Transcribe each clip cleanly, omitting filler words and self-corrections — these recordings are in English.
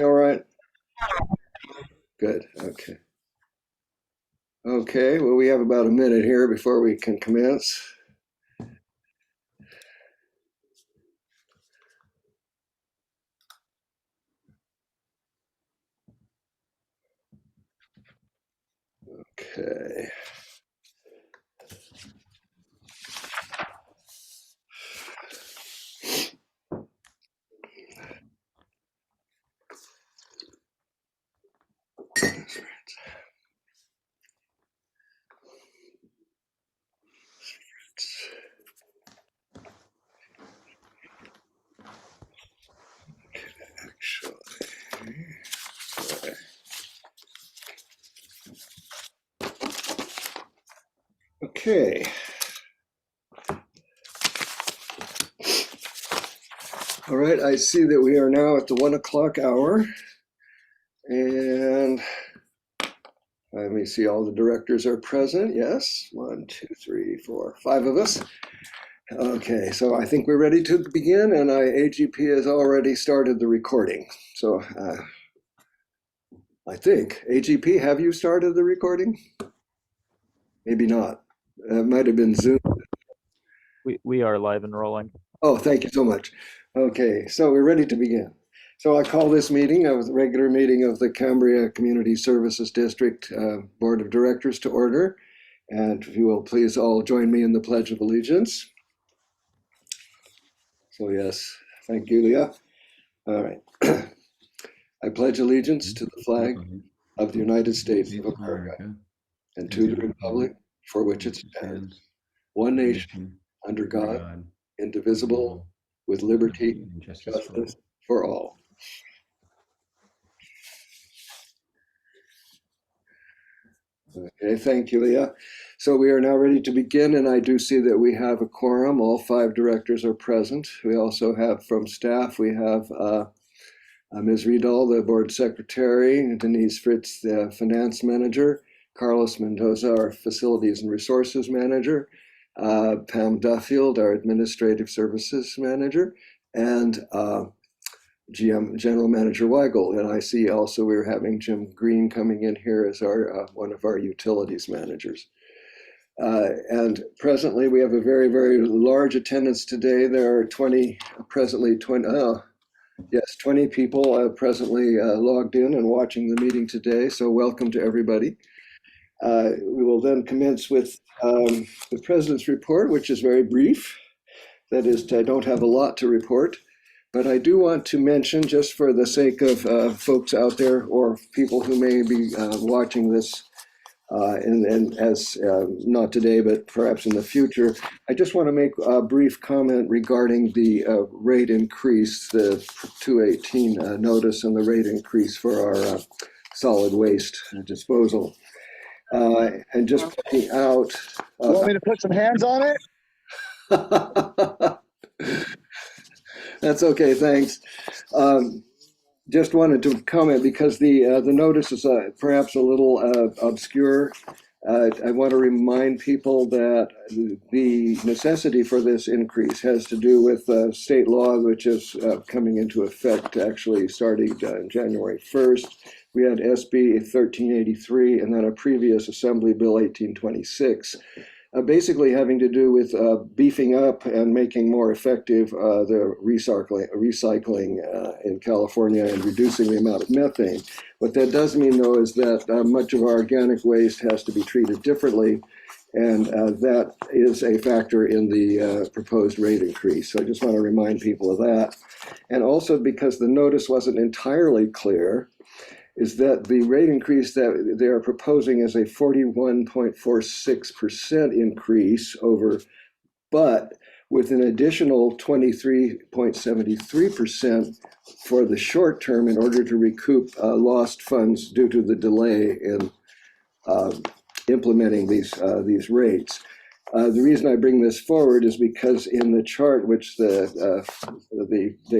All right. Good. Okay. Okay. Well, we have about a minute here before we can commence. Okay. Actually, okay. All right. I see that we are now at the 1 o'clock hour, and let me see. All the directors are present. Yes. 1, 2, 3, 4, 5 of us. Okay. So I think we're ready to begin, and AGP has already started the recording. So I think AGP, have you started the recording? Maybe not. It might have been Zoom. We are live and rolling. Oh, thank you so much. Okay, so we're ready to begin. So I call this meeting of the regular meeting of the Cambria Community Services District Board of Directors to order. And if you will please all join me in the Pledge of Allegiance. So yes, thank you, Leah. All right. I pledge allegiance to the flag of the United States of America and to the republic for which it stands, one nation, under God, indivisible, with liberty and justice for all. Okay, thank you, Leah. So we are now ready to begin, and I do see that we have a quorum. All 5 directors are present. We also have from staff, we have Ms. Riedel, the board secretary, Denise Fritz, the finance manager, Carlos Mendoza, our facilities and resources manager, Pam Duffield, our administrative services manager, and General Manager Weigel. And I see also we're having Jim Green coming in here as our one of our utilities managers. And presently we have a very, very large attendance today. There are 20 people presently logged in and watching the meeting today. So welcome to everybody. We will then commence with the president's report, which is very brief. That is, I don't have a lot to report, but I do want to mention, just for the sake of folks out there or people who may be watching this and as not today, but perhaps in the future, I just want to make a brief comment regarding the rate increase, the 218 notice and the rate increase for our solid waste disposal. And just pointing out. You want me to put some hands on it? That's okay, thanks. Just wanted to comment because the notice is perhaps a little obscure. I want to remind people that the necessity for this increase has to do with state law, which is coming into effect actually starting January 1st. We had SB 1383 and then a previous Assembly Bill 1826. Basically having to do with beefing up and making more effective the recycling in California and reducing the amount of methane. What that does mean, though, is that much of our organic waste has to be treated differently, and that is a factor in the proposed rate increase. So I just want to remind people of that. And also because the notice wasn't entirely clear, is that the rate increase that they are proposing is a 41.46% increase over, but with an additional 23.73% for the short term in order to recoup lost funds due to the delay in implementing these rates. The reason I bring this forward is because in the chart which they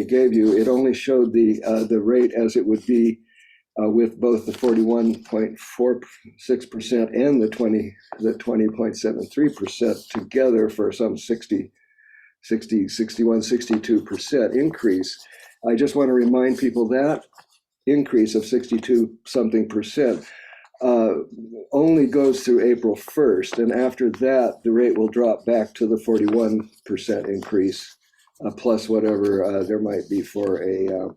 gave you, it only showed the rate as it would be with both the 41.46% and the 20.73% together for some 61, 62% increase. I just want to remind people that increase of 62 something percent only goes through April 1st. And after that, the rate will drop back to the 41% increase, plus whatever there might be for a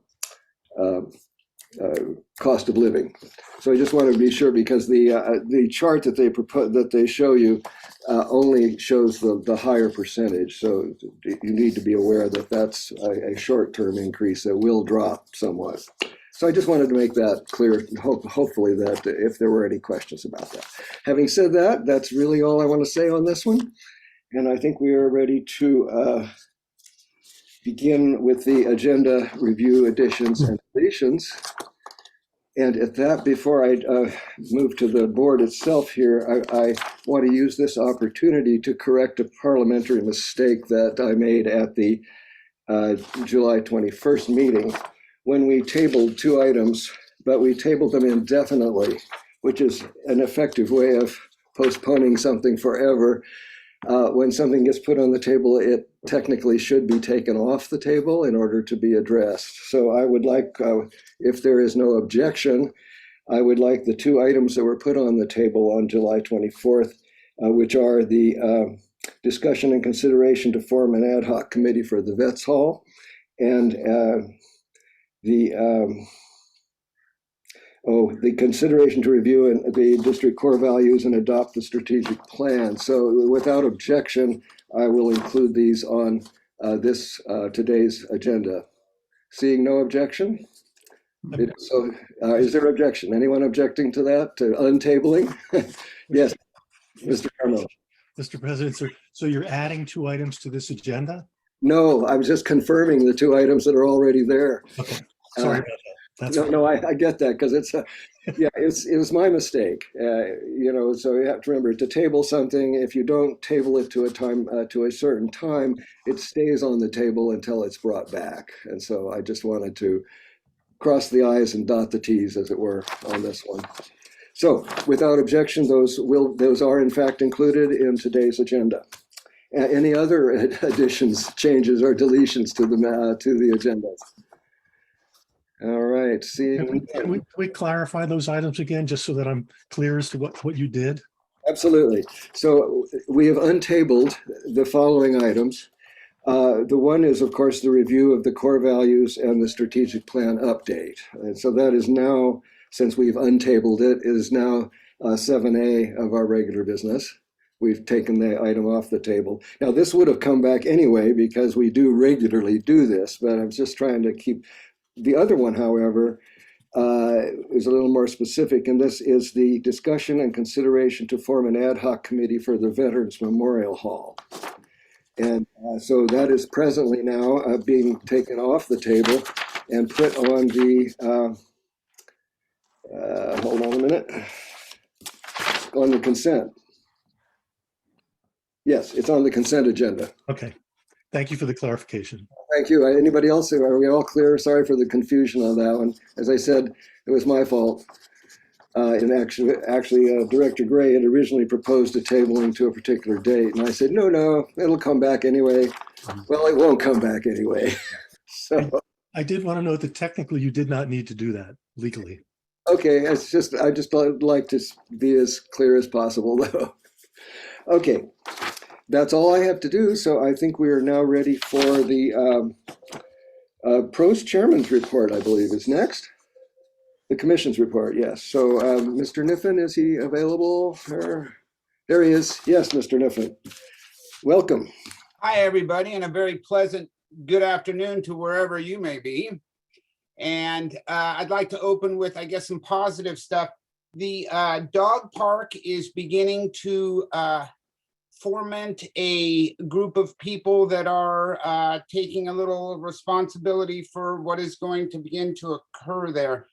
cost of living. So I just want to be sure, because the chart that they propose, that they show you, only shows the higher percentage. So you need to be aware that that's a short-term increase that will drop somewhat. So I just wanted to make that clear, hopefully that if there were any questions about that. Having said that, that's really all I want to say on this one. And I think we are ready to begin with the agenda review, additions and deletions. And at that, before I move to the board itself here, I want to use this opportunity to correct a parliamentary mistake that I made at the July 21st meeting, when we tabled two items, but we tabled them indefinitely, which is an effective way of postponing something forever. When something gets put on the table, it technically should be taken off the table in order to be addressed. So I would like, if there is no objection, I would like the two items that were put on the table on July 24th, which are the discussion and consideration to form an ad hoc committee for the Vets Hall, and the consideration to review and the district core values and adopt the strategic plan. So without objection, I will include these on today's agenda. Seeing no objection? Is there objection? Anyone objecting to that, to untabling? Yes, Mr. Carmel. Mr. President, so you're adding two items to this agenda? No, I was just confirming the two items that are already there. Okay, sorry about that. That's I get that, because it was my mistake. So you have to remember, to table something, if you don't table it to a certain time, it stays on the table until it's brought back. And so I just wanted to cross the I's and dot the T's, as it were, on this one. So without objection, those are in fact included in today's agenda. Any other additions, changes, or deletions to the agenda? All right. Can we clarify those items again, just so that I'm clear as to what you did? Absolutely. So we have untabled the following items. The one is, of course, the review of the core values and the strategic plan update. And so that is now, since we've untabled it, is now 7A of our regular business. We've taken the item off the table. Now, this would have come back anyway, because we do regularly do this, but I'm just trying to keep. The other one, however, is a little more specific, and this is the discussion and consideration to form an ad hoc committee for the Veterans Memorial Hall. And so that is presently now being taken off the table and put on the, hold on a minute, on the consent. Yes, it's on the consent agenda. Okay, thank you for the clarification. Thank you. Anybody else? Are we all clear? Sorry for the confusion on that one. As I said, it was my fault. And actually, Director Gray had originally proposed a tabling to a particular date, and I said, no, it'll come back anyway. Well, it won't come back anyway. So I did want to note that technically you did not need to do that legally. Okay, I just like to be as clear as possible, though. Okay, that's all I have to do. So I think we are now ready for the Pros Chairman's report, I believe, is next. The Commission's report, yes. So Mr. Niffen, is he available? There he is. Yes, Mr. Niffen. Welcome. Hi, everybody, and a very pleasant good afternoon to wherever you may be. And I'd like to open with, I guess, some positive stuff. The dog park is beginning to foment a group of people that are taking a little responsibility for what is going to begin to occur there.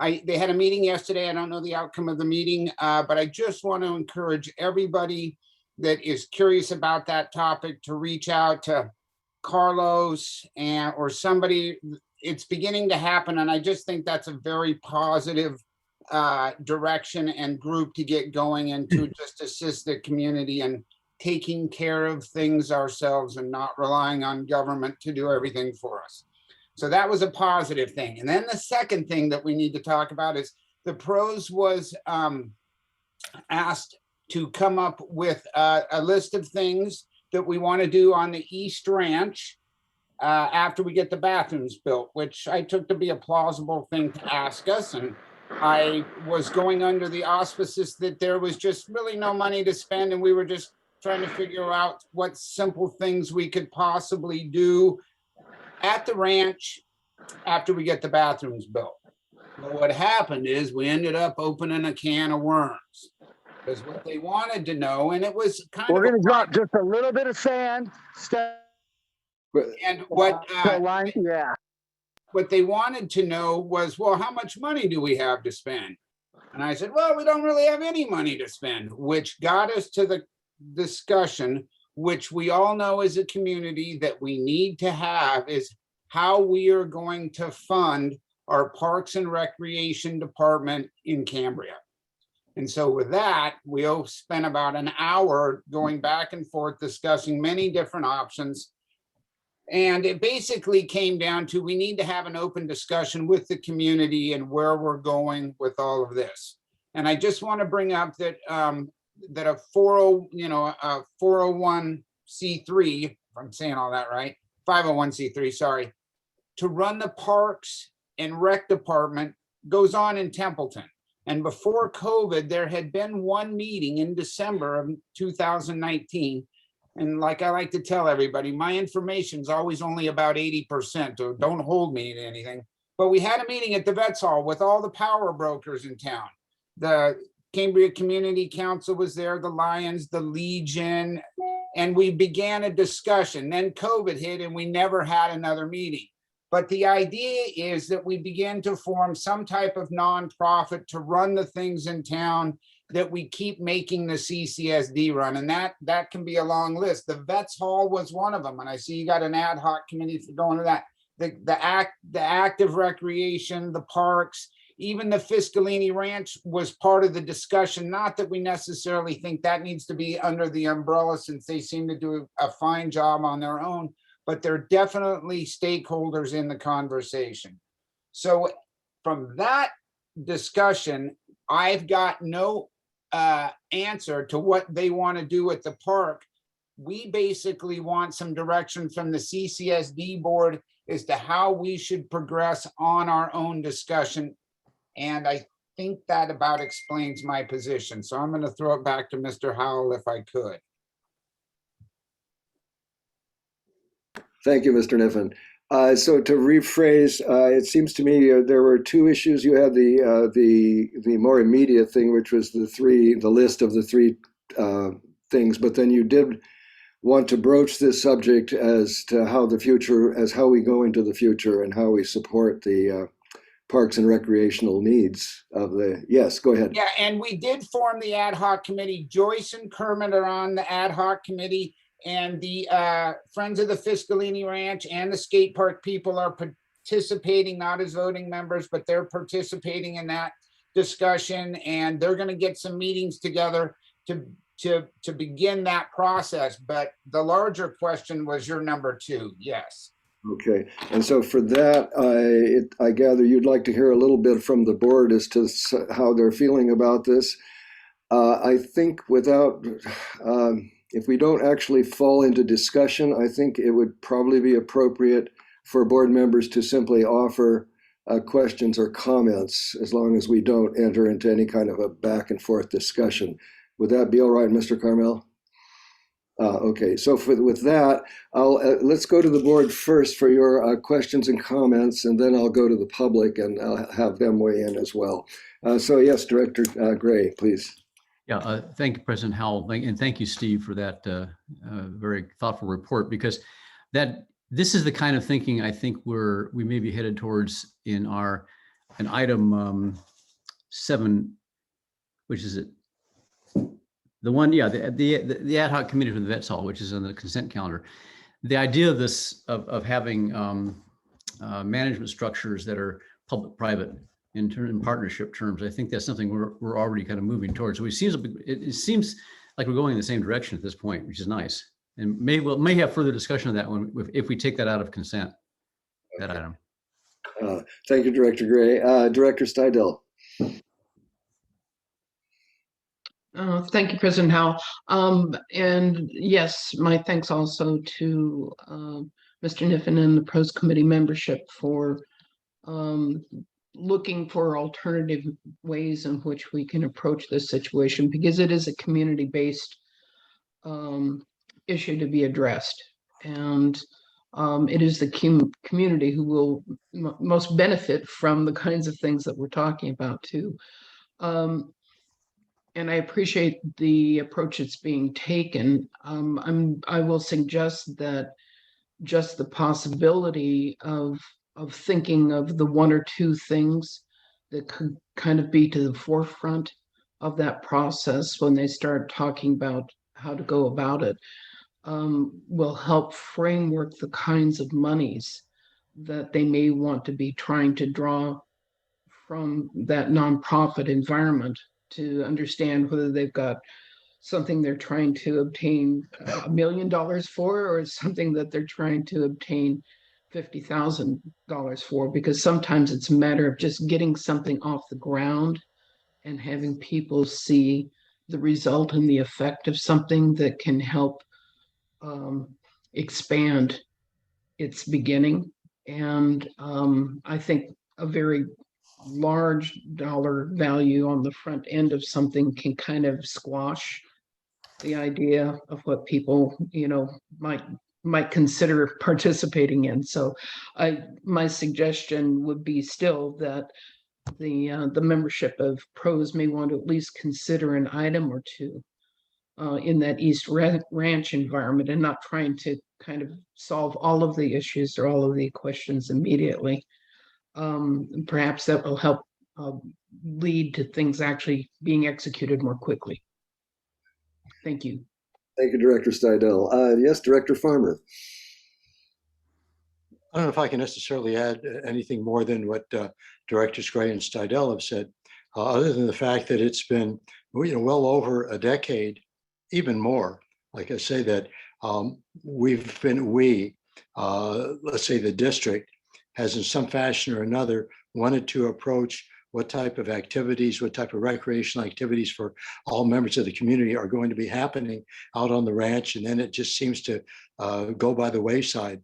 They had a meeting yesterday. I don't know the outcome of the meeting, but I just want to encourage everybody that is curious about that topic to reach out to Carlos or somebody. It's beginning to happen, and I just think that's a very positive direction and group to get going and to just assist the community and taking care of things ourselves and not relying on government to do everything for us. So that was a positive thing. And then the second thing that we need to talk about is the pros was asked to come up with a list of things that we want to do on the East Ranch after we get the bathrooms built, which I took to be a plausible thing to ask us. And I was going under the auspices that there was just really no money to spend, and we were just trying to figure out what simple things we could possibly do at the ranch after we get the bathrooms built. But what happened is we ended up opening a can of worms, because what they wanted to know, and it was kind We're of, gonna drop just a little bit of sand. and what Yeah. what they wanted to know was, well, how much money do we have to spend? And I said, well, we don't really have any money to spend, which got us to the discussion, which we all know as a community that we need to have, is how we are going to fund our Parks and Recreation Department in Cambria. And so with that, we'll spend about an hour going back and forth discussing many different options. And it basically came down to, we need to have an open discussion with the community and where we're going with all of this. And I just want to bring up that that a 401c3, if I'm saying all that right, 501c3, sorry, to run the Parks and Rec Department goes on in Templeton. And before COVID, there had been one meeting in December of 2019. And like I like to tell everybody, my information is always only about 80%, so don't hold me to anything. But we had a meeting at the Vets Hall with all the power brokers in town. The Cambria Community Council was there, the Lions, the Legion, and we began a discussion. Then COVID hit and we never had another meeting. But the idea is that we begin to form some type of nonprofit to run the things in town that we keep making the CCSD run. And that can be a long list. The Vets Hall was one of them. And I see you got an ad hoc committee for going to that. The active recreation, the parks, even the Fiscalini Ranch was part of the discussion. Not that we necessarily think that needs to be under the umbrella, since they seem to do a fine job on their own, but they're definitely stakeholders in the conversation. So from that discussion, I've got no answer to what they want to do at the park. We basically want some direction from the CCSD board as to how we should progress on our own discussion. And I think that about explains my position. So I'm going to throw it back to Mr. Howell if I could. Thank you, Mr. Niffen. So to rephrase, it seems to me there were two issues. You had the more immediate thing, which was the list of the three things, but then you did want to broach this subject as to how we go into the future and how we support the parks and recreational needs of the, yes, go ahead. Yeah, and we did form the ad hoc committee. Joyce and Kermit are on the ad hoc committee. And the Friends of the Fiscalini Ranch and the skate park people are participating, not as voting members, but they're participating in that discussion. And they're going to get some meetings together to begin that process. But the larger question was your number two. Yes. Okay. And so for that, I gather you'd like to hear a little bit from the board as to how they're feeling about this. I think if we don't actually fall into discussion, I think it would probably be appropriate for board members to simply offer questions or comments, as long as we don't enter into any kind of a back and forth discussion. Would that be all right, Mr. Carmel? Okay, so with that, let's go to the board first for your questions and comments, and then I'll go to the public and I'll have them weigh in as well. So yes, Director Gray, please. Yeah, thank you, President Howell, and thank you, Steve, for that very thoughtful report, because this is the kind of thinking I think we may be headed towards in item 7, which is it? The one, yeah, the ad hoc committee for the Vets Hall, which is on the consent calendar. The idea of this of having management structures that are public-private in partnership terms, I think that's something we're already kind of moving towards. So it seems like we're going in the same direction at this point, which is nice. And may have further discussion of that one if we take that out of consent, that item. Thank you, Director Gray. Director Stidel. Thank you, President Howell. And yes, my thanks also to Mr. Niffen and the Pros Committee membership for looking for alternative ways in which we can approach this situation, because it is a community-based issue to be addressed. And it is the community who will most benefit from the kinds of things that we're talking about too. And I appreciate the approach that's being taken. I will suggest that just the possibility of thinking of the one or two things that could kind of be to the forefront of that process when they start talking about how to go about it will help framework the kinds of monies that they may want to be trying to draw from that nonprofit environment, to understand whether they've got something they're trying to obtain $1 million for, or something that they're trying to obtain $50,000 for, because sometimes it's a matter of just getting something off the ground and having people see the result and the effect of something that can help expand its beginning. And I think a very large dollar value on the front end of something can kind of squash the idea of what people, might consider participating in. So my suggestion would be still that the membership of pros may want to at least consider an item or two in that East Ranch environment, and not trying to kind of solve all of the issues or all of the questions immediately. Perhaps that will help lead to things actually being executed more quickly. Thank you. Thank you, Director Stidel. Yes, Director Farmer. I don't know if I can necessarily add anything more than what Directors Gray and Stidel have said, other than the fact that it's been well over a decade, even more. Like I say, that let's say the district has in some fashion or another wanted to approach what type of activities, what type of recreational activities for all members of the community are going to be happening out on the ranch. And then it just seems to go by the wayside.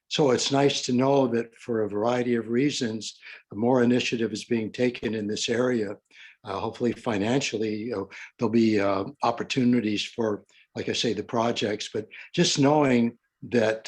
So it's nice to know that for a variety of reasons, more initiative is being taken in this area. Hopefully financially, there'll be opportunities for, like I say, the projects, but just knowing that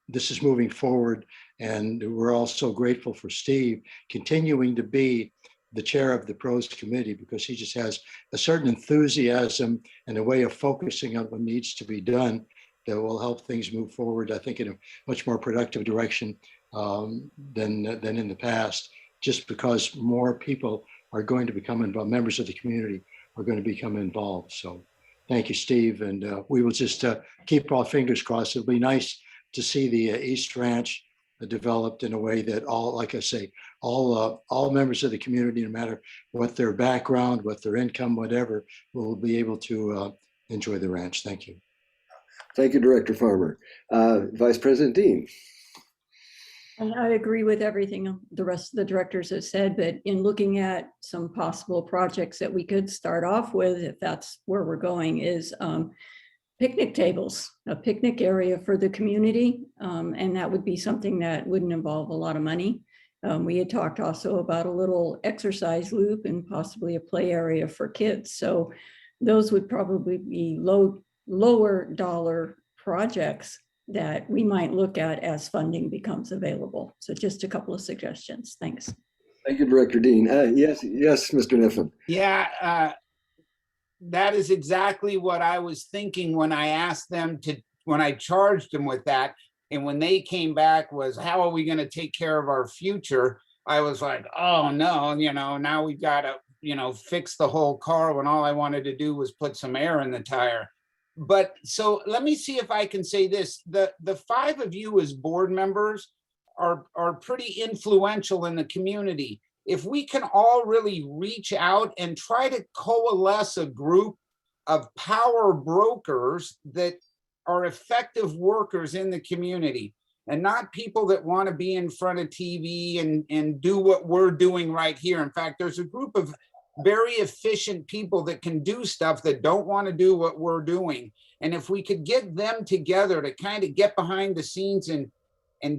this is moving forward. And we're also grateful for Steve continuing to be the chair of the pros committee, because he just has a certain enthusiasm and a way of focusing on what needs to be done that will help things move forward, I think, in a much more productive direction than in the past, just because more people are going to become involved, members of the community are going to become involved. So thank you, Steve. And we will just keep our fingers crossed. It'll be nice to see the East Ranch developed in a way that all, like I say, all members of the community, no matter what their background, what their income, whatever, will be able to enjoy the ranch. Thank you. Thank you, Director Farmer. Vice President Dean. And I agree with everything the rest of the directors have said, but in looking at some possible projects that we could start off with, if that's where we're going, is picnic tables, a picnic area for the community. And that would be something that wouldn't involve a lot of money. We had talked also about a little exercise loop and possibly a play area for kids. So those would probably be lower dollar projects that we might look at as funding becomes available. So just a couple of suggestions. Thanks. Thank you, Director Dean. Yes, Mr. Niffen. Yeah, that is exactly what I was thinking when I asked them when I charged them with that. And when they came back was, how are we going to take care of our future? I was like, oh no, now we've got to, fix the whole car, when all I wanted to do was put some air in the tire. But so let me see if I can say this. The five of you as board members are pretty influential in the community. If we can all really reach out and try to coalesce a group of power brokers that are effective workers in the community, and not people that want to be in front of TV and do what we're doing right here. In fact, there's a group of very efficient people that can do stuff that don't want to do what we're doing. And if we could get them together to kind of get behind the scenes and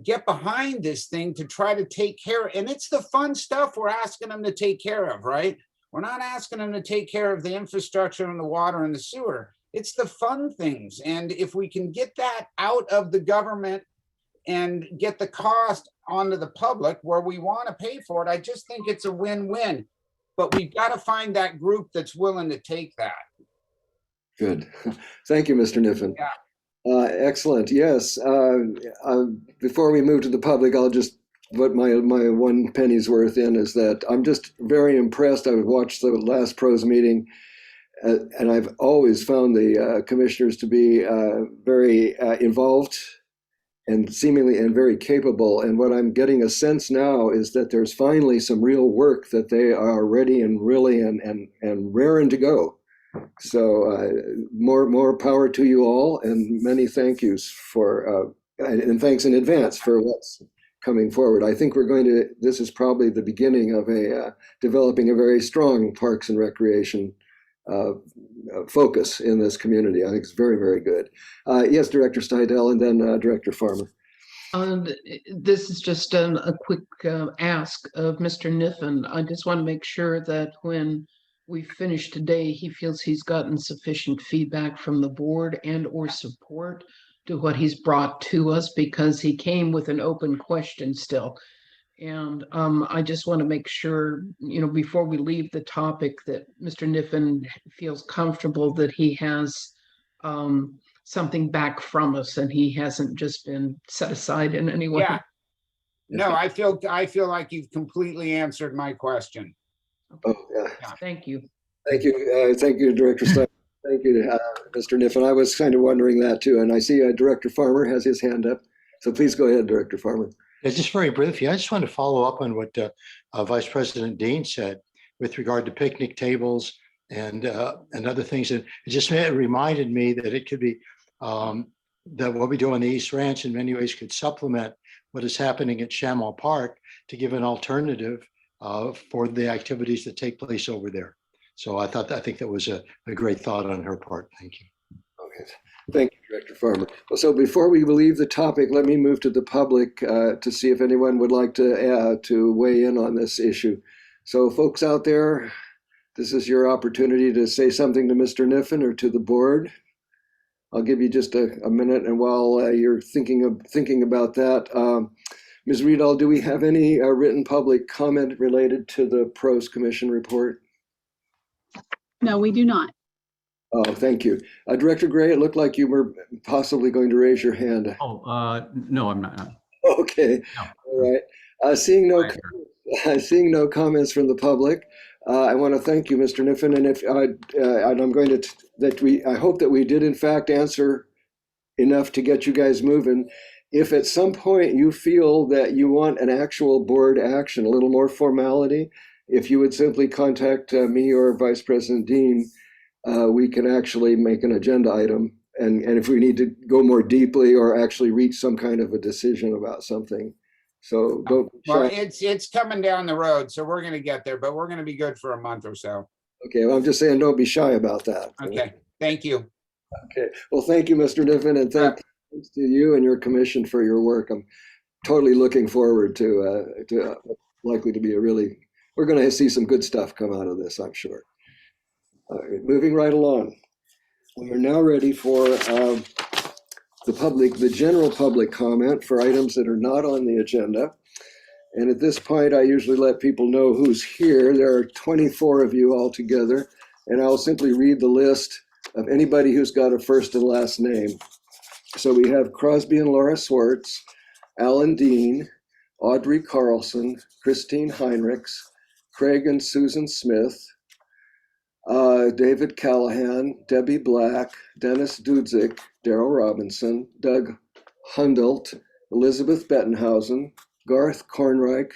get behind this thing to try to take care of, and it's the fun stuff we're asking them to take care of, right? We're not asking them to take care of the infrastructure and the water and the sewer. It's the fun things. And if we can get that out of the government and get the cost onto the public where we want to pay for it, I just think it's a win-win. But we've got to find that group that's willing to take that. Good. Thank you, Mr. Niffen. Yeah. Excellent. Yes. Before we move to the public, I'll just put my one penny's worth in is that I'm just very impressed. I watched the last pros meeting, and I've always found the commissioners to be very involved and seemingly and very capable. And what I'm getting a sense now is that there's finally some real work that they are ready and really and raring to go. So more power to you all, and many thank yous for and thanks in advance for what's coming forward. I think this is probably the beginning of developing a very strong Parks and Recreation focus in this community. I think it's very, very good. Yes, Director Steidel, and then Director Farmer. This is just a quick ask of Mr. Niffen. I just want to make sure that when we finish today, he feels he's gotten sufficient feedback from the board and or support to what he's brought to us, because he came with an open question still. And I just want to make sure, before we leave the topic, that Mr. Niffen feels comfortable that he has something back from us and he hasn't just been set aside in any way. Yeah. No, I feel like you've completely answered my question. Oh, yeah. Thank you. Thank you. Thank you, Director Stein. Thank you, Mr. Niffen. I was kind of wondering that too. And I see Director Farmer has his hand up. So please go ahead, Director Farmer. Yeah, just very briefly, I just want to follow up on what Vice President Dean said with regard to picnic tables and other things. And it just reminded me that it could be that what we do on the East Ranch in many ways could supplement what is happening at Shamwell Park to give an alternative for the activities that take place over there. So I think that was a great thought on her part. Thank you. Okay. Thank you, Director Farmer. Well, so before we leave the topic, let me move to the public to see if anyone would like to weigh in on this issue. So folks out there, this is your opportunity to say something to Mr. Niffen or to the board. I'll give you just a minute, and while you're thinking about that, Ms. Riedel, do we have any written public comment related to the Pros Commission report? No, we do not. Oh, thank you. Director Gray, it looked like you were possibly going to raise your hand. Oh, no, I'm not. Okay, no. All right. Seeing no comments from the public, I want to thank you, Mr. Niffen, and I'm going to I hope that we did in fact answer enough to get you guys moving. If at some point you feel that you want an actual board action, a little more formality, if you would simply contact me or Vice President Dean, we can actually make an agenda item. And if we need to go more deeply or actually reach some kind of a decision about something. So don't. Well, it's coming down the road, so we're going to get there, but we're going to be good for a month or so. Okay, well, I'm just saying don't be shy about that. Okay, thank you. Okay, well, thank you, Mr. Niffen, and thanks to you and your commission for your work. I'm totally looking forward to likely to be we're going to see some good stuff come out of this, I'm sure. All right, moving right along. We are now ready for the general public comment for items that are not on the agenda. And at this point, I usually let people know who's here. There are 24 of you all together, and I'll simply read the list of anybody who's got a first and last name. So we have Crosby and Laura Swartz, Alan Dean, Audrey Carlson, Christine Heinrichs, Craig and Susan Smith, David Callahan, Debbie Black, Dennis Dudzik, Daryl Robinson, Doug Hundelt, Elizabeth Bettenhausen, Garth Kornreich,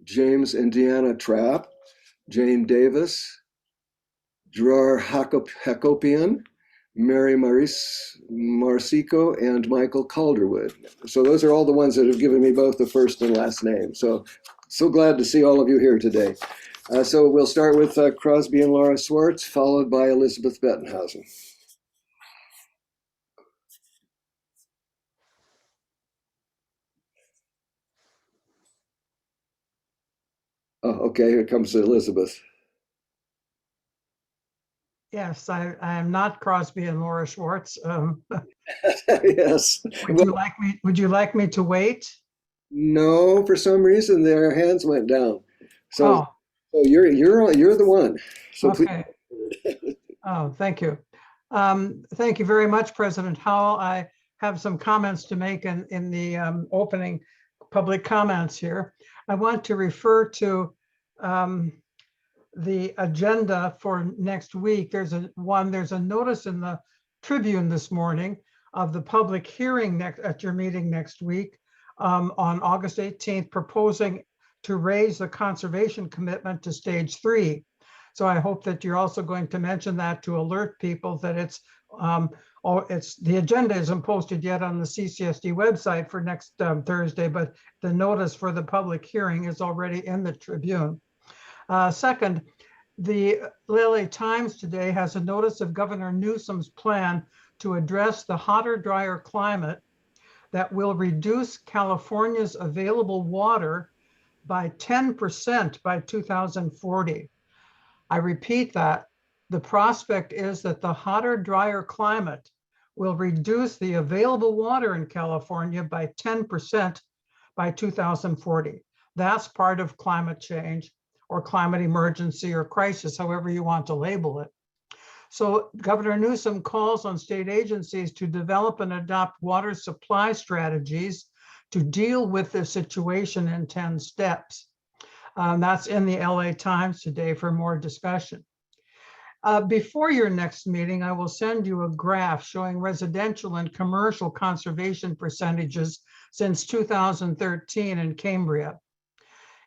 James and Deanna Trapp, Jane Davis, Gerard Hakopian, Mary Marcico, and Michael Calderwood. So those are all the ones that have given me both the first and last name. So glad to see all of you here today. So we'll start with Crosby and Laura Swartz, followed by Elizabeth Bettenhausen. Oh, okay, here comes Elizabeth. Yes, I am not Crosby and Laura Schwartz. Yes. Would you like me to wait? No, for some reason their hands went down. So, Oh, so you're the one. So okay. Oh, thank you. Thank you very much, President Howell. I have some comments to make in the opening public comments here. I want to refer to the agenda for next week. There's a notice in the Tribune this morning of the public hearing at your meeting next week on August 18th, proposing to raise the conservation commitment to stage 3. So I hope that you're also going to mention that to alert people that the agenda isn't posted yet on the CCSD website for next Thursday, but the notice for the public hearing is already in the Tribune. Second, the LA Times today has a notice of Governor Newsom's plan to address the hotter, drier climate that will reduce California's available water by 10% by 2040. I repeat that. The prospect is that the hotter, drier climate will reduce the available water in California by 10% by 2040. That's part of climate change or climate emergency or crisis, however you want to label it. So Governor Newsom calls on state agencies to develop and adopt water supply strategies to deal with the situation in 10 steps. That's in the LA Times today for more discussion. Before your next meeting, I will send you a graph showing residential and commercial conservation percentages since 2013 in Cambria.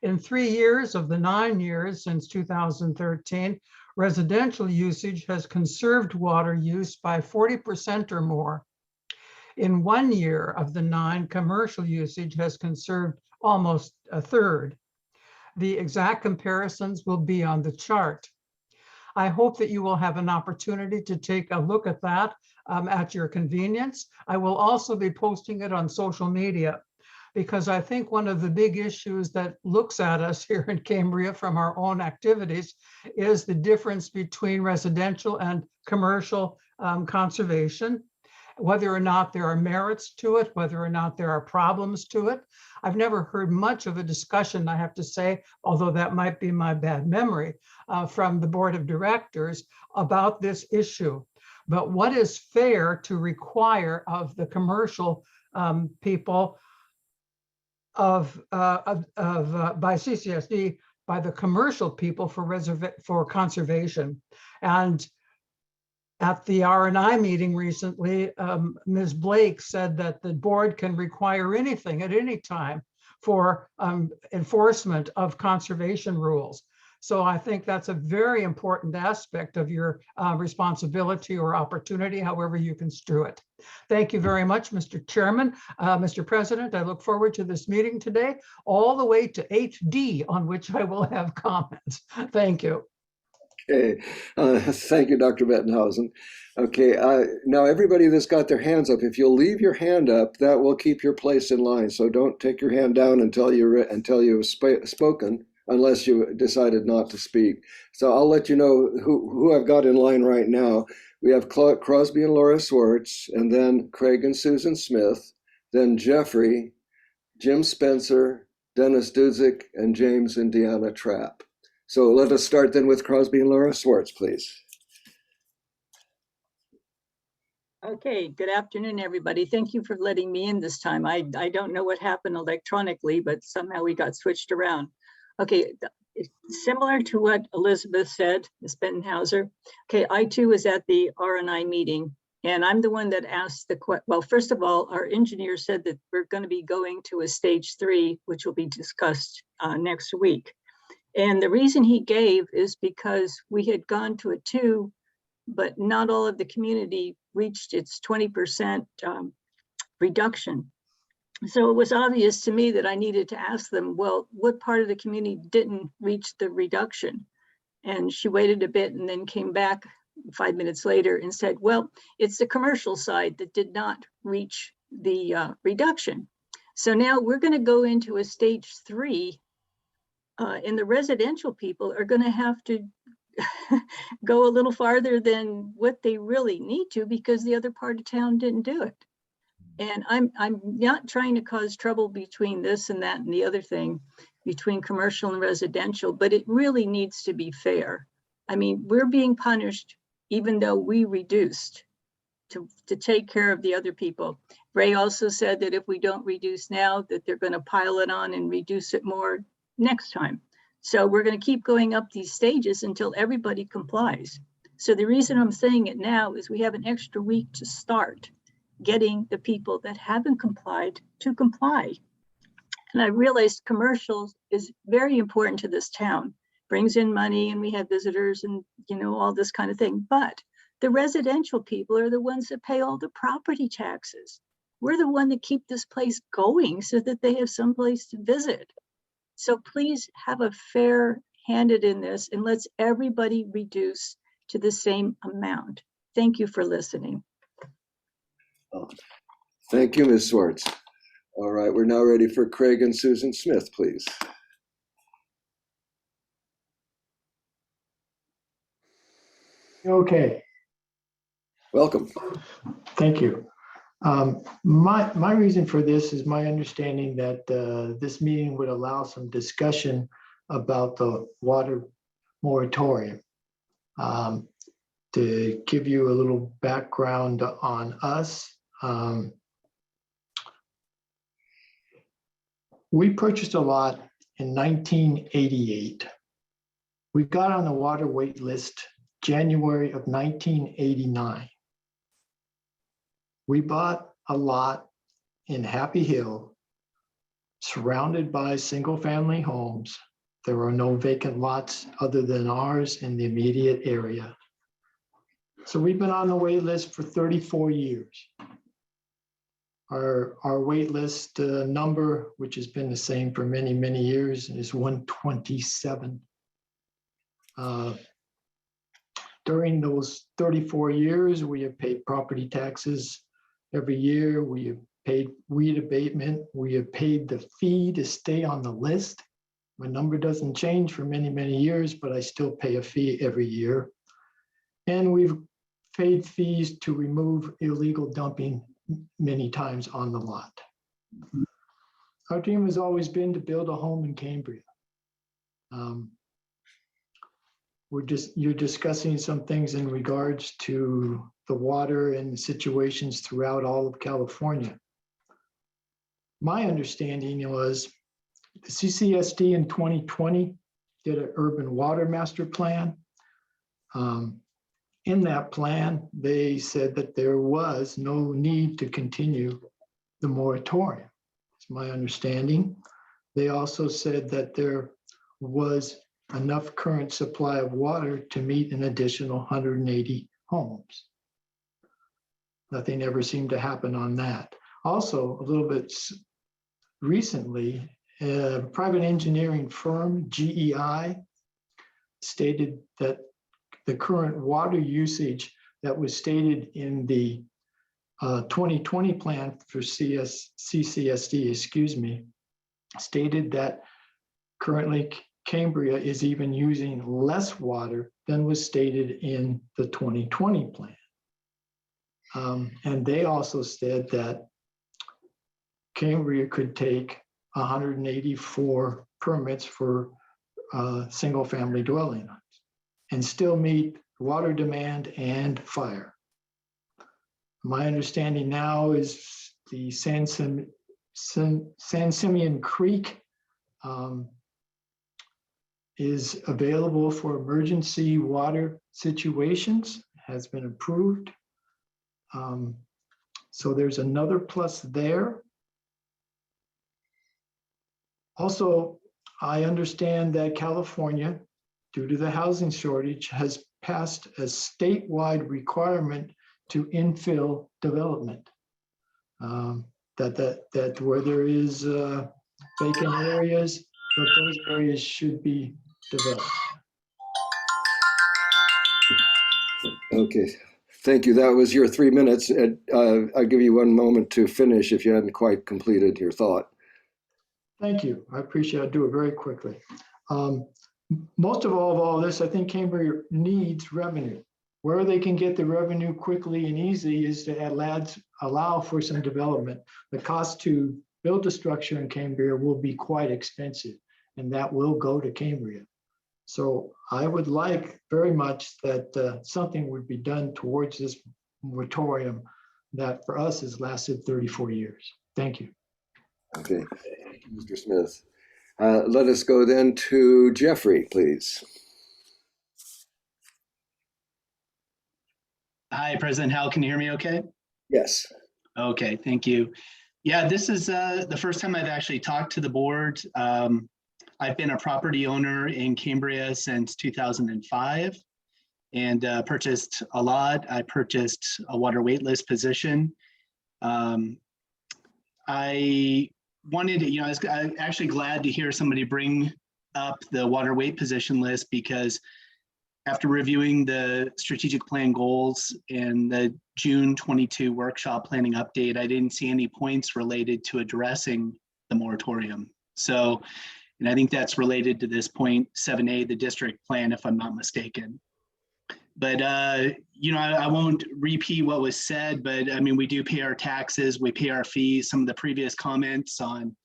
In 3 years of the 9 years since 2013, residential usage has conserved water use by 40% or more. In 1 year of the 9, commercial usage has conserved almost a third. The exact comparisons will be on the chart. I hope that you will have an opportunity to take a look at that at your convenience. I will also be posting it on social media, because I think one of the big issues that looks at us here in Cambria from our own activities is the difference between residential and commercial conservation, whether or not there are merits to it, whether or not there are problems to it. I've never heard much of a discussion, I have to say, although that might be my bad memory, from the board of directors about this issue. But what is fair to require of the commercial people by CCSD, by the commercial people for conservation? And at the R&I meeting recently, Ms. Blake said that the board can require anything at any time for enforcement of conservation rules. So I think that's a very important aspect of your responsibility or opportunity, however you construe it. Thank you very much, Mr. Chairman. Mr. President, I look forward to this meeting today, all the way to 8D, on which I will have comments. Thank you. Okay, thank you, Dr. Bettenhausen. Okay, now everybody that's got their hands up, if you'll leave your hand up, that will keep your place in line. So don't take your hand down until you've spoken, unless you decided not to speak. So I'll let you know who I've got in line right now. We have Crosby and Laura Swartz, and then Craig and Susan Smith, then Jeffrey, Jim Spencer, Dennis Dudzik, and James and Deanna Trapp. So let us start then with Crosby and Laura Swartz, please. Okay, good afternoon, everybody. Thank you for letting me in this time. I don't know what happened electronically, but somehow we got switched around. Okay, similar to what Elizabeth said, Ms. Bettenhauser. Okay, I too was at the R&I meeting, and I'm the one that asked the question. Well, first of all, our engineer said that we're going to be going to a stage 3, which will be discussed next week. And the reason he gave is because we had gone to a 2 but not all of the community reached its 20% reduction. So it was obvious to me that I needed to ask them, well, what part of the community didn't reach the reduction? And she waited a bit and then came back 5 minutes later and said, well, it's the commercial side that did not reach the reduction. So now we're going to go into a stage 3, and the residential people are going to have to go a little farther than what they really need to, because the other part of town didn't do it. And I'm not trying to cause trouble between this and that and the other thing, between commercial and residential, but it really needs to be fair. I mean, we're being punished even though we reduced to take care of the other people. Ray also said that if we don't reduce now, that they're going to pile it on and reduce it more next time. So we're going to keep going up these stages until everybody complies. So the reason I'm saying it now is we have an extra week to start getting the people that haven't complied to comply. And I realized commercials is very important to this town, brings in money and we have visitors and, you know, all this kind of thing. But the residential people are the ones that pay all the property taxes. We're the one that keep this place going so that they have some place to visit. So please have a fair handed in this and let's everybody reduce to the same amount. Thank you for listening. Thank you, Ms. Swartz. All right, we're now ready for Craig and Susan Smith, please. Okay, Welcome. thank you. My reason for this is my understanding that this meeting would allow some discussion about the water moratorium. To give you a little background on us, we purchased a lot in 1988. We got on the water wait list January of 1989. We bought a lot in Happy Hill, surrounded by single-family homes. There are no vacant lots other than ours in the immediate area. So we've been on the wait list for 34 years. Our wait list number, which has been the same for many, many years, is 127. During those 34 years, we have paid property taxes every year. We have paid weed abatement. We have paid the fee to stay on the list. My number doesn't change for many, many years, but I still pay a fee every year. And we've paid fees to remove illegal dumping many times on the lot. Our dream has always been to build a home in Cambria. You're discussing some things in regards to the water and situations throughout all of California. My understanding was the CCSD in 2020 did an urban water master plan. In that plan, they said that there was no need to continue the moratorium. It's my understanding. They also said that there was enough current supply of water to meet an additional 180 homes. Nothing ever seemed to happen on that. Also, a little bit recently, a private engineering firm, GEI, stated that the current water usage that was stated in the 2020 plan for CCSD, stated that currently Cambria is even using less water than was stated in the 2020 plan. And they also said that Cambria could take 184 permits for single-family dwelling and still meet water demand and fire. My understanding now is the San Simeon Creek is available for emergency water situations, has been approved. So there's another plus there. Also, I understand that California due to the housing shortage, has passed a statewide requirement to infill development. That where there is vacant areas, that those areas should be developed. Okay, thank you. That was your 3 minutes. I'll give you one moment to finish if you hadn't quite completed your thought. Thank you. I appreciate it. I'll do it very quickly. Most of all this, I think Cambria needs revenue. Where they can get the revenue quickly and easy is to allow for some development. The cost to build a structure in Cambria will be quite expensive, and that will go to Cambria. So I would like very much that something would be done towards this moratorium that for us has lasted 34 years. Thank you. Okay, thank you, Mr. Smith. Let us go then to Jeffrey, please. Hi, President Howell. Can you hear me okay? Yes. Okay, thank you. Yeah, this is the first time I've actually talked to the board. I've been a property owner in Cambria since 2005 and purchased a lot. I purchased a water waitlist position. I wanted to, I was actually glad to hear somebody bring up the water wait position list, because after reviewing the strategic plan goals and the June 22 workshop planning update, I didn't see any points related to addressing the moratorium. So, and I think that's related to this point 7A, the district plan, if I'm not mistaken. But, I won't repeat what was said, but I mean, we do pay our taxes, we pay our fees. Some of the previous comments on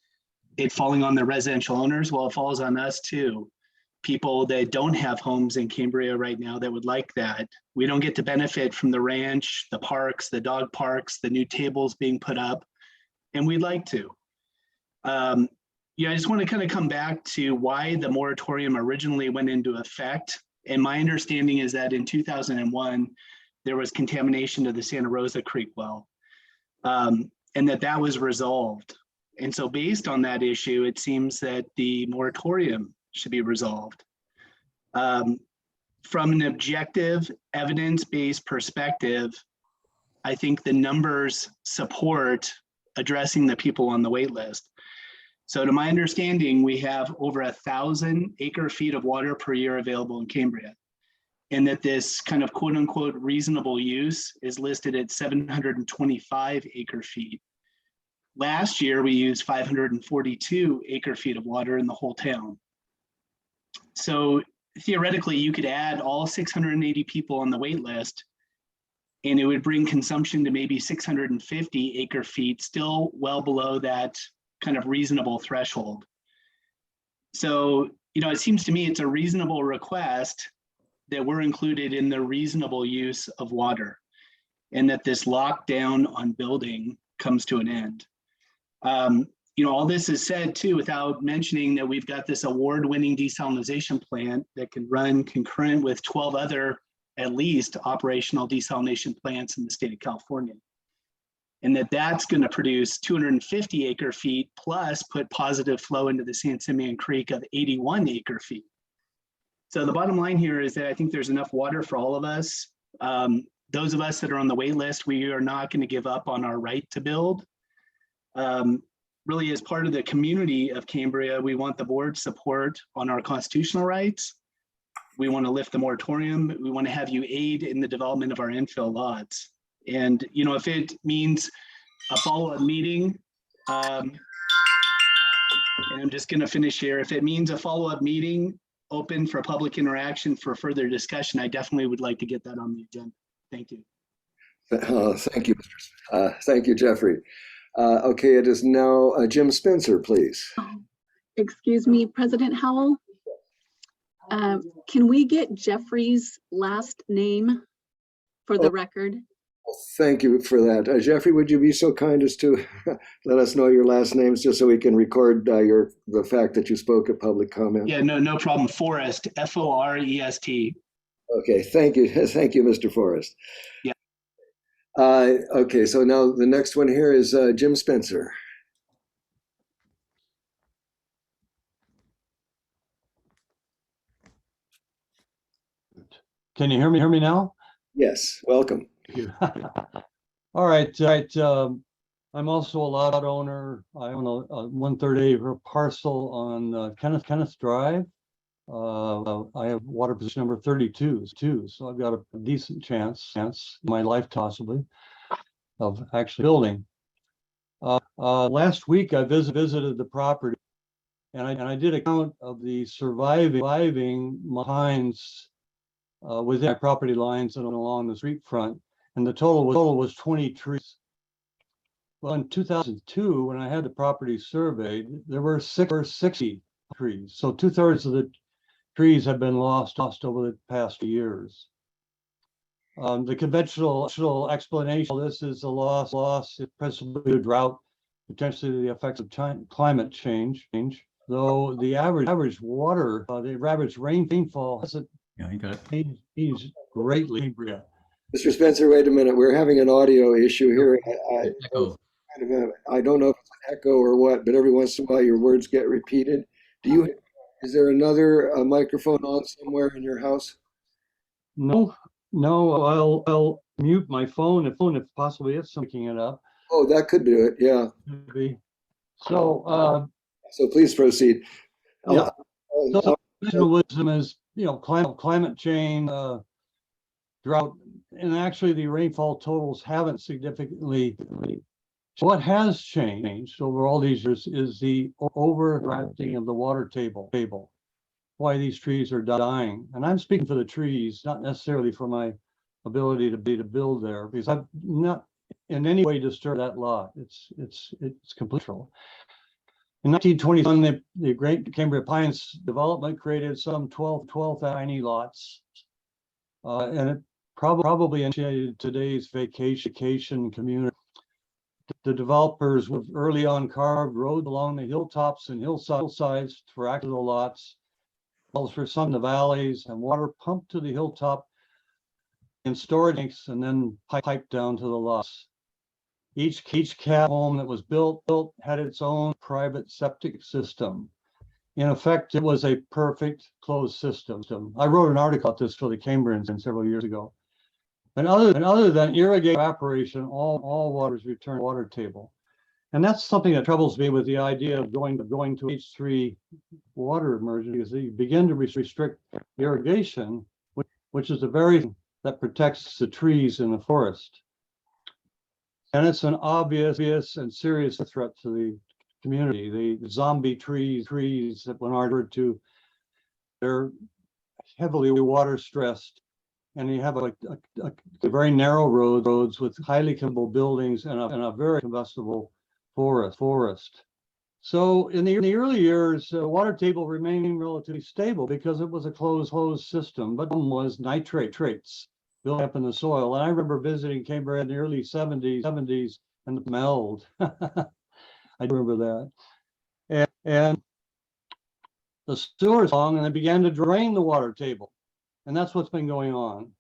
it falling on the residential owners, well, it falls on us too. People that don't have homes in Cambria right now that would like that. We don't get to benefit from the ranch, the parks, the dog parks, the new tables being put up, and we'd like to. I just want to kind of come back to why the moratorium originally went into effect. And my understanding is that in 2001, there was contamination to the Santa Rosa Creek well, and that was resolved. And so based on that issue, it seems that the moratorium should be resolved. From an objective, evidence-based perspective, I think the numbers support addressing the people on the wait list. So to my understanding, we have over 1,000 acre feet of water per year available in Cambria, and that this kind of quote unquote reasonable use is listed at 725 acre feet. Last year, we used 542 acre feet of water in the whole town. So theoretically, you could add all 680 people on the wait list, and it would bring consumption to maybe 650 acre feet, still well below that kind of reasonable threshold. So, it seems to me it's a reasonable request that we're included in the reasonable use of water, and that this lockdown on building comes to an end. All this is said too without mentioning that we've got this award-winning desalination plant that can run concurrent with 12 other, at least, operational desalination plants in the state of California. And that's going to produce 250 acre feet plus put positive flow into the San Simeon Creek of 81 acre feet. So the bottom line here is that I think there's enough water for all of us. Those of us that are on the wait list, we are not going to give up on our right to build. Really, as part of the community of Cambria, we want the board's support on our constitutional rights. We want to lift the moratorium. We want to have you aid in the development of our infill lots. And, if it means a follow-up meeting, and I'm just going to finish here. If it means a follow-up meeting open for public interaction for further discussion, I definitely would like to get that on the agenda. Thank you. Thank you, thank you, Jeffrey. Okay, it is now Jim Spencer, please. Excuse me, President Howell. Can we get Jeffrey's last name for the record? Thank you for that. Jeffrey, would you be so kind as to let us know your last names just so we can record the fact that you spoke at public comment? Yeah, no problem. Forrest, F-O-R-E-S-T. Okay, thank you. Thank you, Mr. Forrest. Yeah. Okay, so now the next one here is Jim Spencer. Can you hear me now? Yes, welcome. Thank you. All right. I'm also a lot owner. I own a 1/3 acre parcel on Kenneth Drive. I have water position number 32 too, so I've got a decent chance in my life possibly of actually building. Last week I visited the property, and I did a count of the surviving pines within my property lines and along the street front, and the total was 20 trees. Well, in 2002, when I had the property surveyed, there were 60 trees. So 2/3 of the trees have been lost over the past years. The conventional explanation of this is the loss, principally drought, potentially the effects of climate change. Though the average water, the average rainfall hasn't changed greatly. Cambria. Mr. Spencer, wait a minute. We're having an audio issue here. I don't know if it's an echo or what, but every once in a while your words get repeated. Is there another microphone on somewhere in your house? No, I'll mute my phone if possibly it's picking it up. Oh, that could do it. Yeah. Maybe. So please proceed. Yeah. So wisdom is, climate change, drought, and actually the rainfall totals haven't significantly. What has changed over all these years is the overdrafting of the water table. Why these trees are dying, and I'm speaking for the trees, not necessarily for my ability to build there, because I've not in any way disturbed that lot. It's completely natural. In 1921, the Great Cambria Pines development created some 12 tiny lots, and it probably initiated today's vacation community. The developers would early on carved roads along the hilltops and hillsides for access to the lots, for some of the valleys, and water pumped to the hilltop in storage tanks and then piped down to the lots. Each cat home that was built had its own private septic system. In effect, it was a perfect closed system. I wrote an article about this for the Cambrians several years ago. And other than irrigation evaporation, all waters return to the water table. And that's something that troubles me with the idea of going to H3 water immersion, because you begin to restrict irrigation, which is the very thing that protects the trees in the forest. And it's an obvious and serious threat to the community. The zombie trees that when referred to, they're heavily water stressed. And you have a very narrow roads with highly combustible buildings and a very combustible forest. So in the early years, the water table remained relatively stable because it was a closed system, but one was nitrates built up in the soil. And I remember visiting Cambria in the early 70s and the smelled. I remember that. And the sewers along, and they began to drain the water table. And that's what's been going on.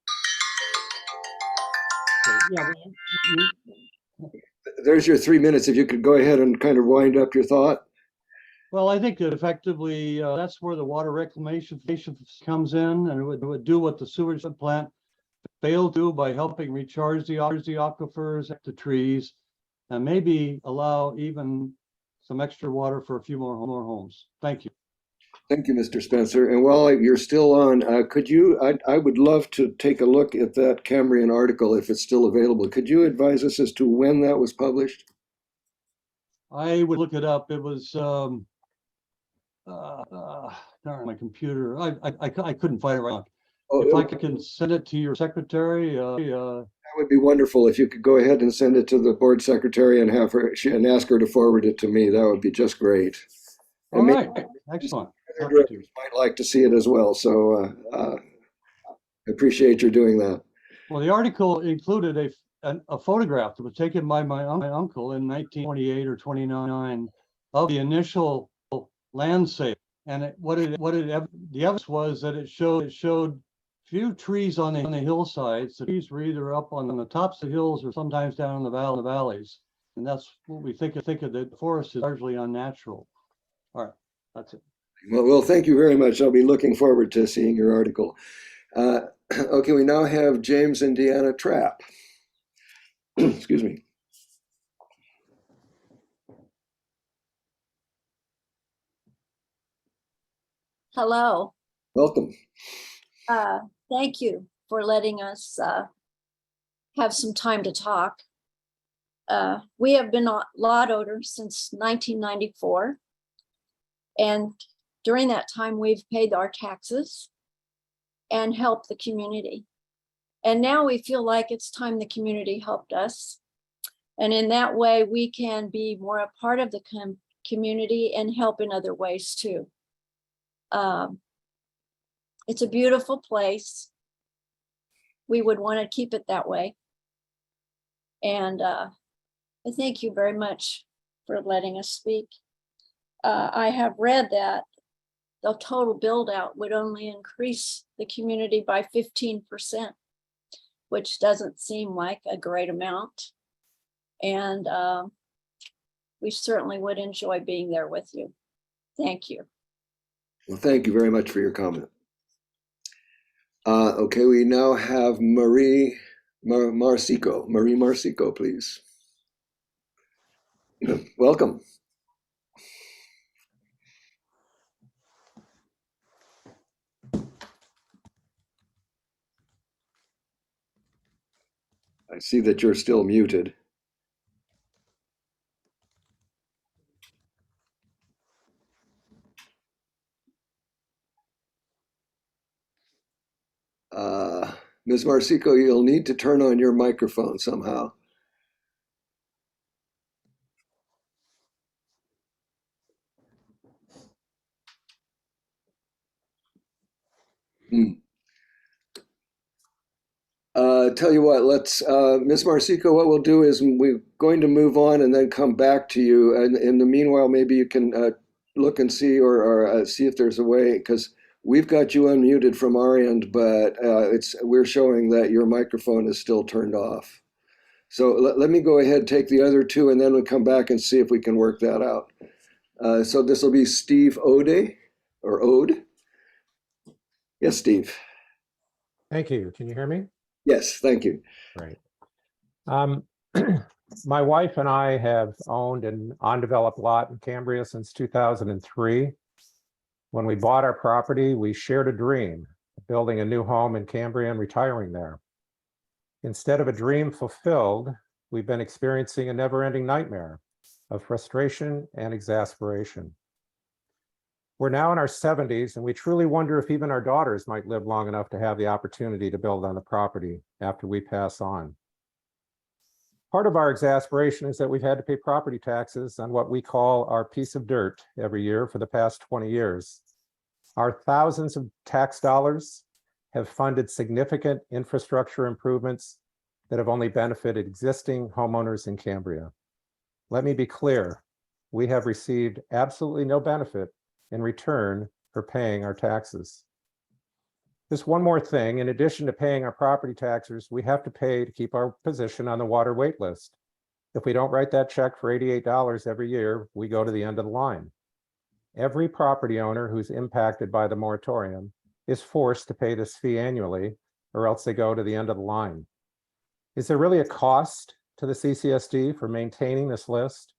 There's your 3 minutes. If you could go ahead and kind of wind up your thought. Well, I think that effectively that's where the water reclamation comes in, and it would do what the sewage plant failed to by helping recharge the aquifers, the trees, and maybe allow even some extra water for a few more homes. Thank you. Thank you, Mr. Spencer. And while you're still on, could you, I would love to take a look at that Cambrian article if it's still available. Could you advise us as to when that was published? I would look it up. It was, darn my computer. I couldn't find it right now. If I can send it to your secretary. That would be wonderful if you could go ahead and send it to the board secretary and have her and ask her to forward it to me. That would be just great. All right, excellent. Directors might like to see it as well, so I appreciate your doing that. Well, the article included a photograph that was taken by my uncle in 1928 or 29 of the initial land sale, and the evidence was that it showed few trees on the hillsides. The trees were either up on the tops of the hills or sometimes down in the valleys, and that's what we think of the forest is largely unnatural. All right, that's it. Well, thank you very much. I'll be looking forward to seeing your article. Okay, we now have James and Deanna Trapp. Excuse me. Hello. Welcome. Thank you for letting us have some time to talk. We have been lot owners since 1994. And during that time, we've paid our taxes and helped the community. And now we feel like it's time the community helped us. And in that way, we can be more a part of the community and help in other ways too. It's a beautiful place. We would want to keep it that way. And I thank you very much for letting us speak. I have read that the total build out would only increase the community by 15%, which doesn't seem like a great amount. And we certainly would enjoy being there with you. Thank you. Well, thank you very much for your comment. Okay, we now have Marie Marsico. Marie Marsico, please. Welcome. I see that you're still muted. Ms. Marsico, you'll need to turn on your microphone somehow. Tell you what, let's, Ms. Marsico, what we'll do is we're going to move on and then come back to you. And in the meanwhile, maybe you can look and see or see if there's a way, because we've got you unmuted from our end, but we're showing that your microphone is still turned off. So let me go ahead, take the other two, and then we'll come back and see if we can work that out. So this will be Steve Ode, or Ode. Yes, Steve. Thank you. Can you hear me? Yes, thank you. Great. My wife and I have owned an undeveloped lot in Cambria since 2003. When we bought our property, we shared a dream of building a new home in Cambria and retiring there. Instead of a dream fulfilled, we've been experiencing a never-ending nightmare of frustration and exasperation. We're now in our 70s, and we truly wonder if even our daughters might live long enough to have the opportunity to build on the property after we pass on. Part of our exasperation is that we've had to pay property taxes on what we call our piece of dirt every year for the past 20 years. Our thousands of tax dollars have funded significant infrastructure improvements that have only benefited existing homeowners in Cambria. Let me be clear, we have received absolutely no benefit in return for paying our taxes. Just one more thing, in addition to paying our property taxes, we have to pay to keep our position on the water wait list. If we don't write that check for $88 every year, we go to the end of the line. Every property owner who's impacted by the moratorium is forced to pay this fee annually, or else they go to the end of the line. Is there really a cost to the CCSD for maintaining this list?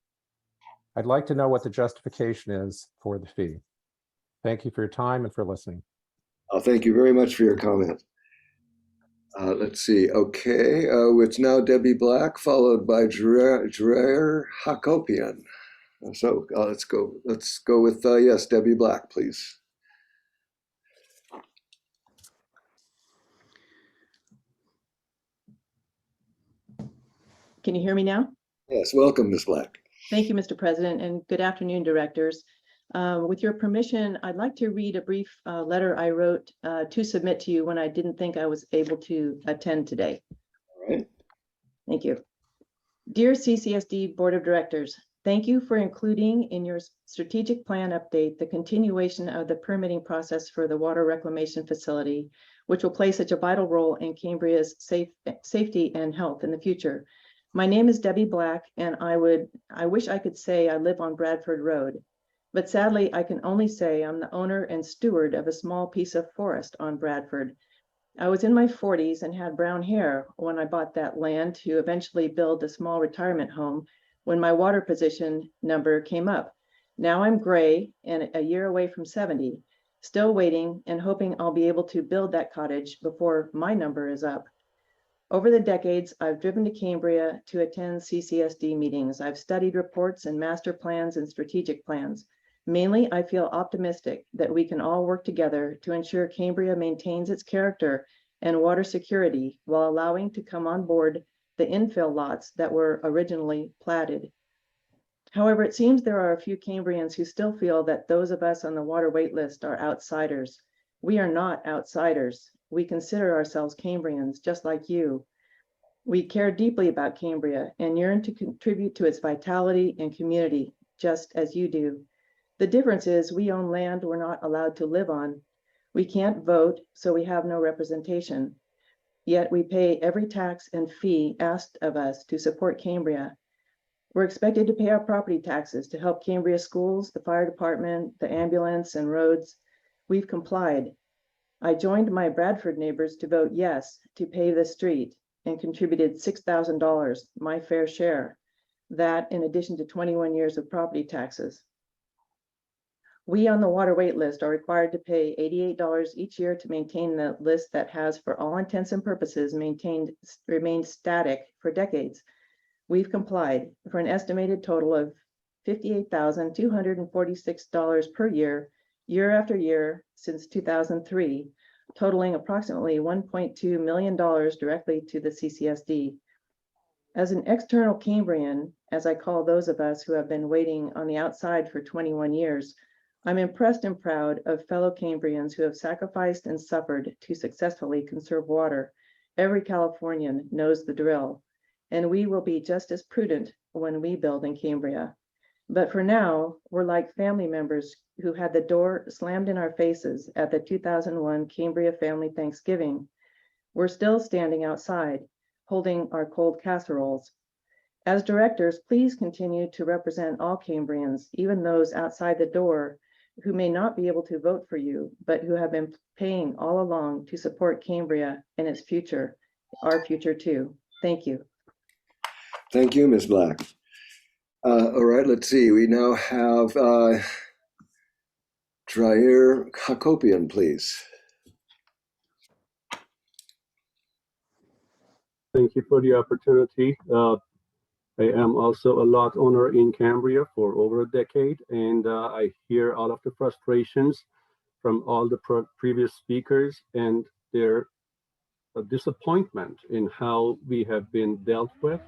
I'd like to know what the justification is for the fee. Thank you for your time and for listening. Thank you very much for your comment. Let's see. Okay, it's now Debbie Black, followed by Dreyer Hakopian. So let's go with, yes, Debbie Black, please. Can you hear me now? Yes, welcome, Ms. Black. Thank you, Mr. President, and good afternoon, directors. With your permission, I'd like to read a brief letter I wrote to submit to you when I didn't think I was able to attend today. All right. Thank you. Dear CCSD Board of Directors, thank you for including in your strategic plan update the continuation of the permitting process for the water reclamation facility, which will play such a vital role in Cambria's safety and health in the future. My name is Debbie Black, and I wish I could say I live on Bradford Road, but sadly I can only say I'm the owner and steward of a small piece of forest on Bradford. I was in my 40s and had brown hair when I bought that land to eventually build a small retirement home when my water position number came up. Now I'm gray and a year away from 70, still waiting and hoping I'll be able to build that cottage before my number is up. Over the decades, I've driven to Cambria to attend CCSD meetings. I've studied reports and master plans and strategic plans. Mainly, I feel optimistic that we can all work together to ensure Cambria maintains its character and water security while allowing to come on board the infill lots that were originally platted. However, it seems there are a few Cambrians who still feel that those of us on the water wait list are outsiders. We are not outsiders. We consider ourselves Cambrians, just like you. We care deeply about Cambria and yearn to contribute to its vitality and community, just as you do. The difference is we own land we're not allowed to live on. We can't vote, so we have no representation. Yet we pay every tax and fee asked of us to support Cambria. We're expected to pay our property taxes to help Cambria schools, the fire department, the ambulance, and roads. We've complied. I joined my Bradford neighbors to vote yes to pave the street and contributed $6,000, my fair share. That in addition to 21 years of property taxes. We on the water wait list are required to pay $88 each year to maintain the list that has, for all intents and purposes, remained static for decades. We've complied for an estimated total of $58,246 per year, year after year since 2003, totaling approximately $1.2 million directly to the CCSD. As an external Cambrian, as I call those of us who have been waiting on the outside for 21 years, I'm impressed and proud of fellow Cambrians who have sacrificed and suffered to successfully conserve water. Every Californian knows the drill, and we will be just as prudent when we build in Cambria. But for now, we're like family members who had the door slammed in our faces at the 2001 Cambria Family Thanksgiving. We're still standing outside, holding our cold casseroles. As directors, please continue to represent all Cambrians, even those outside the door who may not be able to vote for you, but who have been paying all along to support Cambria and its future, our future too. Thank you. Thank you, Ms. Black. All right, let's see. We now have Jair Hakopian, please. Thank you for the opportunity. I am also a lot owner in Cambria for over a decade, and I hear all of the frustrations from all the previous speakers and their disappointment in how we have been dealt with.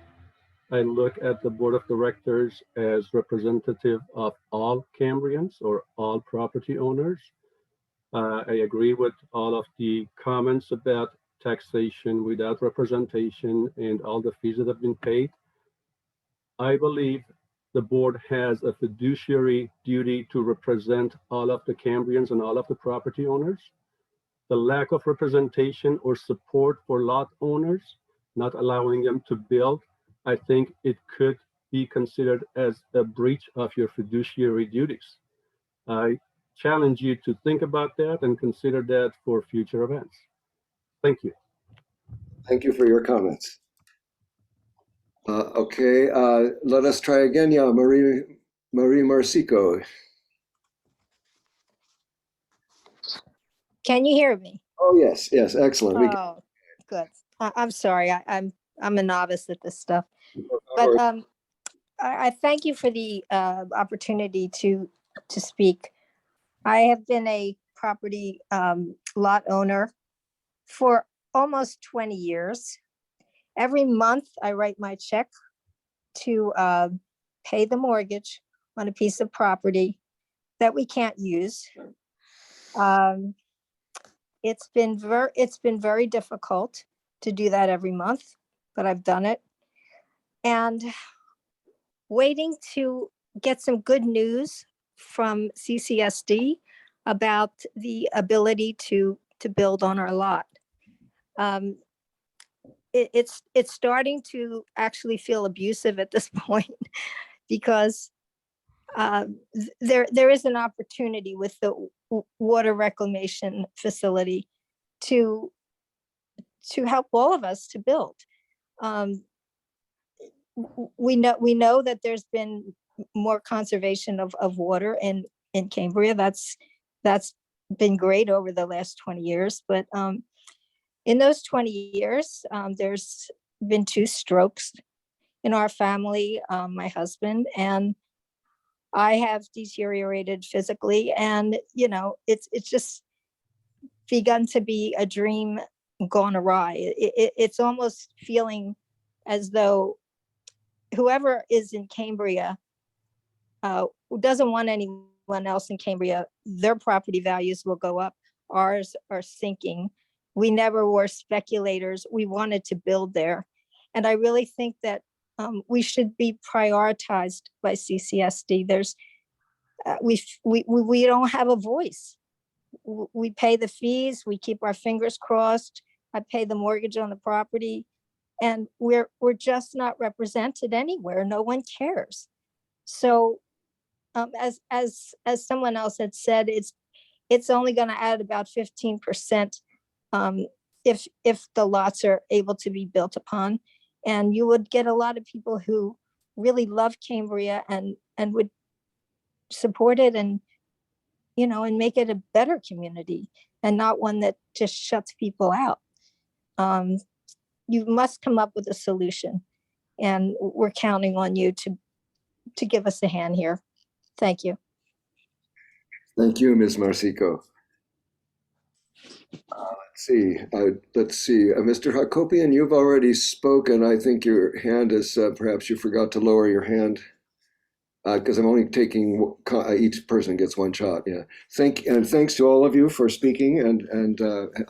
I look at the board of directors as representative of all Cambrians or all property owners. I agree with all of the comments about taxation without representation and all the fees that have been paid. I believe the board has a fiduciary duty to represent all of the Cambrians and all of the property owners. The lack of representation or support for lot owners, not allowing them to build, I think it could be considered as a breach of your fiduciary duties. I challenge you to think about that and consider that for future events. Thank you. Thank you for your comments. Okay, let us try again. Yeah, Marie Marcico. Can you hear me? Oh, yes, yes, excellent. Oh, good. I'm sorry. I'm a novice at this stuff, but I thank you for the opportunity to speak. I have been a property lot owner for almost 20 years. Every month, I write my check to pay the mortgage on a piece of property that we can't use. It's been very difficult to do that every month, but I've done it. And waiting to get some good news from CCSD about the ability to build on our lot. It's starting to actually feel abusive at this point because there is an opportunity with the water reclamation facility to to help all of us to build. We know that there's been more conservation of water in Cambria. That's been great over the last 20 years. But in those 20 years, there's been 2 strokes in our family, my husband, and I have deteriorated physically. And, you know, it's just begun to be a dream gone awry. It's almost feeling as though whoever is in Cambria doesn't want anyone else in Cambria. Their property values will go up. Ours are sinking. We never were speculators. We wanted to build there. And I really think that we should be prioritized by CCSD. There's we don't have a voice. We pay the fees. We keep our fingers crossed. I pay the mortgage on the property, and we're just not represented anywhere. No one cares. So, as someone else had said, it's only going to add about 15% if the lots are able to be built upon, and you would get a lot of people who really love Cambria and would support it, and you know, and make it a better community and not one that just shuts people out. You must come up with a solution, and we're counting on you to give us a hand here. Thank you. Thank you, Ms. Marsico. Let's see. Mr. Hakopian, you've already spoken. I think your hand is, perhaps you forgot to lower your hand, because I'm only taking, each person gets 1 shot. Yeah. Thanks to all of you for speaking and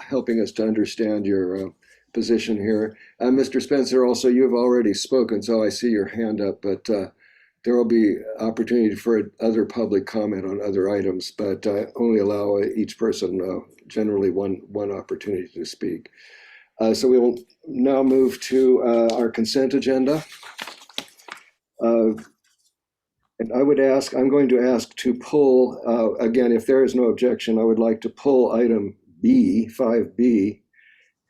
helping us to understand your position here. Mr. Spencer, also, you've already spoken, so I see your hand up, but there will be opportunity for other public comment on other items, but I only allow each person generally one opportunity to speak. So we will now move to our consent agenda. And I'm going to ask to pull, again, if there is no objection, I would like to pull item B, 5B,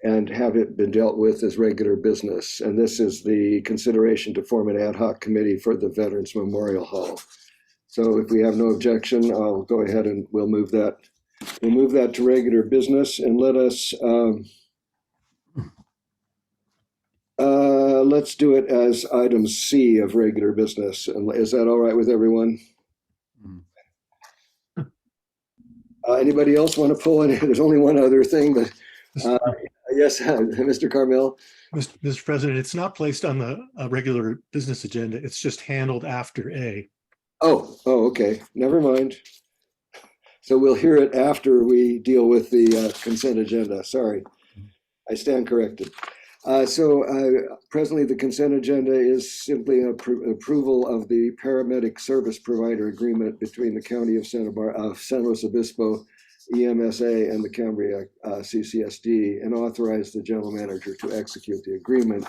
and have it been dealt with as regular business. And this is the consideration to form an ad hoc committee for the Veterans Memorial Hall. So if we have no objection, I'll go ahead and we'll move that. We'll move that to regular business, and let us, let's do it as item C of regular business. And is that all right with everyone? Anybody else want to pull in? There's only one other thing, but yes, Mr. Carmel. Mr. President, it's not placed on the regular business agenda. It's just handled after A. Oh, okay. Never mind. So we'll hear it after we deal with the consent agenda. Sorry, I stand corrected. Presently, the consent agenda is simply approval of the paramedic service provider agreement between the County of San Luis Obispo, EMSA, and the Cambria CCSD, and authorize the general manager to execute the agreement.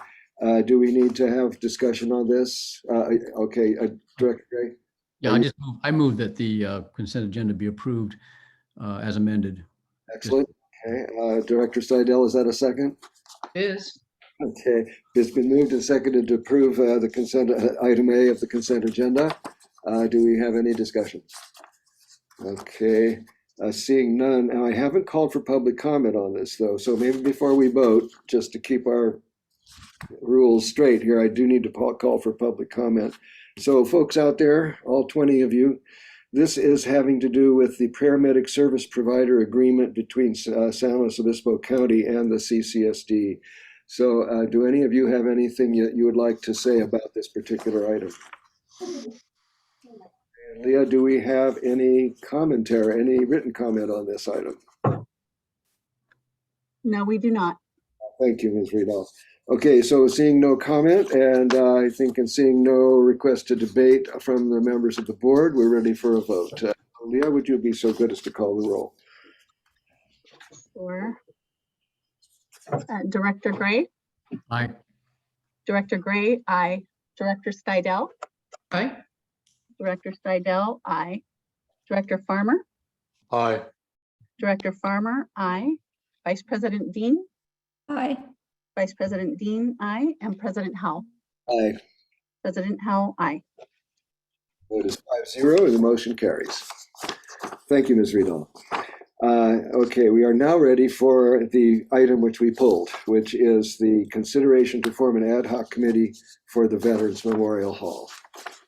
Do we need to have discussion on this? Okay, Director Gray? Yeah, I move that the consent agenda be approved as amended. Excellent. Okay, Director Seidel, is that a second? It is. Okay, it's been moved and seconded to approve the consent item A of the consent agenda. Do we have any discussion? Okay, seeing none. Now, I haven't called for public comment on this though, so maybe before we vote, just to keep our rules straight here, I do need to call for public comment. So folks out there, all 20 of you, this is having to do with the paramedic service provider agreement between San Luis Obispo County and the CCSD. So do any of you have anything you would like to say about this particular item? And Leah, do we have any commentary, any written comment on this item? No, we do not. Thank you, Ms. Riedel. Okay, so seeing no comment, and I think in seeing no request to debate from the members of the board, we're ready for a vote. Leah, would you be so good as to call the roll? Sure. Director Gray? Aye. Director Gray, aye. Director Steidel? Aye. Director Steidel, aye. Director Farmer? Aye. Director Farmer, aye. Vice President Dean? Aye. Vice President Dean, aye, and President Howell. Aye. President Howell, aye. Vote is 5-0 and the motion carries. Thank you, Ms. Riedel. Okay, we are now ready for the item which we pulled, which is the consideration to form an ad hoc committee for the Veterans Memorial Hall.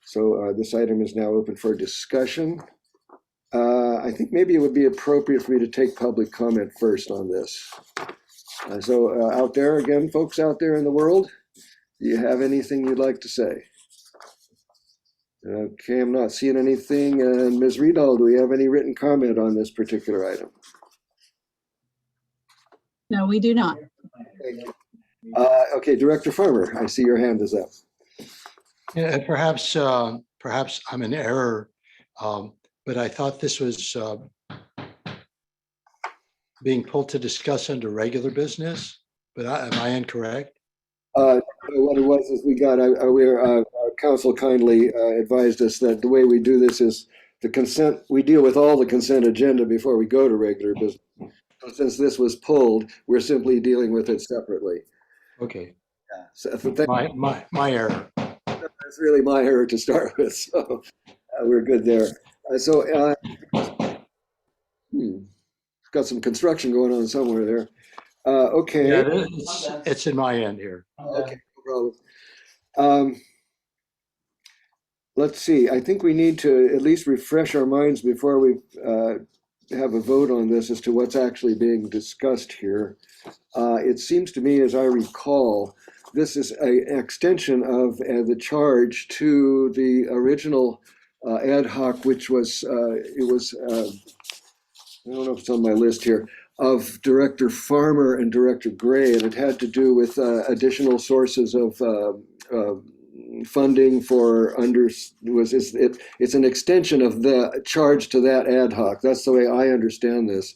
So this item is now open for discussion. I think maybe it would be appropriate for me to take public comment first on this. So out there again, folks out there in the world, do you have anything you'd like to say? Okay, I'm not seeing anything. And Ms. Riedel, do we have any written comment on this particular item? No, we do not. Thank you. Okay, Director Farmer, I see your hand is up. Yeah, perhaps I'm in error, but I thought this was being pulled to discuss under regular business, but am I incorrect? What it was is we got, our council kindly advised us that the way we do this is the consent, we deal with all the consent agenda before we go to regular business. So since this was pulled, we're simply dealing with it separately. Okay. Yeah, so My error. That's really my error to start with, so we're good there. Got some construction going on somewhere there. Okay. Yeah, it's in my end here. Okay, no problem. Let's see, I think we need to at least refresh our minds before we have a vote on this as to what's actually being discussed here. It seems to me, as I recall, this is an extension of the charge to the original ad hoc, which was, I don't know if it's on my list here, of Director Farmer and Director Gray, and it had to do with additional sources of funding for it's an extension of the charge to that ad hoc. That's the way I understand this.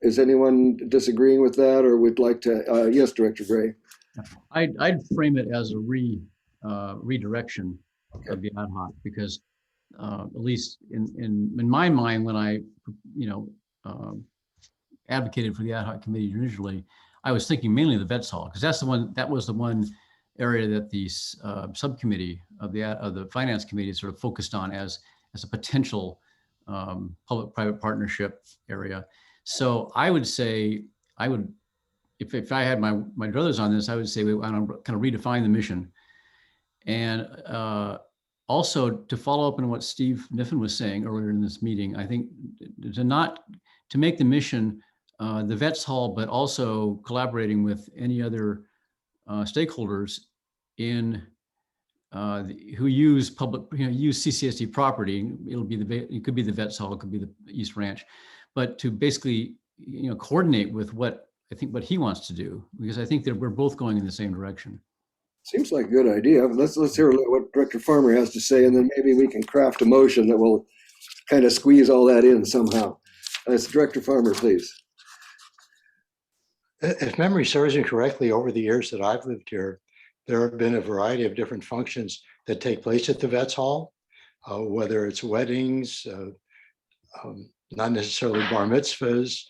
Is anyone disagreeing with that or would like to? Yes, Director Gray. I'd frame it as a redirection of the ad hoc, because at least in my mind, when I advocated for the ad hoc committee initially, I was thinking mainly of the Vets Hall, because that was the one area that the subcommittee of the finance committee sort of focused on as a potential public-private partnership area. So I would say, if I had my druthers on this, I would say we want to kind of redefine the mission. And also to follow up on what Steve Niffen was saying earlier in this meeting, I think to make the mission the Vets Hall, but also collaborating with any other stakeholders who use use CCSD property. It could be the Vets Hall, it could be the East Ranch, but to basically coordinate with what he wants to do, because I think that we're both going in the same direction. Seems like a good idea. Let's hear what Director Farmer has to say, and then maybe we can craft a motion that will kind of squeeze all that in somehow. Director Farmer, please. If memory serves me correctly, over the years that I've lived here, there have been a variety of different functions that take place at the Vets Hall, whether it's weddings, not necessarily bar mitzvahs,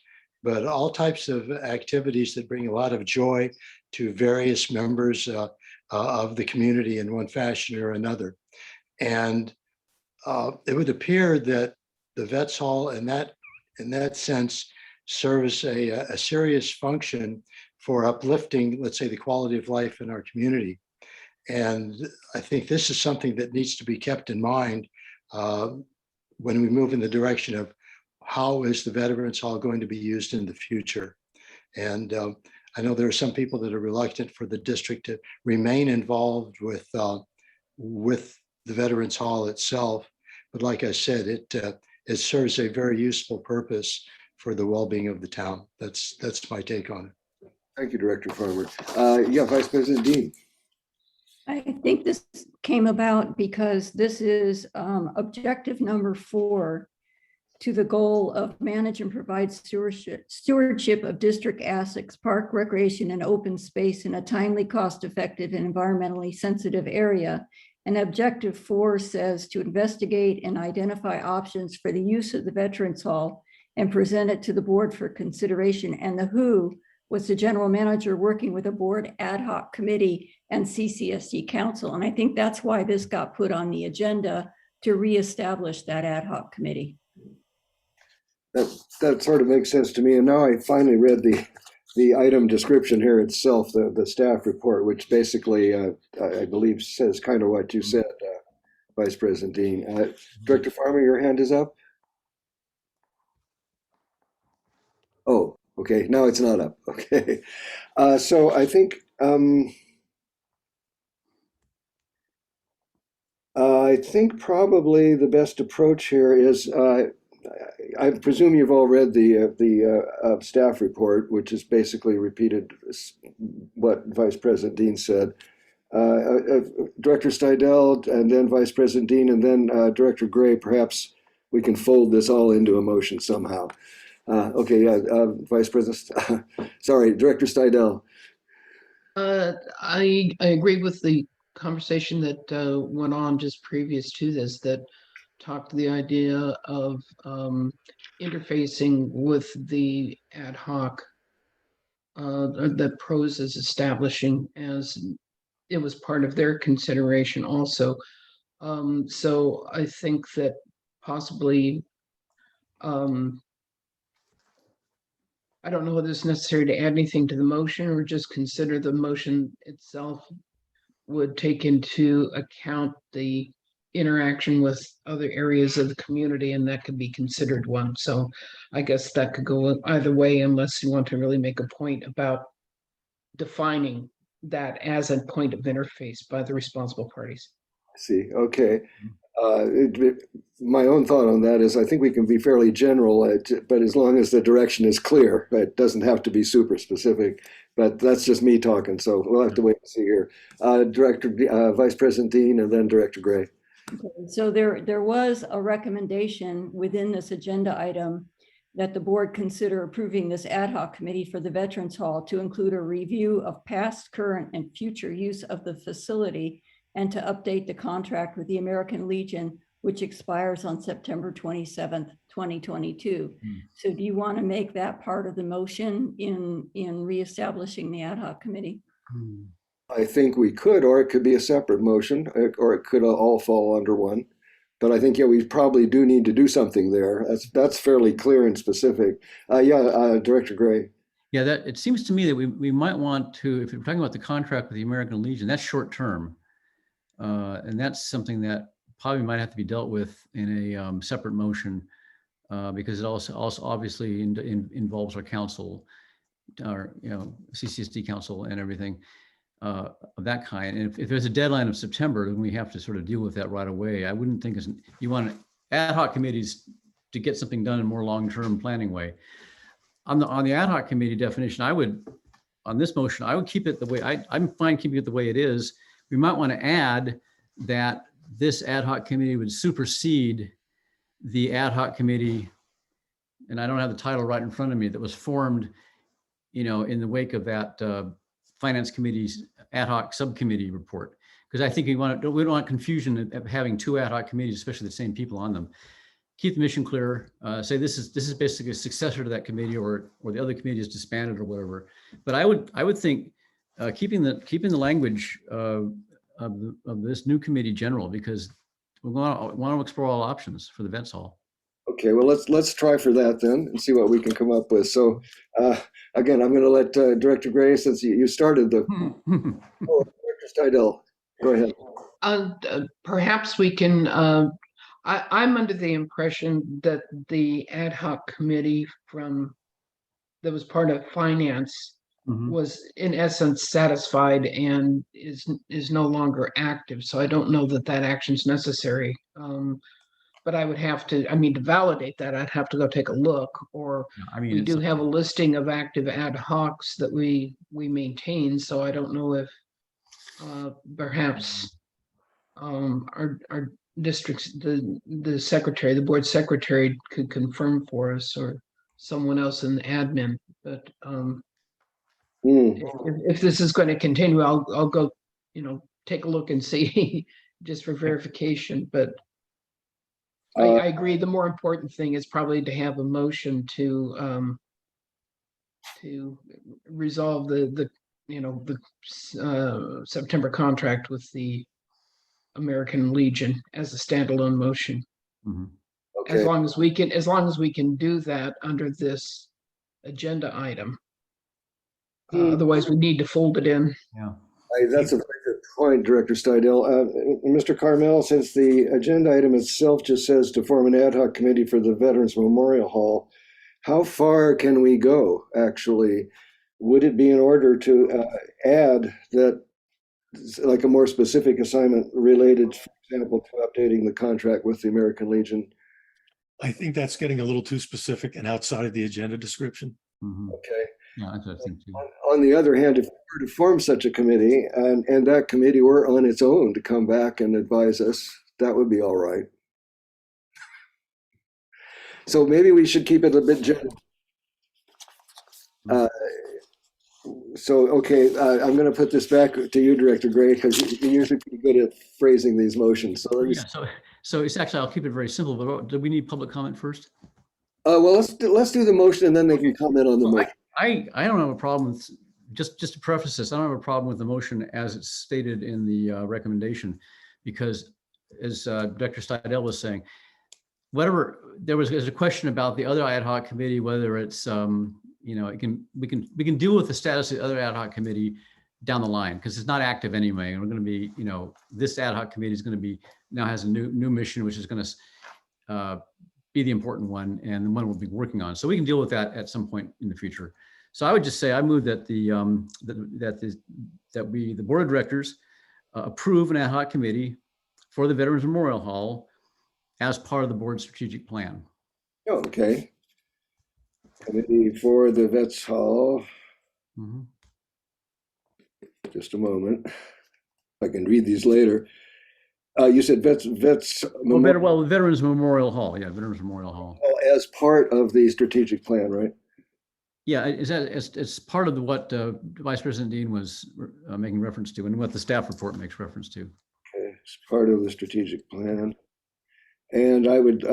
but all types of activities that bring a lot of joy to various members of the community in one fashion or another. And it would appear that the Vets Hall in that sense serves a serious function for uplifting, let's say, the quality of life in our community. And I think this is something that needs to be kept in mind when we move in the direction of how is the Veterans Hall going to be used in the future. And I know there are some people that are reluctant for the district to remain involved with the Veterans Hall itself. But like I said, it serves a very useful purpose for the well-being of the town. That's my take on it. Thank you, Director Farmer. Yeah, Vice President Dean. I think this came about because this is objective number 4 to the goal of manage and provide stewardship of district assets, park, recreation, and open space in a timely, cost-effective, and environmentally sensitive area. And objective 4 says to investigate and identify options for the use of the Veterans Hall and present it to the board for consideration. And the who was the general manager working with a board ad hoc committee and CCSD council. And I think that's why this got put on the agenda, to reestablish that ad hoc committee. That sort of makes sense to me. And now I finally read the item description here itself, the staff report, which basically, I believe, says kind of what you said, Vice President Dean. Director Farmer, your hand is up. Oh, okay. Now it's not up. Okay. So I think probably the best approach here is, I presume you've all read the staff report, which is basically repeated what Vice President Dean said. Director Steidel, and then Vice President Dean, and then Director Gray. Perhaps we can fold this all into a motion somehow. Okay, Vice President, sorry, Director Steidel. I agree with the conversation that went on just previous to this, that talked the idea of interfacing with the ad hoc that PROS is establishing, as it was part of their consideration also. So I think that possibly, I don't know whether it's necessary to add anything to the motion or just consider the motion itself would take into account the interaction with other areas of the community, and that could be considered one. So I guess that could go either way, unless you want to really make a point about defining that as a point of interface by the responsible parties. I see. Okay. My own thought on that is I think we can be fairly general, but as long as the direction is clear, it doesn't have to be super specific. But that's just me talking, so we'll have to wait and see here. Vice President Dean, and then Director Gray. Okay, so there was a recommendation within this agenda item that the board consider approving this ad hoc committee for the Veterans Hall to include a review of past, current, and future use of the facility, and to update the contract with the American Legion, which expires on September 27th, 2022. So do you want to make that part of the motion in reestablishing the ad hoc committee? I think we could, or it could be a separate motion, or it could all fall under one. But I think, yeah, we probably do need to do something there. That's fairly clear and specific. Director Gray. Yeah, that it seems to me that we might want to, if we're talking about the contract with the American Legion, that's short term. And that's something that probably might have to be dealt with in a separate motion, because it also obviously involves our council, our CCSD council and everything of that kind. And if there's a deadline of September, then we have to sort of deal with that right away. I wouldn't think you want ad hoc committees to get something done in a more long-term planning way. On the ad hoc committee definition, on this motion, I would keep it the way I'm fine keeping it the way it is. We might want to add that this ad hoc committee would supersede the ad hoc committee, and I don't have the title right in front of me, that was formed, in the wake of that Finance Committee's ad hoc subcommittee report. Because I think we don't want confusion of having two ad hoc committees, especially the same people on them. Keep the mission clear. Say this is basically a successor to that committee, or the other committee is disbanded or whatever. But I would think keeping the language of this new committee general, because we want to explore all options for the Vets Hall. Okay, well, let's try for that then and see what we can come up with. So again, I'm going to let Director Gray, since you started the Director Steidel, go ahead. Perhaps we can, I'm under the impression that the ad hoc committee that was part of finance was in essence satisfied and is no longer active. So I don't know that action is necessary. But I would have to, to validate that, I'd have to go take a look, or we do have a listing of active ad hocs that we maintain. So I don't know if perhaps our districts, the secretary, the board secretary could confirm for us, or someone else in the admin. But if this is going to continue, I'll go, take a look and see just for verification. But I agree. The more important thing is probably to have a motion to resolve the September contract with the American Legion as a standalone motion. As Okay. long as we can do that under this agenda item. Otherwise, we need to fold it in. Yeah. That's a very good point, Director Stidel. Mr. Carmel, since the agenda item itself just says to form an ad hoc committee for the Veterans Memorial Hall, how far can we go, actually? Would it be in order to add that, like a more specific assignment related, for example, to updating the contract with the American Legion? I think that's getting a little too specific and outside of the agenda description. Okay. Yeah, that's what I think too. On the other hand, if we were to form such a committee and that committee were on its own to come back and advise us, that would be all right. So maybe we should keep it a bit general. Okay, I'm going to put this back to you, Director Gray, because you're usually pretty good at phrasing these motions. So, so it's actually, I'll keep it very simple, but do we need public comment first? Well, let's do the motion and then they can comment on the motion. I don't have a problem with, just to preface this, I don't have a problem with the motion as it's stated in the recommendation, because as Dr. Stidel was saying, there's a question about the other ad hoc committee, whether it's, we can deal with the status of the other ad hoc committee down the line, because it's not active anyway. And we're going to be, this ad hoc committee is going to be, now has a new mission, which is going to be the important one and the one we'll be working on. So we can deal with that at some point in the future. So I would just say, I move that the board of directors approve an ad hoc committee for the Veterans Memorial Hall as part of the board's strategic plan. Okay. Committee for the Vets Hall. Just a moment. I can read these later. You said vets. Veterans Memorial Hall. Yeah, Veterans Memorial Hall. As part of the strategic plan, right? Yeah, it's part of what Vice President Dean was making reference to, and what the staff report makes reference to. Okay, it's part of the strategic plan, and I would.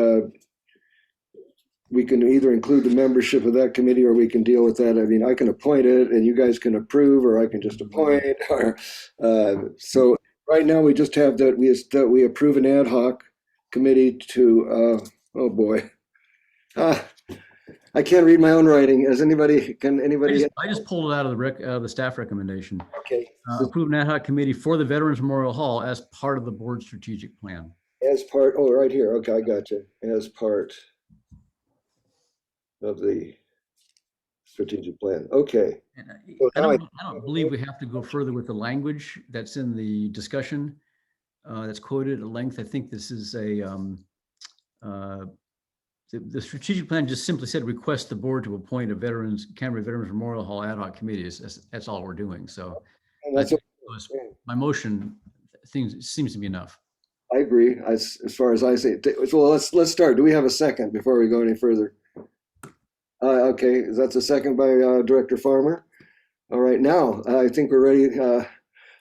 We can either include the membership of that committee, or we can deal with that. I mean, I can appoint it, and you guys can approve, or I can just appoint. Or so. Right now, we just have that we approve an ad hoc committee to, oh boy. I can't read my own writing. Can anybody? I just pulled it out of the staff recommendation. Okay. Approve an ad hoc committee for the Veterans Memorial Hall as part of the board's strategic plan. As part, right here. Okay, I got you. As part of the strategic plan. Okay. I don't believe we have to go further with the language that's in the discussion that's quoted at length. I think this is the strategic plan just simply said request the board to appoint a Cambria Veterans Memorial Hall ad hoc committee. That's all we're doing. So my motion seems to be enough. I agree. As far as I say, well, let's start. Do we have a second before we go any further? Okay, that's a second by Director Farmer. All right, now I think we're ready.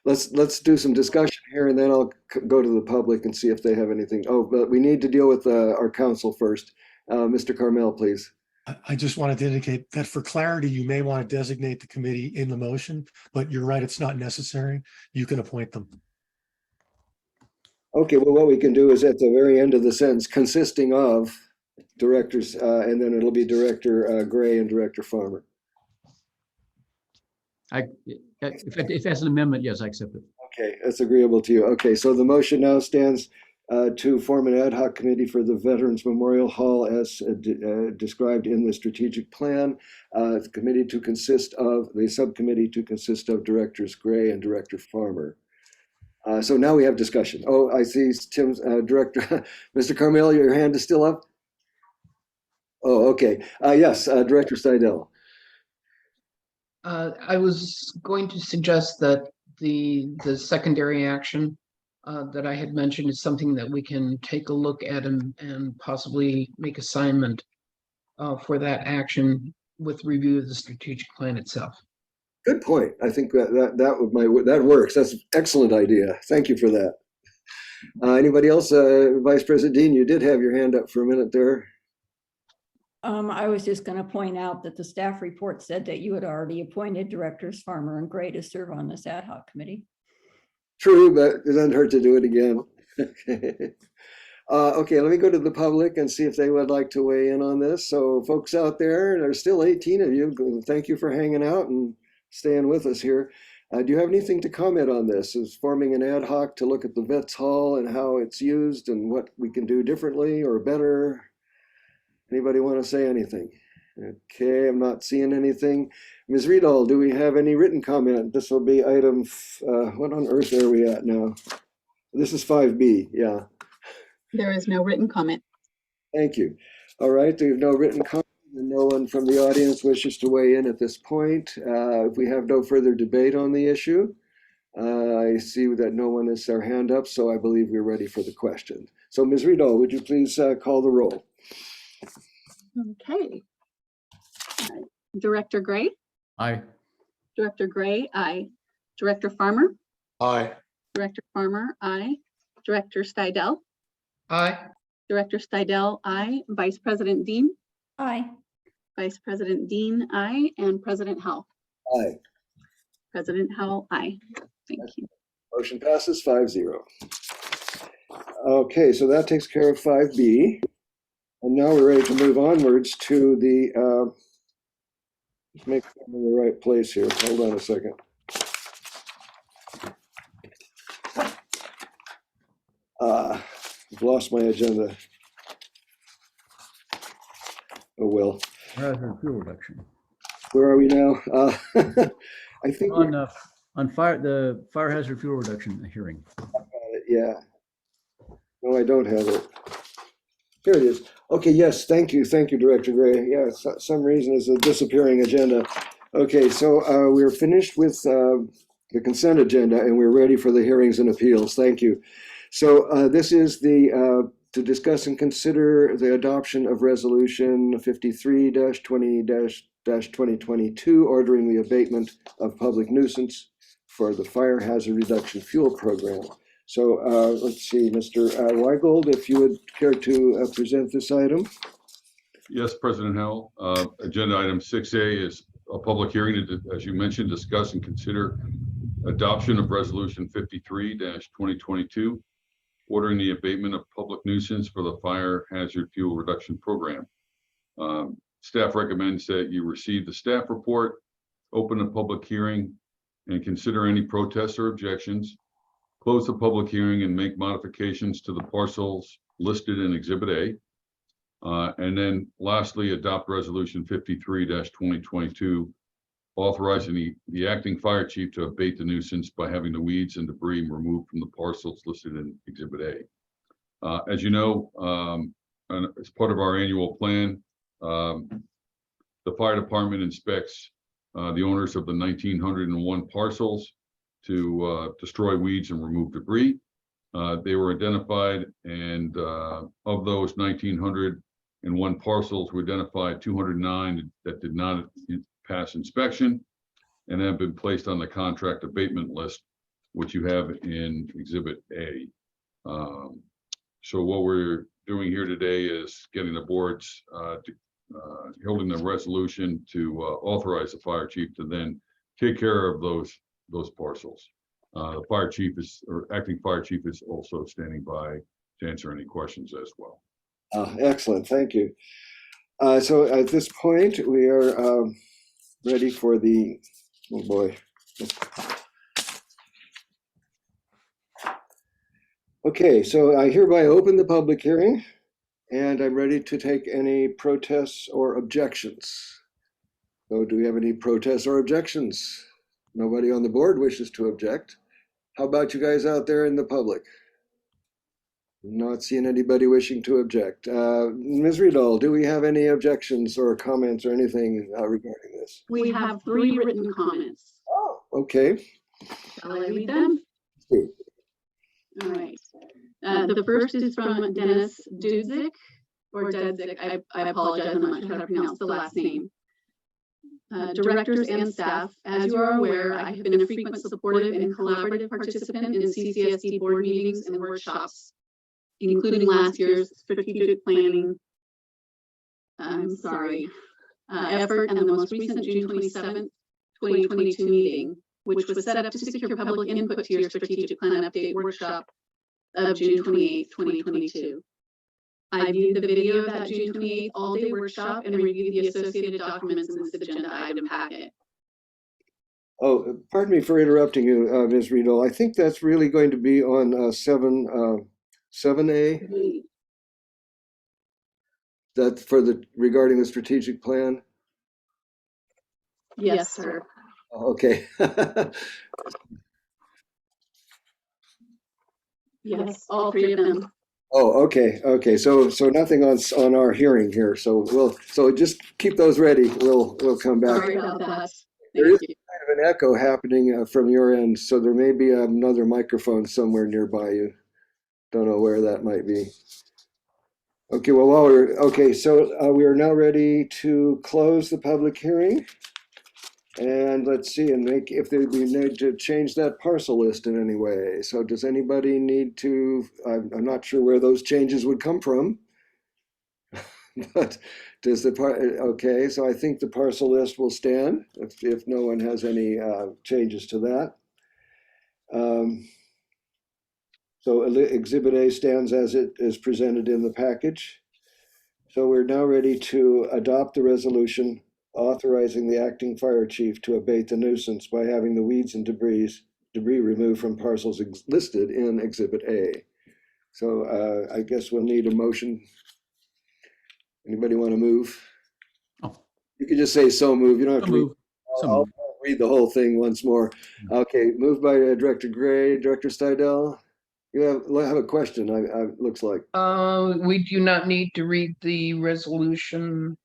Let's do some discussion here, and then I'll go to the public and see if they have anything. Oh, but we need to deal with our council first. Mr. Carmel, please. I just wanted to indicate that for clarity, you may want to designate the committee in the motion, but you're right, it's not necessary. You can appoint them. Okay, well, what we can do is at the very end of the sentence, consisting of directors, and then it'll be Director Gray and Director Farmer. If that's an amendment, yes, I accept it. Okay, that's agreeable to you. Okay, so the motion now stands to form an ad hoc committee for the Veterans Memorial Hall as described in the strategic plan. The subcommittee to consist of Directors Gray and Director Farmer. So now we have discussion. Oh, I see Tim's Director, Mr. Carmel, your hand is still up? Oh, okay. Yes, Director Stidel. I was going to suggest that the secondary action that I had mentioned is something that we can take a look at and possibly make assignment for that action with review of the strategic plan itself. Good point. I think that works. That's an excellent idea. Thank you for that. Anybody else? Vice President Dean, you did have your hand up for a minute there. I was just going to point out that the staff report said that you had already appointed directors Farmer and Gray to serve on this ad hoc committee. True, but it doesn't hurt to do it again. Okay, let me go to the public and see if they would like to weigh in on this. So folks out there, there's still 18 of you. Thank you for hanging out and staying with us here. Do you have anything to comment on this? Is forming an ad hoc to look at the Vets Hall and how it's used and what we can do differently or better? Anybody want to say anything? Okay, I'm not seeing anything. Ms. Riedel, do we have any written comment? This will be item, what on earth are we at now? This is 5B, yeah. There is no written comment. Thank you. All right, there's no written comment and no one from the audience wishes to weigh in at this point. If we have no further debate on the issue, I see that no one has their hand up, so I believe we're ready for the question. So Ms. Riedel, would you please call the roll? Okay. Director Gray? Aye. Director Gray, aye. Director Farmer? Aye. Director Farmer, aye. Director Stidel? Aye. Director Stidel, aye. Vice President Dean? Aye. Vice President Dean, aye. And President Howell? Aye. President Howell, aye. Thank you. Motion passes 5-0. Okay, so that takes care of 5B. And now we're ready to move onwards to the, let's make sure I'm in the right place here. Hold on a second. I've lost my agenda. Oh, well. Hazard fuel reduction. Where are we now? I think On the fire hazard fuel reduction hearing. yeah. No, I don't have it. Here it is. Okay, yes, thank you, Director Gray. Yeah, some reason it's a disappearing agenda. Okay, so we're finished with the consent agenda and we're ready for the hearings and appeals. Thank you. So this is the to discuss and consider the adoption of Resolution 53-20-2022, ordering the abatement of public nuisance for the fire hazard reduction fuel program. So let's see, Mr. Weigold, if you would care to present this item. Yes, President Howell. Agenda item 6A is a public hearing to, as you mentioned, discuss and consider adoption of Resolution 53-2022, ordering the abatement of public nuisance for the fire hazard fuel reduction program. Staff recommends that you receive the staff report, open a public hearing, and consider any protests or objections, close the public hearing and make modifications to the parcels listed in Exhibit A. And then lastly, adopt Resolution 53-2022, authorizing the acting fire chief to abate the nuisance by having the weeds and debris removed from the parcels listed in Exhibit A. As you know, and as part of our annual plan, the fire department inspects the owners of the 1,901 parcels to destroy weeds and remove debris. They were identified, and of those 1,901 parcels, we identified 209 that did not pass inspection and have been placed on the contract abatement list, which you have in Exhibit A. So what we're doing here today is getting the boards holding the resolution to authorize the fire chief to then take care of those parcels. The fire chief or acting fire chief is also standing by to answer any questions as well. Excellent, thank you. So at this point, we are ready for the, oh boy. Okay, so I hereby open the public hearing and I'm ready to take any protests or objections. So do we have any protests or objections? Nobody on the board wishes to object. How about you guys out there in the public? Not seeing anybody wishing to object. Ms. Riedel, do we have any objections or comments or anything regarding this? We have 3 written comments. Oh, okay. Shall I read them? All right. The first is from Dennis Dudzik, or Dedzik. I apologize, I'm not sure how to pronounce the last name. Directors and staff, as you are aware, I have been a frequent supportive and collaborative participant in CCSD board meetings and workshops, including last year's strategic planning I'm sorry, effort and the most recent June 27th, 2022 meeting, which was set up to secure public input to your strategic plan update workshop of June 28th, 2022. I viewed the video of that June 28th all-day workshop and reviewed the associated documents in this agenda item packet. Oh, pardon me for interrupting you, Ms. Riedel. I think that's really going to be on 7A. That regarding the strategic plan. Yes, sir. Okay. Yes, all three of them. Oh, okay, okay. So nothing on our hearing here. So just keep those ready. We'll come back. Sorry about that. There is kind of an echo happening from your end, so there may be another microphone somewhere nearby you. Don't know where that might be. Okay, well, so we are now ready to close the public hearing. And let's see, and if we need to change that parcel list in any way. So does anybody need to, I'm not sure where those changes would come from. But does okay, so I think the parcel list will stand if no one has any changes to that. So Exhibit A stands as it is presented in the package. So we're now ready to adopt the resolution authorizing the acting fire chief to abate the nuisance by having the weeds and debris removed from parcels listed in Exhibit A. So I guess we'll need a motion. Anybody want to move? Oh. You can just say so move. You don't have to read. I'll read the whole thing once more. Okay, moved by Director Gray. Director Steidel, you have a question, looks like. We do not need to read the resolution.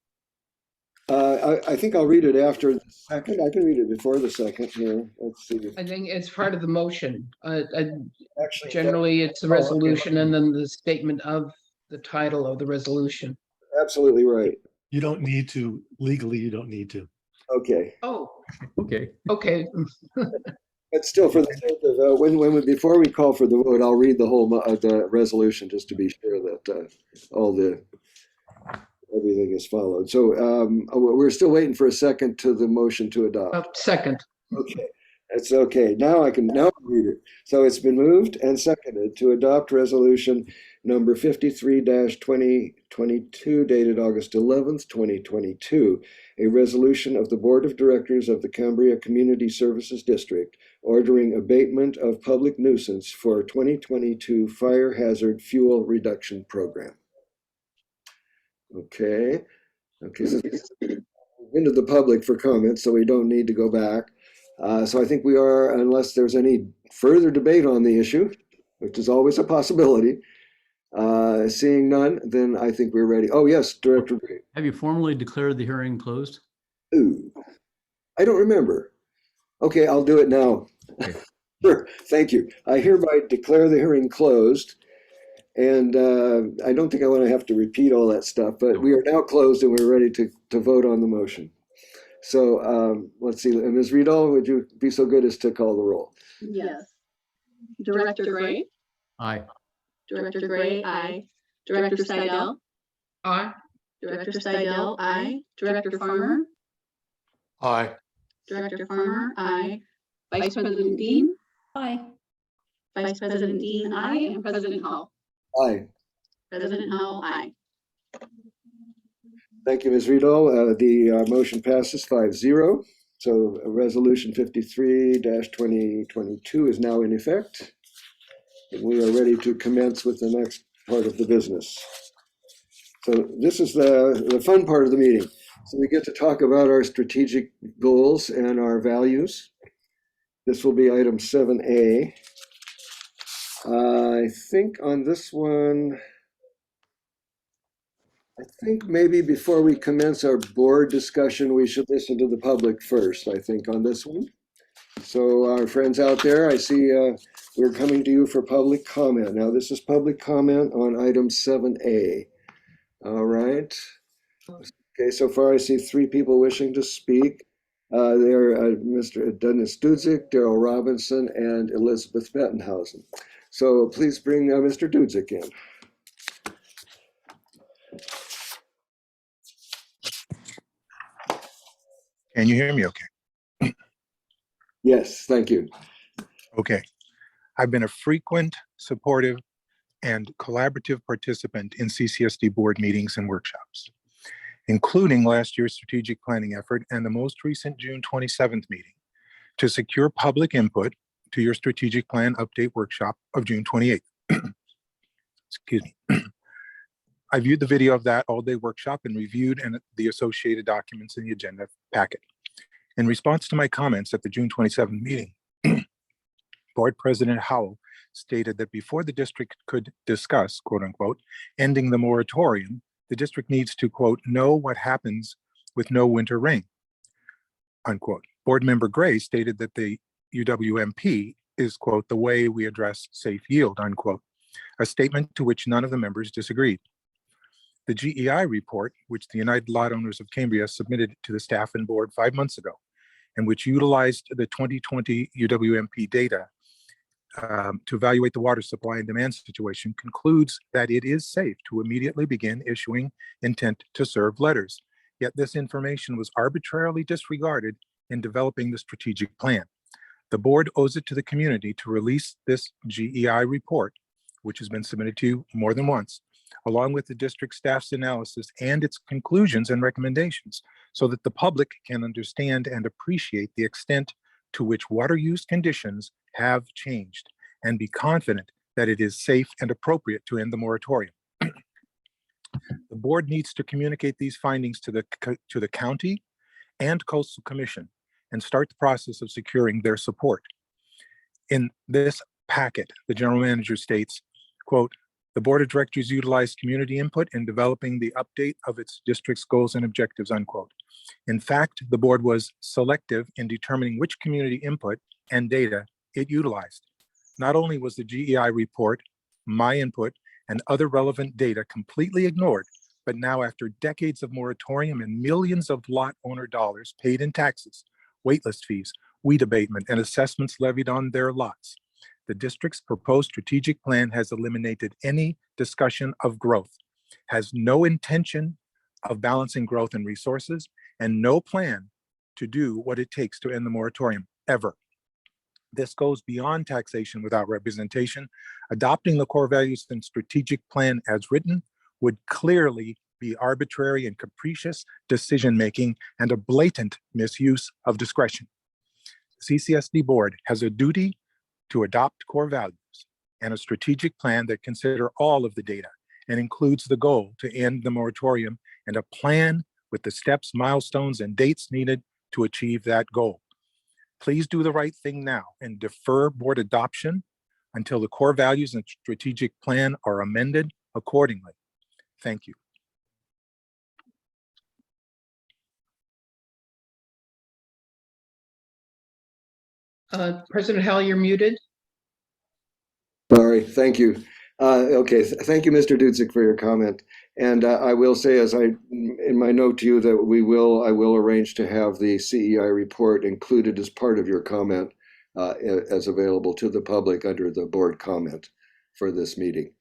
I think I'll read it after the second. I can read it before the second here. Let's see. I think it's part of the motion. Actually, generally, it's the resolution and then the statement of the title of the resolution. Absolutely right. You don't need to, legally, you don't need to. Okay. Oh, okay. Okay. But still, for the sake of before we call for the vote, I'll read the whole the resolution just to be sure that everything is followed. So we're still waiting for a second to the motion to adopt. Second. Okay, that's okay. Now I can read it. So it's been moved and seconded to adopt resolution number 53-2022 dated August 11th, 2022, a resolution of the Board of Directors of the Cambria Community Services District ordering abatement of public nuisance for 2022 fire hazard fuel reduction program. Okay, so into the public for comments, so we don't need to go back. So I think we are, unless there's any further debate on the issue, which is always a possibility. Seeing none, then I think we're ready. Oh, yes, Director Gray. Have you formally declared the hearing closed? Ooh, I don't remember. Okay, I'll do it now. Sure, thank you. I hereby declare the hearing closed. And I don't think I want to have to repeat all that stuff, but we are now closed and we're ready to vote on the motion. So let's see, Ms. Riedel, would you be so good as to call the roll? Yes. Director Gray? Aye. Director Gray, aye. Director Steidel? Aye. Director Steidel, aye. Director Farmer? Aye. Director Farmer, aye. Vice President Dean? Aye. Vice President Dean, aye. And President Hall? Aye. President Hall, aye. Thank you, Ms. Riedel. The motion passes 5-0. So resolution 53-2022 is now in effect. And we are ready to commence with the next part of the business. So this is the fun part of the meeting. So we get to talk about our strategic goals and our values. This will be item 7A. I think on this one, I think maybe before we commence our board discussion, we should listen to the public first, I think, on this one. So our friends out there, I see we're coming to you for public comment. Now, this is public comment on item 7A. All right. Okay, so far I see 3 people wishing to speak. They're Mr. Dennis Dudzik, Daryl Robinson, and Elizabeth Bettenhausen. So please bring Mr. Dudzik in. Can you hear me okay? Yes, thank you. Okay. I've been a frequent, supportive, and collaborative participant in CCSD board meetings and workshops, including last year's strategic planning effort and the most recent June 27th meeting to secure public input to your strategic plan update workshop of June 28th. Excuse me. I viewed the video of that all-day workshop and reviewed the associated documents in the agenda packet. In response to my comments at the June 27th meeting, Board President Howell stated that before the district could discuss, quote unquote, ending the moratorium, the district needs to, quote, know what happens with no winter rain, unquote. Board Member Gray stated that the UWMP is, quote, the way we address safe yield, unquote, a statement to which none of the members disagreed. The GEI report, which the United Lot Owners of Cambria submitted to the staff and board 5 months ago, and which utilized the 2020 UWMP data to evaluate the water supply and demand situation, concludes that it is safe to immediately begin issuing intent to serve letters. Yet this information was arbitrarily disregarded in developing the strategic plan. The board owes it to the community to release this GEI report, which has been submitted to you more than once, along with the district staff's analysis and its conclusions and recommendations, so that the public can understand and appreciate the extent to which water use conditions have changed and be confident that it is safe and appropriate to end the moratorium. The board needs to communicate these findings to the county and Coastal Commission and start the process of securing their support. In this packet, the general manager states, quote, the board of directors utilized community input in developing the update of its district's goals and objectives, unquote. In fact, the board was selective in determining which community input and data it utilized. Not only was the GEI report, my input, and other relevant data completely ignored, but now after decades of moratorium and millions of lot owner dollars paid in taxes, waitlist fees, weed abatement, and assessments levied on their lots, the district's proposed strategic plan has eliminated any discussion of growth, has no intention of balancing growth and resources, and no plan to do what it takes to end the moratorium, ever. This goes beyond taxation without representation. Adopting the core values and strategic plan as written would clearly be arbitrary and capricious decision-making and a blatant misuse of discretion. The CCSD board has a duty to adopt core values and a strategic plan that consider all of the data and includes the goal to end the moratorium and a plan with the steps, milestones, and dates needed to achieve that goal. Please do the right thing now and defer board adoption until the core values and strategic plan are amended accordingly. Thank you. President Howell, you're muted. Sorry, thank you. Okay, thank you, Mr. Dudzik, for your comment. And I will say, as in my note to you, that I will arrange to have the CEI report included as part of your comment as available to the public under the board comment for this meeting.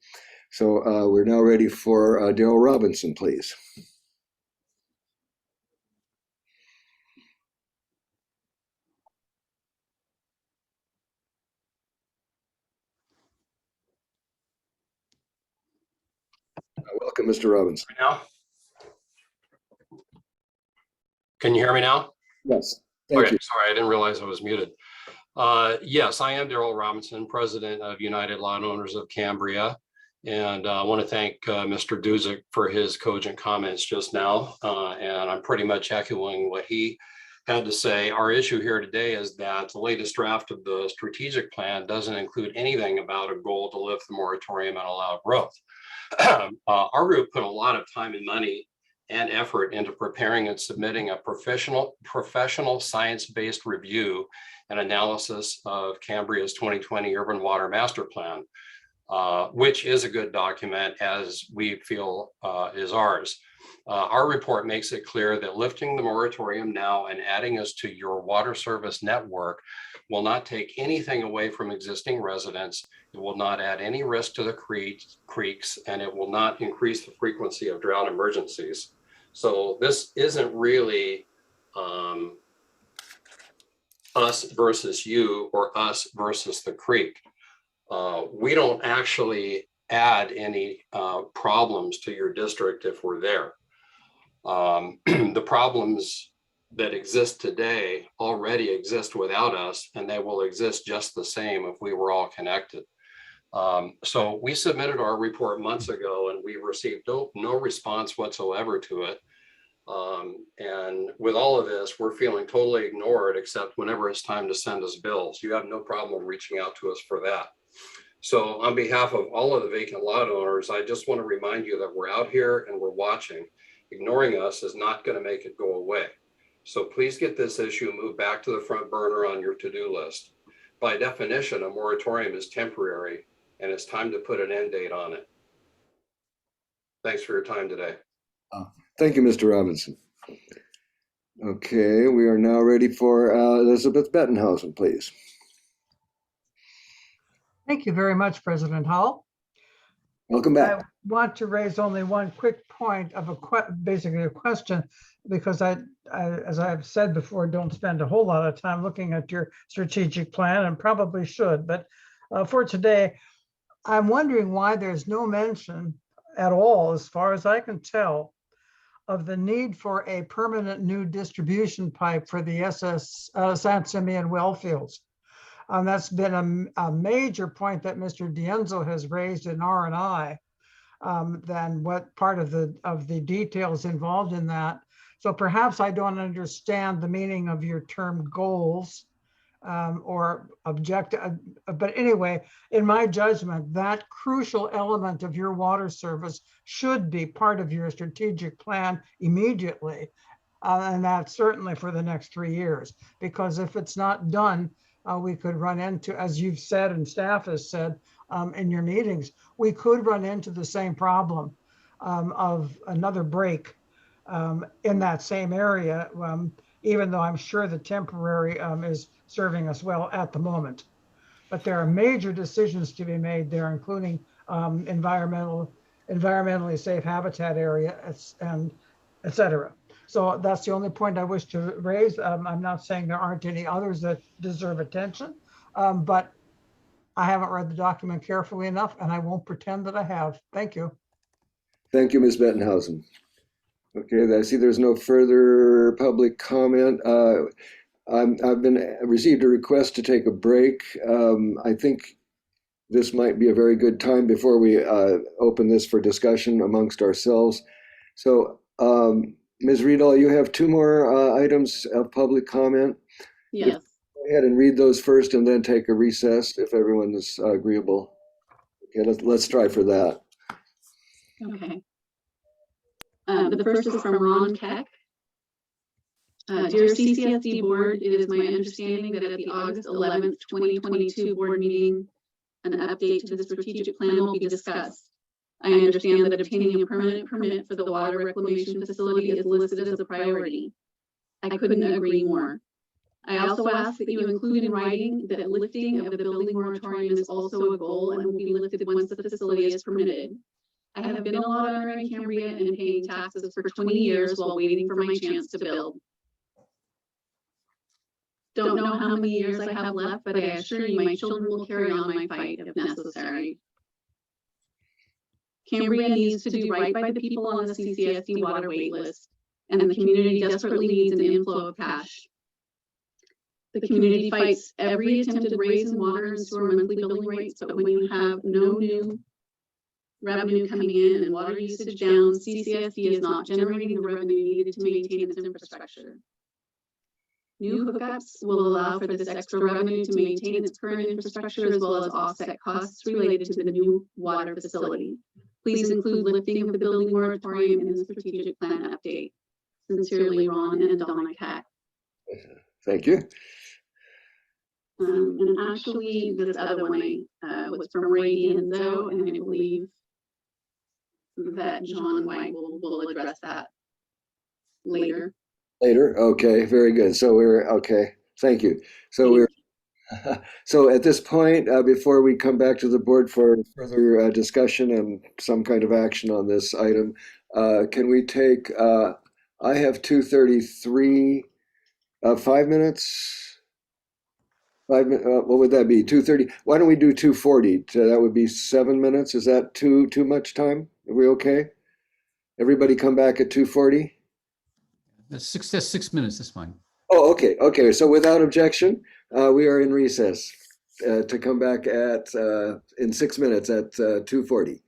So we're now ready for Daryl Robinson, please. Welcome, Mr. Robinson. Now? Can you hear me now? Yes. Thank Okay, you. sorry, I didn't realize I was muted. Yes, I am Daryl Robinson, president of United Lot Owners of Cambria. And I want to thank Mr. Dudzik for his cogent comments just now. And I'm pretty much echoing what he had to say. Our issue here today is that the latest draft of the strategic plan doesn't include anything about a goal to lift the moratorium and allow growth. Our group put a lot of time and money and effort into preparing and submitting a professional science-based review and analysis of Cambria's 2020 Urban Water Master Plan, which is a good document, as we feel is ours. Our report makes it clear that lifting the moratorium now and adding us to your water service network will not take anything away from existing residents. It will not add any risk to the creeks, and it will not increase the frequency of drought emergencies. So this isn't really us versus you or us versus the creek. We don't actually add any problems to your district if we're there. The problems that exist today already exist without us, and they will exist just the same if we were all connected. So we submitted our report months ago and we received no response whatsoever to it. And with all of this, we're feeling totally ignored, except whenever it's time to send us bills. You have no problem reaching out to us for that. So on behalf of all of the vacant lot owners, I just want to remind you that we're out here and we're watching. Ignoring us is not going to make it go away. So please get this issue moved back to the front burner on your to-do list. By definition, a moratorium is temporary, and it's time to put an end date on it. Thanks for your time today. Thank you, Mr. Robinson. Okay, we are now ready for Elizabeth Bettenhausen, please. Thank you very much, President Hall. Welcome back. I want to raise only one quick point of basically a question, because I, as I've said before, don't spend a whole lot of time looking at your strategic plan, and probably should. But for today, I'm wondering why there's no mention at all, as far as I can tell, of the need for a permanent new distribution pipe for the San Simeon well fields. That's been a major point that Mr. Dienzo has raised in R&I, than what part of the details involved in that. So perhaps I don't understand the meaning of your term goals or objective. But anyway, in my judgment, that crucial element of your water service should be part of your strategic plan immediately. And that's certainly for the next 3 years, because if it's not done, we could run into, as you've said and staff has said in your meetings, we could run into the same problem of another break in that same area, even though I'm sure the temporary is serving us well at the moment. But there are major decisions to be made there, including environmentally safe habitat area and et cetera. So that's the only point I wish to raise. I'm not saying there aren't any others that deserve attention, but I haven't read the document carefully enough, and I won't pretend that I have. Thank you. Thank you, Ms. Bettenhausen. Okay, I see there's no further public comment. I've received a request to take a break. I think this might be a very good time before we open this for discussion amongst ourselves. So, Ms. Riedel, you have 2 more items of public comment. Yes. Go ahead and read those first and then take a recess if everyone is agreeable. Okay, let's try for that. Okay. The first is from Ron Keck. Dear CCSD board, it is my understanding that at the August 11th, 2022 board meeting, an update to the strategic plan will be discussed. I understand that obtaining a permanent permit for the water reclamation facility is listed as a priority. I couldn't agree more. I also ask that you include in writing that lifting of the building moratorium is also a goal and will be lifted once the facility is permitted. I have been a lot owner in Cambria and paying taxes for 20 years while waiting for my chance to build. Don't know how many years I have left, but I assure you my children will carry on my fight if necessary. Cambria needs to do right by the people on the CCSD water wait list, and the community desperately needs an inflow of cash. The community fights every attempted raise in water and sewer monthly billing rates, but when you have no new revenue coming in and water usage down, CCSD is not generating the revenue needed to maintain its infrastructure. New hookups will allow for this extra revenue to maintain its current infrastructure as well as offset costs related to the new water facility. Please include lifting of the building moratorium in the strategic plan update. Sincerely, Ron and Donna Cat. Thank you. And actually, this other one was from Ray Dienzo, and I believe that John White will address that later. Later, okay, very good. So okay. Thank you. So so at this point, before we come back to the board for further discussion and some kind of action on this item, can we take? I have 2:33. 5 minutes. What would that be? 2:30? Why don't we do 2:40? That would be 7 minutes. Is that too much time? Are we okay? Everybody come back at 2:40? That's 6 minutes, that's fine. Oh, okay, okay. So without objection, we are in recess to come back at in 6 minutes at 2:40.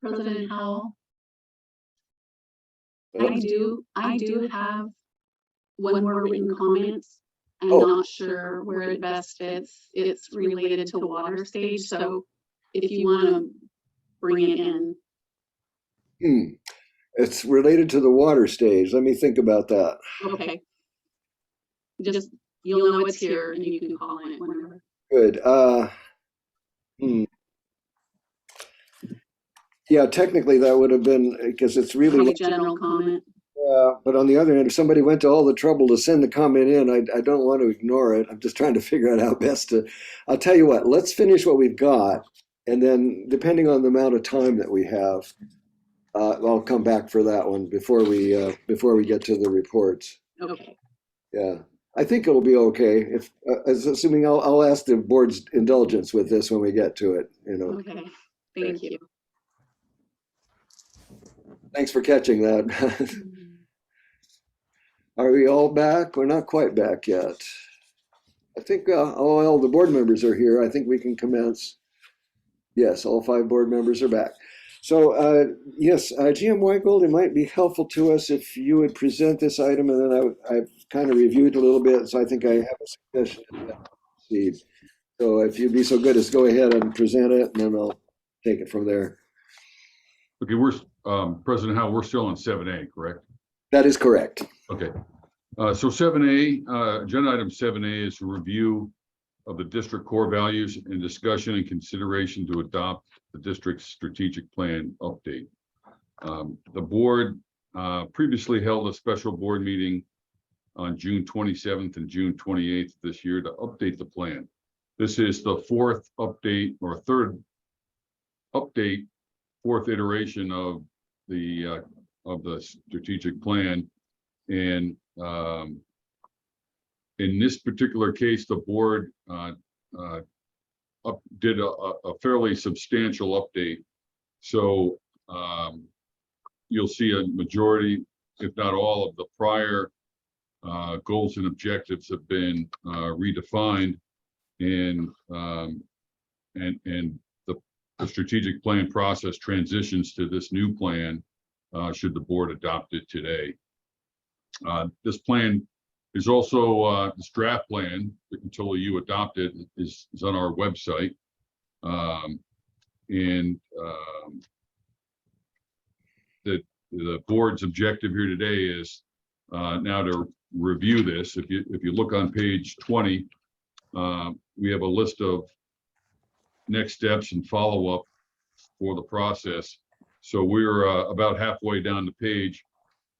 President Howell. I do have one more written comment. I'm not sure where it best fits. It's related to water stage, so if you want to bring it in. It's related to the water stage. Let me think about that. Okay. Just, you'll know it's here and you can call it whenever. Good. Yeah, technically that would have been, because it's really. A general comment. But on the other hand, if somebody went to all the trouble to send the comment in, I don't want to ignore it. I'm just trying to figure out how best to. I'll tell you what, let's finish what we've got. And then depending on the amount of time that we have, I'll come back for that one before we get to the reports. Okay. Yeah, I think it'll be okay. If assuming I'll ask the board's indulgence with this when we get to it. Okay. Thank you. Thanks for catching that. Are we all back? We're not quite back yet. I think all the board members are here. I think we can commence. Yes, all 5 board members are back. So yes, GM Weigold, it might be helpful to us if you would present this item, and then I've kind of reviewed a little bit, so I think I have a suggestion to proceed. So if you'd be so good as go ahead and present it, and then I'll take it from there. Okay, we're President Howell, we're still on 7A, correct? That is correct. Okay. So 7A, agenda item 7A is a review of the district core values and discussion and consideration to adopt the district's strategic plan update. The board previously held a special board meeting on June 27th and June 28th this year to update the plan. This is the fourth update or third update, fourth iteration of the strategic plan. And in this particular case, the board did a fairly substantial update. So you'll see a majority, if not all, of the prior goals and objectives have been redefined, and the strategic plan process transitions to this new plan should the board adopt it today. This plan is also this draft plan until you adopt it is on our website, and the board's objective here today is now to review this. If you look on page 20, we have a list of next steps and follow-up for the process. So we're about halfway down the page.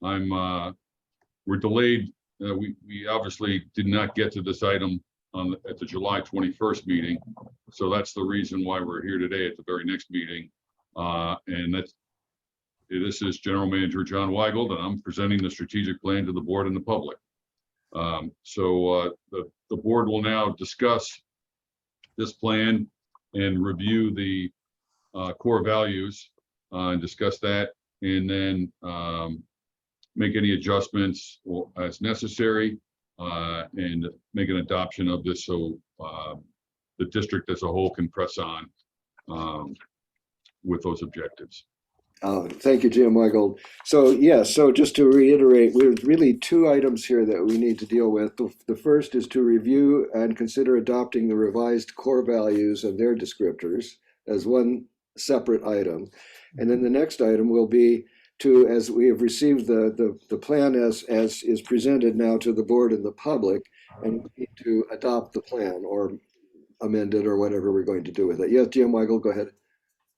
We're delayed. We obviously did not get to this item at the July 21st meeting. So that's the reason why we're here today at the very next meeting. And this is General Manager John Weigold, and I'm presenting the strategic plan to the board and the public. So the board will now discuss this plan and review the core values and discuss that, and then make any adjustments as necessary, and make an adoption of this so the district as a whole can press on with those objectives. Thank you, Jim Weigold. So yes, so just to reiterate, there's really 2 items here that we need to deal with. The first is to review and consider adopting the revised core values and their descriptors as one separate item. And then the next item will be to, as we have received the plan as is presented now to the board and the public, and we need to adopt the plan or amend it or whatever we're going to do with it. Yes, Jim Weigold, go ahead.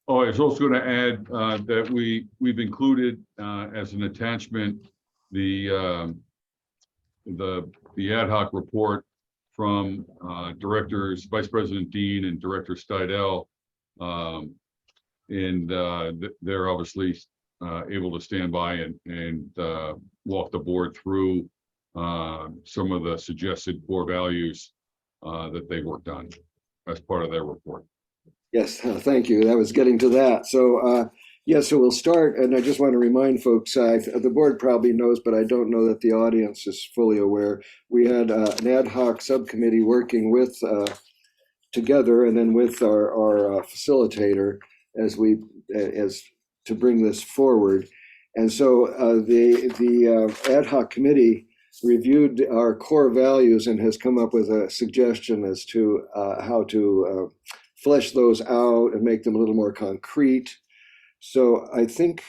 Oh, I was also going to add that we've included as an attachment the ad hoc report from directors, Vice President Dean and Director Steidel, and they're obviously able to stand by and walk the board through some of the suggested core values that they worked on as part of their report. Yes, thank you. I was getting to that. So so we'll start, and I just want to remind folks, the board probably knows, but I don't know that the audience is fully aware. We had an ad hoc subcommittee working with together, and then with our facilitator as to bring this forward. And so the ad hoc committee reviewed our core values and has come up with a suggestion as to how to flesh those out and make them a little more concrete. So I think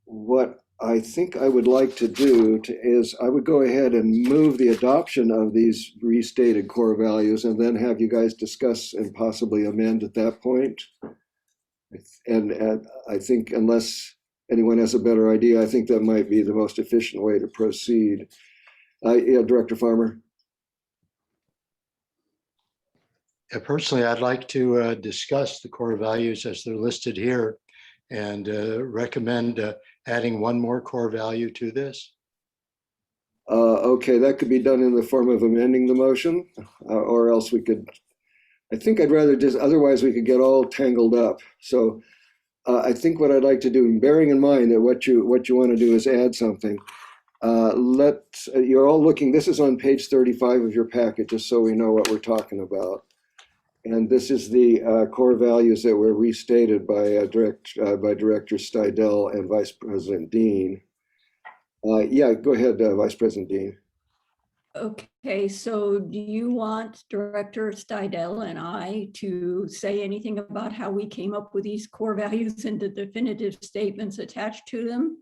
what I would like to do is I would go ahead and move the adoption of these restated core values and then have you guys discuss and possibly amend at that point. And I think unless anyone has a better idea, I think that might be the most efficient way to proceed. Yeah, Director Farmer. Personally, I'd like to discuss the core values as they're listed here and recommend adding one more core value to this. Okay, that could be done in the form of amending the motion, or else we could, I think I'd rather just, otherwise we could get all tangled up. So I think what I'd like to do, bearing in mind that what you want to do is add something, you're all looking, this is on page 35 of your packet, just so we know what we're talking about. And this is the core values that were restated by Director Steidel and Vice President Dean. Yeah, go ahead, Vice President Dean. Okay, so do you want Director Steidel and I to say anything about how we came up with these core values and the definitive statements attached to them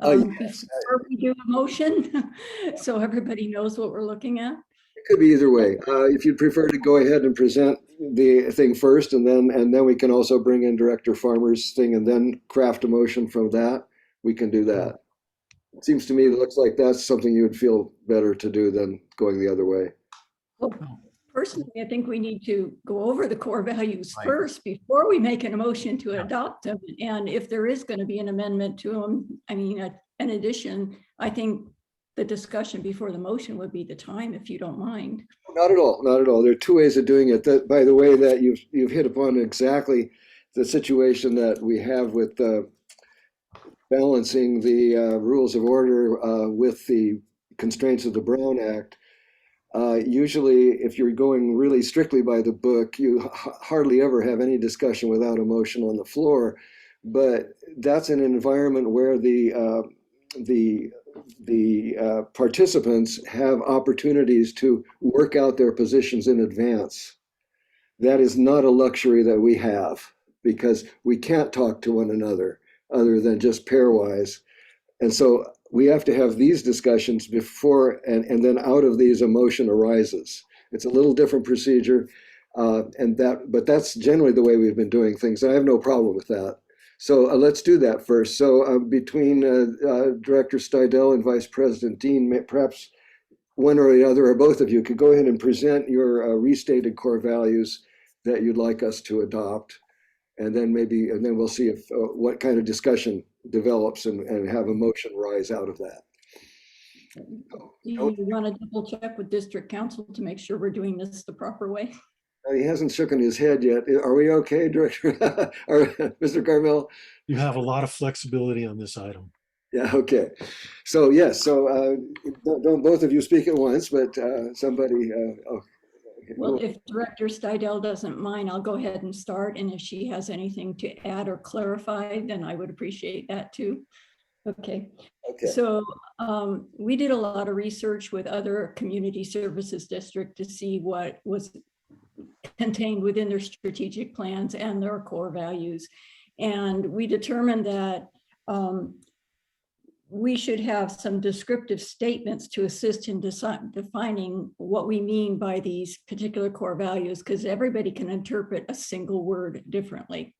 before we do a motion? So everybody knows what we're looking at? It could be either way. If you'd prefer to go ahead and present the thing first, and then we can also bring in Director Farmer's thing and then craft a motion from that, we can do that. It seems to me it looks like that's something you would feel better to do than going the other way. Well, personally, I think we need to go over the core values first before we make an motion to adopt them. And if there is going to be an amendment to them, I mean, in addition, I think the discussion before the motion would be the time, if you don't mind. Not at all, not at all. There are two ways of doing it. That, by the way, that you've hit upon exactly the situation that we have with balancing the rules of order with the constraints of the Brown Act. Usually, if you're going really strictly by the book, you hardly ever have any discussion without a motion on the floor. But that's an environment where the participants have opportunities to work out their positions in advance. That is not a luxury that we have because we can't talk to one another other than just pairwise. And so we have to have these discussions before, and then out of these a motion arises. It's a little different procedure, but that's generally the way we've been doing things. I have no problem with that. So let's do that first. So between Director Steidel and Vice President Dean, perhaps one or the other or both of you could go ahead and present your restated core values that you'd like us to adopt. And then we'll see if what kind of discussion develops and have a motion rise out of that. Do you want to double check with District Council to make sure we're doing this the proper way? He hasn't shaken his head yet. Are we okay, Director or Mr. Carmel? You have a lot of flexibility on this item. Yeah, okay. So yes, so don't both of you speak at once, but somebody. Well, if Director Steidel doesn't mind, I'll go ahead and start. And if she has anything to add or clarify, then I would appreciate that too. Okay. So we did a lot of research with other community services district to see what was contained within their strategic plans and their core values. And we determined that we should have some descriptive statements to assist in defining what we mean by these particular core values, because everybody can interpret a single word differently.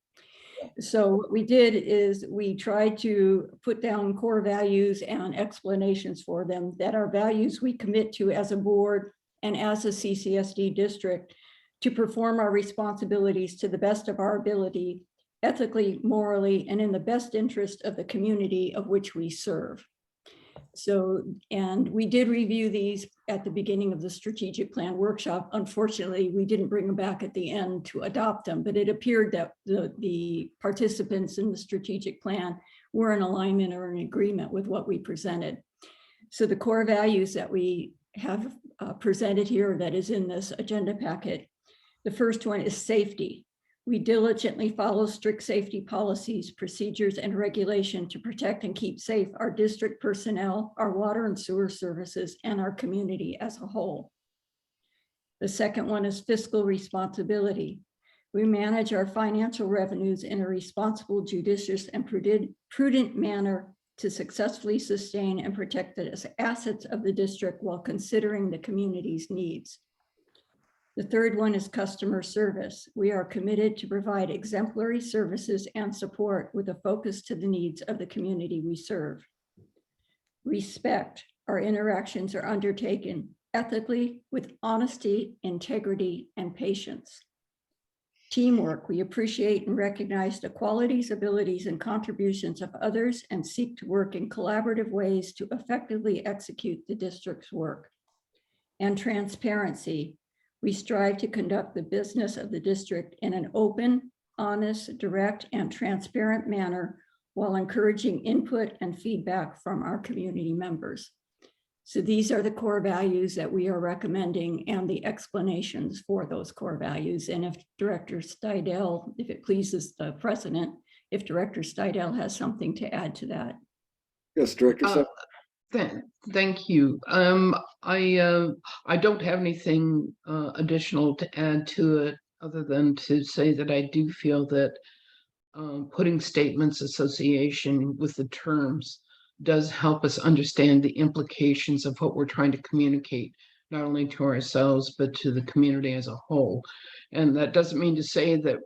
So what we did is we tried to put down core values and explanations for them that are values we commit to as a board and as a CCSD district to perform our responsibilities to the best of our ability, ethically, morally, and in the best interest of the community of which we serve. So, and we did review these at the beginning of the strategic plan workshop. Unfortunately, we didn't bring them back at the end to adopt them, but it appeared that the participants in the strategic plan were in alignment or in agreement with what we presented. So the core values that we have presented here that is in this agenda packet, the first one is safety. We diligently follow strict safety policies, procedures, and regulation to protect and keep safe our district personnel, our water and sewer services, and our community as a whole. The second one is fiscal responsibility. We manage our financial revenues in a responsible, judicious, and prudent manner to successfully sustain and protect the assets of the district while considering the community's needs. The third one is customer service. We are committed to provide exemplary services and support with a focus to the needs of the community we serve. Respect. Our interactions are undertaken ethically with honesty, integrity, and patience. Teamwork. We appreciate and recognize the qualities, abilities, and contributions of others and seek to work in collaborative ways to effectively execute the district's work. And transparency. We strive to conduct the business of the district in an open, honest, direct, and transparent manner while encouraging input and feedback from our community members. So these are the core values that we are recommending and the explanations for those core values. And if Director Steidel, if it pleases the president, if Director Steidel has something to add to that. Yes, Director Steidel. Thank you. I don't have anything additional to add to it other than to say that I do feel that putting statements association with the terms does help us understand the implications of what we're trying to communicate, not only to ourselves, but to the community as a whole. And that doesn't mean to say that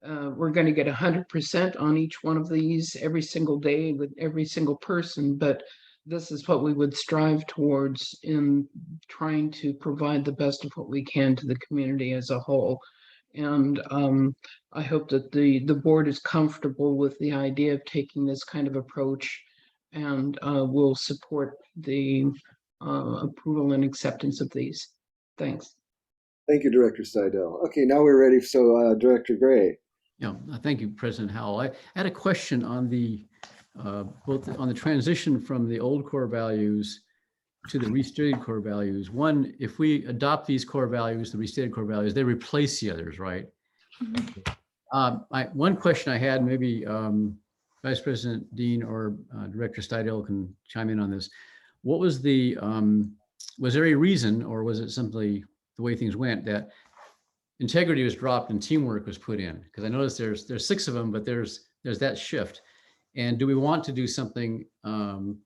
we're going to get 100% on each one of these every single day with every single person, but this is what we would strive towards in trying to provide the best of what we can to the community as a whole. And I hope that the board is comfortable with the idea of taking this kind of approach and will support the approval and acceptance of these. Thanks. Thank you, Director Steidel. Okay, now we're ready. So Director Gray. Yeah, thank you, President Howell. I had a question on the both on the transition from the old core values to the restated core values. One, if we adopt these core values, the restated core values, they replace the others, right? Mm-hmm. One question I had, maybe Vice President Dean or Director Steidel can chime in on this. What was the, was there a reason, or was it simply the way things went, that integrity was dropped and teamwork was put in? Because I noticed there's 6 of them, but there's that shift. And do we want to do something in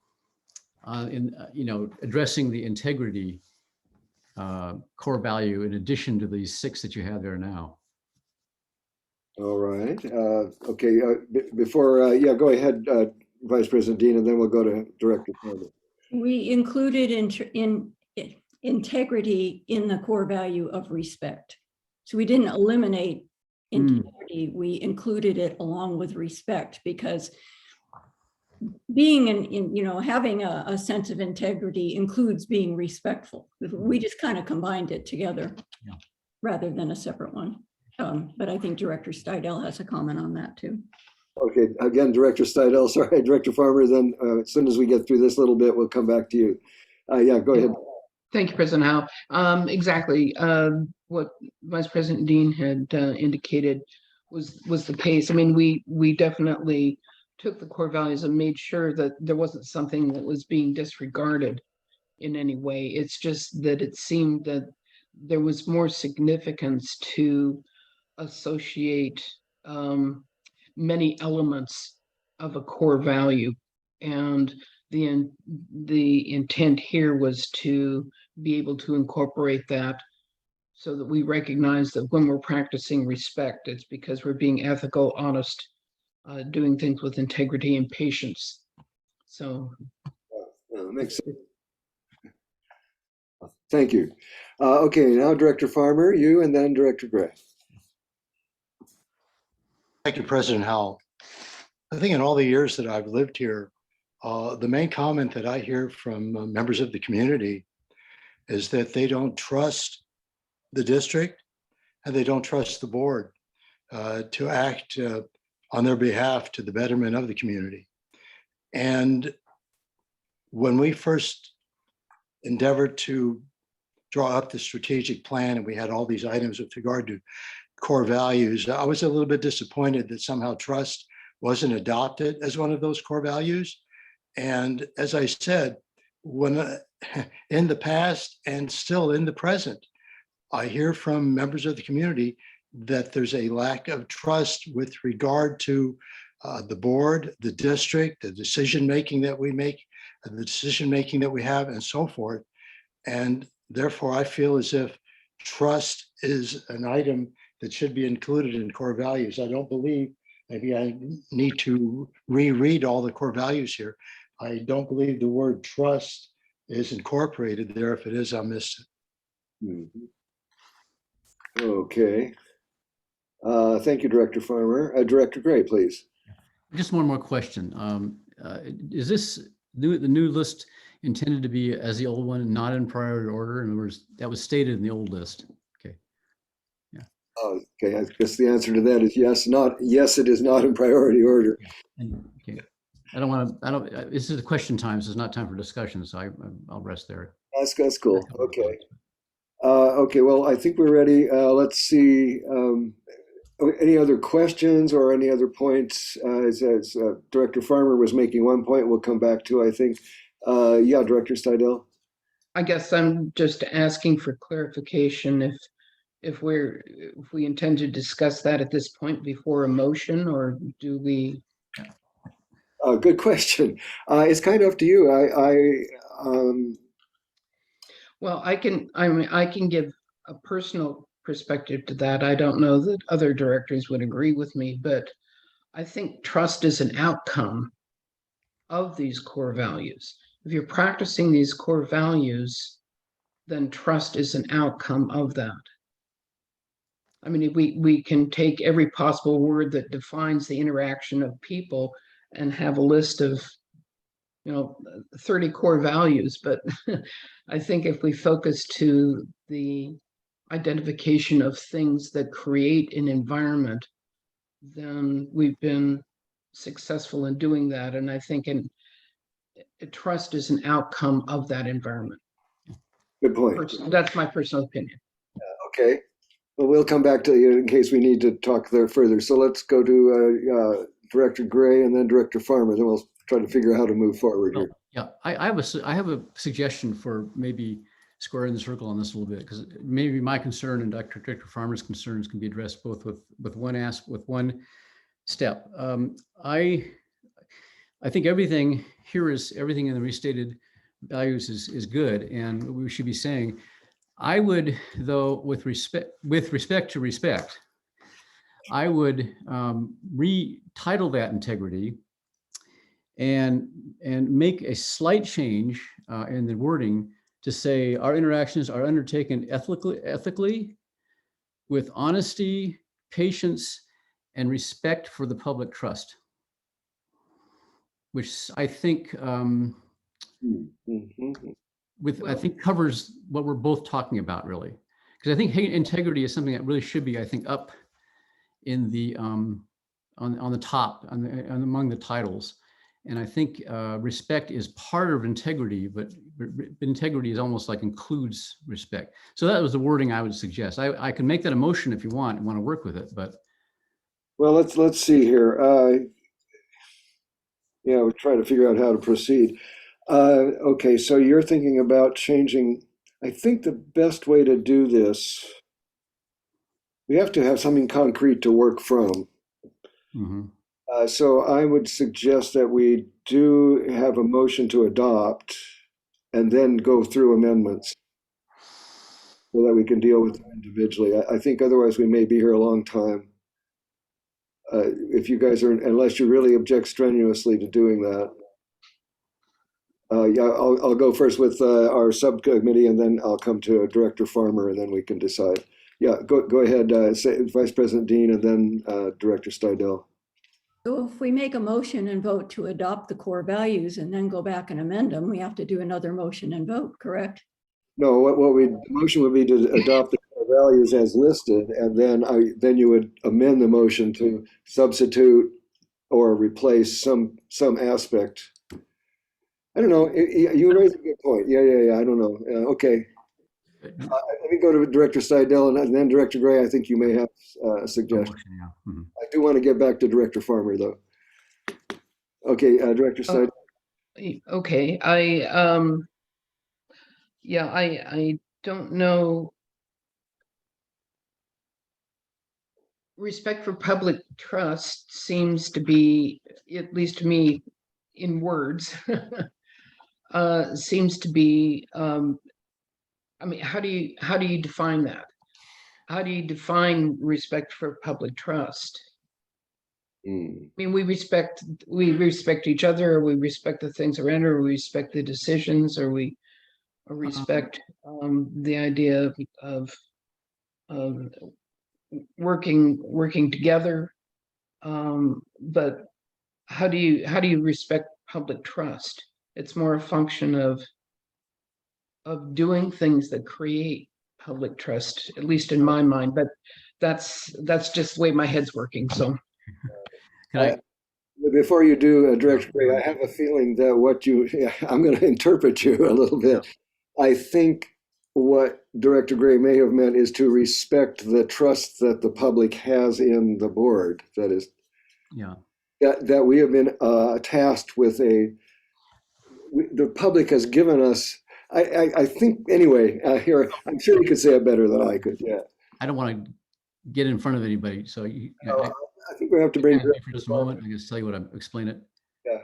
addressing the integrity core value in addition to these 6 that you have there now? All right. Okay. Before, yeah, go ahead, Vice President Dean, and then we'll go to Director Farmer. We included in integrity in the core value of respect. So we didn't eliminate integrity. We included it along with respect, because being having a sense of integrity includes being respectful. We just kind of combined it together rather than a separate one. But I think Director Steidel has a comment on that too. Okay, again, Director Steidel, sorry, Director Farmer, then as soon as we get through this little bit, we'll come back to you. Yeah, go ahead. Thank you, President Howell. Exactly what Vice President Dean had indicated was the case. I mean, we definitely took the core values and made sure that there wasn't something that was being disregarded in any way. It's just that it seemed that there was more significance to associate many elements of a core value, and the intent here was to be able to incorporate that so that we recognize that when we're practicing respect, it's because we're being ethical, honest, doing things with integrity and patience. So makes sense. Thank you. Okay, now Director Farmer, you, and then Director Gray. Thank you, President Howell. I think in all the years that I've lived here, the main comment that I hear from members of the community is that they don't trust the district and they don't trust the board to act on their behalf to the betterment of the community. And when we first endeavored to draw up the strategic plan, and we had all these items with regard to core values. I was a little bit disappointed that somehow trust wasn't adopted as one of those core values. And as I said, when in the past and still in the present, I hear from members of the community that there's a lack of trust with regard to the board, the district, the decision-making that we make, the decision-making that we have, and so forth. And therefore, I feel as if trust is an item that should be included in core values. I don't believe, maybe I need to reread all the core values here. I don't believe the word trust is incorporated there. If it is, I missed it. Mhm. Okay. Thank you, Director Farmer. Director Gray, please. Just one more question. Is this the new list intended to be as the old one, not in priority order? In other words, that was stated in the old list. Okay. Yeah. Okay, I guess the answer to that is yes. Yes, it is not in priority order. Okay. This is a question time, so it's not time for discussion, so I'll rest there. That's cool. Okay. Okay, well, I think we're ready. Let's see. Any other questions or any other points? As Director Farmer was making one point, we'll come back to, I think. Yeah, Director Steidel. I guess I'm just asking for clarification if we intend to discuss that at this point before a motion, or do we? Good question. It's kind of up to you. Well, I can give a personal perspective to that. I don't know that other directors would agree with me, but I think trust is an outcome of these core values. If you're practicing these core values, then trust is an outcome of that. I mean, we can take every possible word that defines the interaction of people and have a list of 30 core values, but I think if we focus to the identification of things that create an environment, then we've been successful in doing that. And I think trust is an outcome of that environment. Good point. That's my personal opinion. Okay. Well, we'll come back to you in case we need to talk there further. So let's go to Director Gray and then Director Farmer. Then we'll try to figure out how to move forward here. Yeah, I have a suggestion for maybe squaring the circle on this a little bit, because maybe my concern and Director Farmer's concerns can be addressed both with one step. I think everything here is everything in the restated values is good, and we should be saying. I would, though, with respect to respect, I would retitle that integrity and make a slight change in the wording to say our interactions are undertaken ethically, with honesty, patience, and respect for the public trust, which I think I think covers what we're both talking about, really, because I think integrity is something that really should be, I think, up in the on the top among the titles, and I think respect is part of integrity, but integrity is almost like includes respect. So that was the wording I would suggest. I can make that a motion if you want to work with it, but well, let's see here. Yeah, we're trying to figure out how to proceed. Okay, so you're thinking about changing. I think the best way to do this, we have to have something concrete to work from. Mm-hmm. So I would suggest that we do have a motion to adopt and then go through amendments so that we can deal with them individually. I think otherwise we may be here a long time. If you guys are, unless you really object strenuously to doing that. Yeah, I'll go first with our subcommittee, and then I'll come to Director Farmer, and then we can decide. Yeah, go ahead, Vice President Dean, and then Director Steidel. So if we make a motion and vote to adopt the core values and then go back and amend them, we have to do another motion and vote, correct? No, the motion would be to adopt the core values as listed, and then you would amend the motion to substitute or replace some aspect. I don't know. You raise a good point. Yeah. I don't know. Okay. Let me go to Director Seidel and then Director Gray. I think you may have a suggestion. Yeah. Mhm. I do want to get back to Director Farmer, though. Okay, Director Seidel. Okay, yeah, I don't know. Respect for public trust seems to be, at least to me, in words, seems to be, I mean, how do you define that? How do you define respect for public trust? I mean, we respect each other, or we respect the things around, or we respect the decisions, or we respect the idea of working together. But how do you respect public trust? It's more a function of doing things that create public trust, at least in my mind. But that's just the way my head's working. So Before you do, Director Gray, I have a feeling that I'm going to interpret you a little bit. I think what Director Gray may have meant is to respect the trust that the public has in the board. That is, that we have been tasked with the public has given us. I think anyway. Here, I'm sure you could say it better than I could. Yeah. I don't want to get in front of anybody, so I think we have to bring for just a moment. I just tell you what I'm explain it. Yeah.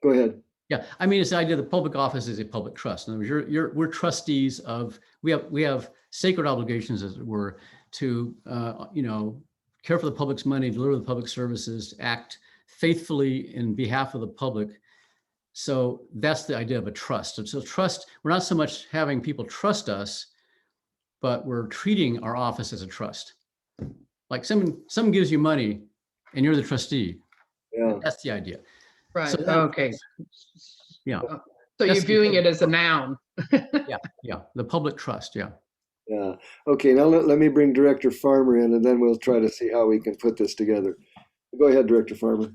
Go ahead. Yeah, I mean, it's the idea that public office is a public trust. In other words, we're trustees of, we have sacred obligations, as it were, to care for the public's money, deliver the public services, act faithfully in behalf of the public. So that's the idea of a trust. And so trust, we're not so much having people trust us, but we're treating our office as a trust. Like someone gives you money and you're the trustee. Yeah, that's the idea. Right. So Okay. Yeah. So you're viewing it as a noun. Yeah. The public trust. Yeah. Yeah. Okay. Now let me bring Director Farmer in, and then we'll try to see how we can put this together. Go ahead, Director Farmer.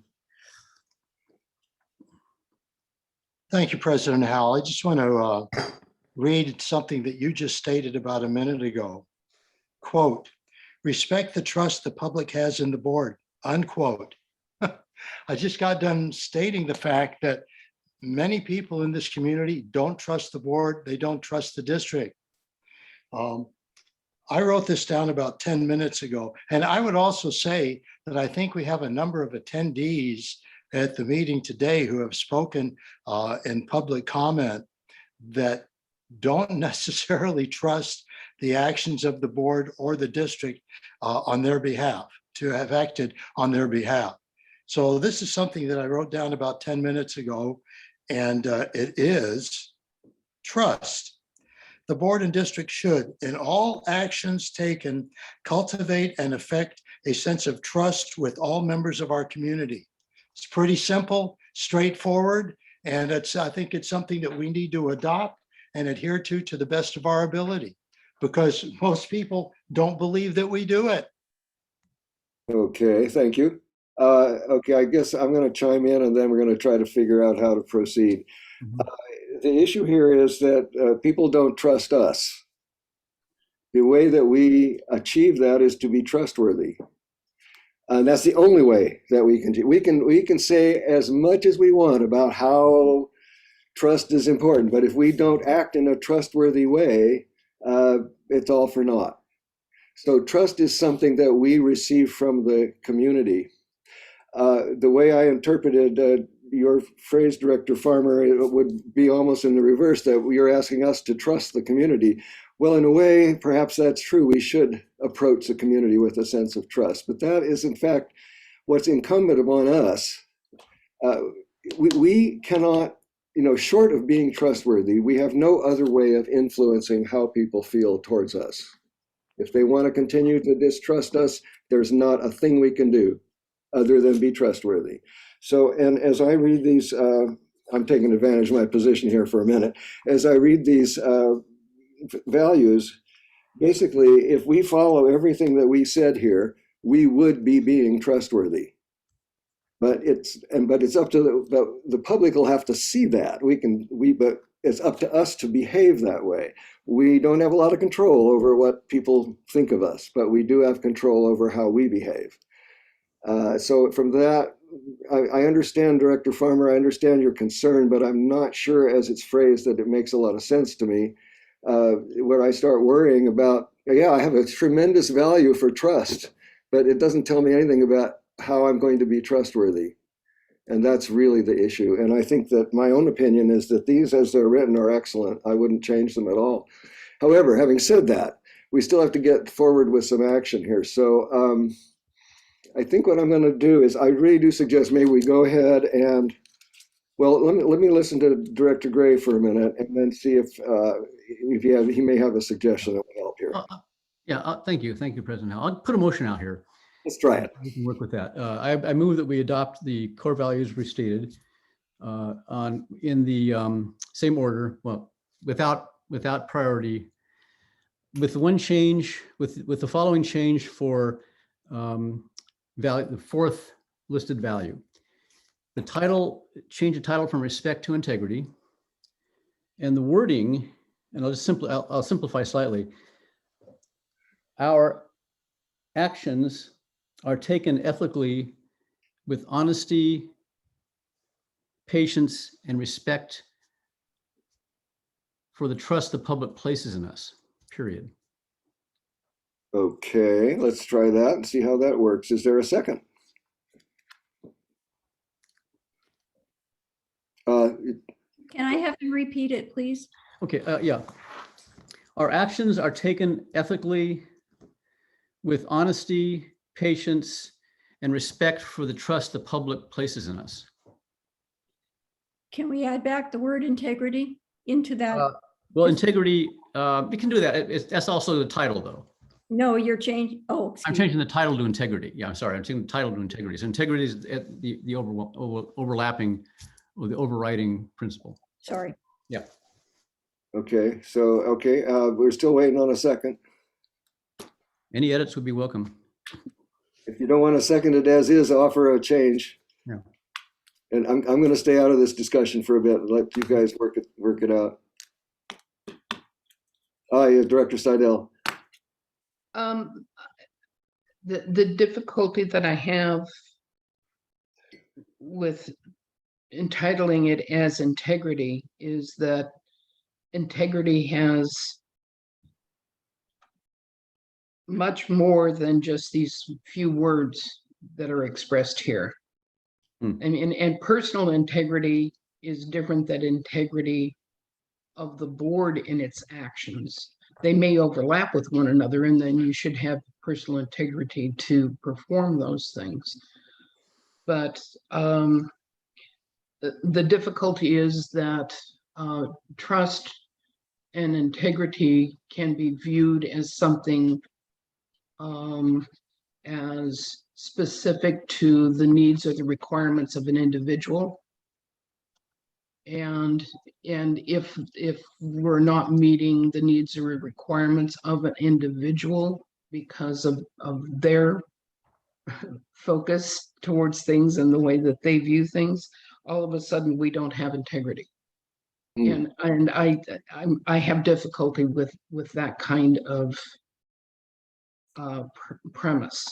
Thank you, President Howell. I just want to read something that you just stated about a minute ago. Quote, respect the trust the public has in the board, unquote. I just got done stating the fact that many people in this community don't trust the board. They don't trust the district. I wrote this down about 10 minutes ago. And I would also say that I think we have a number of attendees at the meeting today who have spoken in public comment that don't necessarily trust the actions of the board or the district on their behalf, to have acted on their behalf. So this is something that I wrote down about 10 minutes ago, and it is trust. The board and district should, in all actions taken, cultivate and affect a sense of trust with all members of our community. It's pretty simple, straightforward, and I think it's something that we need to adopt and adhere to the best of our ability, because most people don't believe that we do it. Okay, thank you. Okay, I guess I'm going to chime in, and then we're going to try to figure out how to proceed. The issue here is that people don't trust us. The way that we achieve that is to be trustworthy. And that's the only way that we can say as much as we want about how trust is important, but if we don't act in a trustworthy way, it's all for naught. So trust is something that we receive from the community. The way I interpreted your phrase, Director Farmer, it would be almost in the reverse, that you're asking us to trust the community. Well, in a way, perhaps that's true. We should approach the community with a sense of trust, but that is in fact what's incumbent upon us. We cannot, short of being trustworthy, we have no other way of influencing how people feel towards us. If they want to continue to distrust us, there's not a thing we can do other than be trustworthy. So, and as I read these, I'm taking advantage of my position here for a minute. As I read these values, basically, if we follow everything that we said here, we would be being trustworthy. But it's up to the public will have to see that. But it's up to us to behave that way. We don't have a lot of control over what people think of us, but we do have control over how we behave. So from that, I understand, Director Farmer, I understand your concern, but I'm not sure as it's phrased that it makes a lot of sense to me. Where I start worrying about, yeah, I have a tremendous value for trust, but it doesn't tell me anything about how I'm going to be trustworthy. And that's really the issue. And I think that my own opinion is that these, as they're written, are excellent. I wouldn't change them at all. However, having said that, we still have to get forward with some action here. So I think what I'm going to do is I really do suggest maybe we go ahead and, well, let me listen to Director Gray for a minute and then see if he may have a suggestion that would help here. Thank you, President Howell. I'll put a motion out here. Let's try it. We can work with that. I move that we adopt the core values restated in the same order. Well, without priority, with one change, with the following change for value, the fourth listed value. The title, change the title from respect to integrity, and the wording, and I'll simplify slightly. Our actions are taken ethically with honesty, patience, and respect for the trust the public places in us, period. Okay, let's try that and see how that works. Is there a second? Can I have you repeat it, please? Okay, yeah. Our actions are taken ethically with honesty, patience, and respect for the trust the public places in us. Can we add back the word integrity into that? Well, integrity, we can do that. That's also the title, though. No, you're changing. Oh, I'm changing the title to integrity. Yeah, I'm sorry. I'm changing the title to integrity. So integrity is the overlapping or the overriding principle. Sorry. Yeah. Okay, so, we're still waiting on a second. Any edits would be welcome. If you don't want to second it as is, offer a change. Yeah. And I'm going to stay out of this discussion for a bit and let you guys work it out. Yeah, Director Seidel. The difficulty that I have with entitling it as integrity is that integrity has much more than just these few words that are expressed here. And personal integrity is different than integrity of the board in its actions. They may overlap with one another, and then you should have personal integrity to perform those things. But the difficulty is that trust and integrity can be viewed as something as specific to the needs or the requirements of an individual. And if we're not meeting the needs or requirements of an individual because of their focus towards things and the way that they view things, all of a sudden we don't have integrity. And I have difficulty with that kind of premise.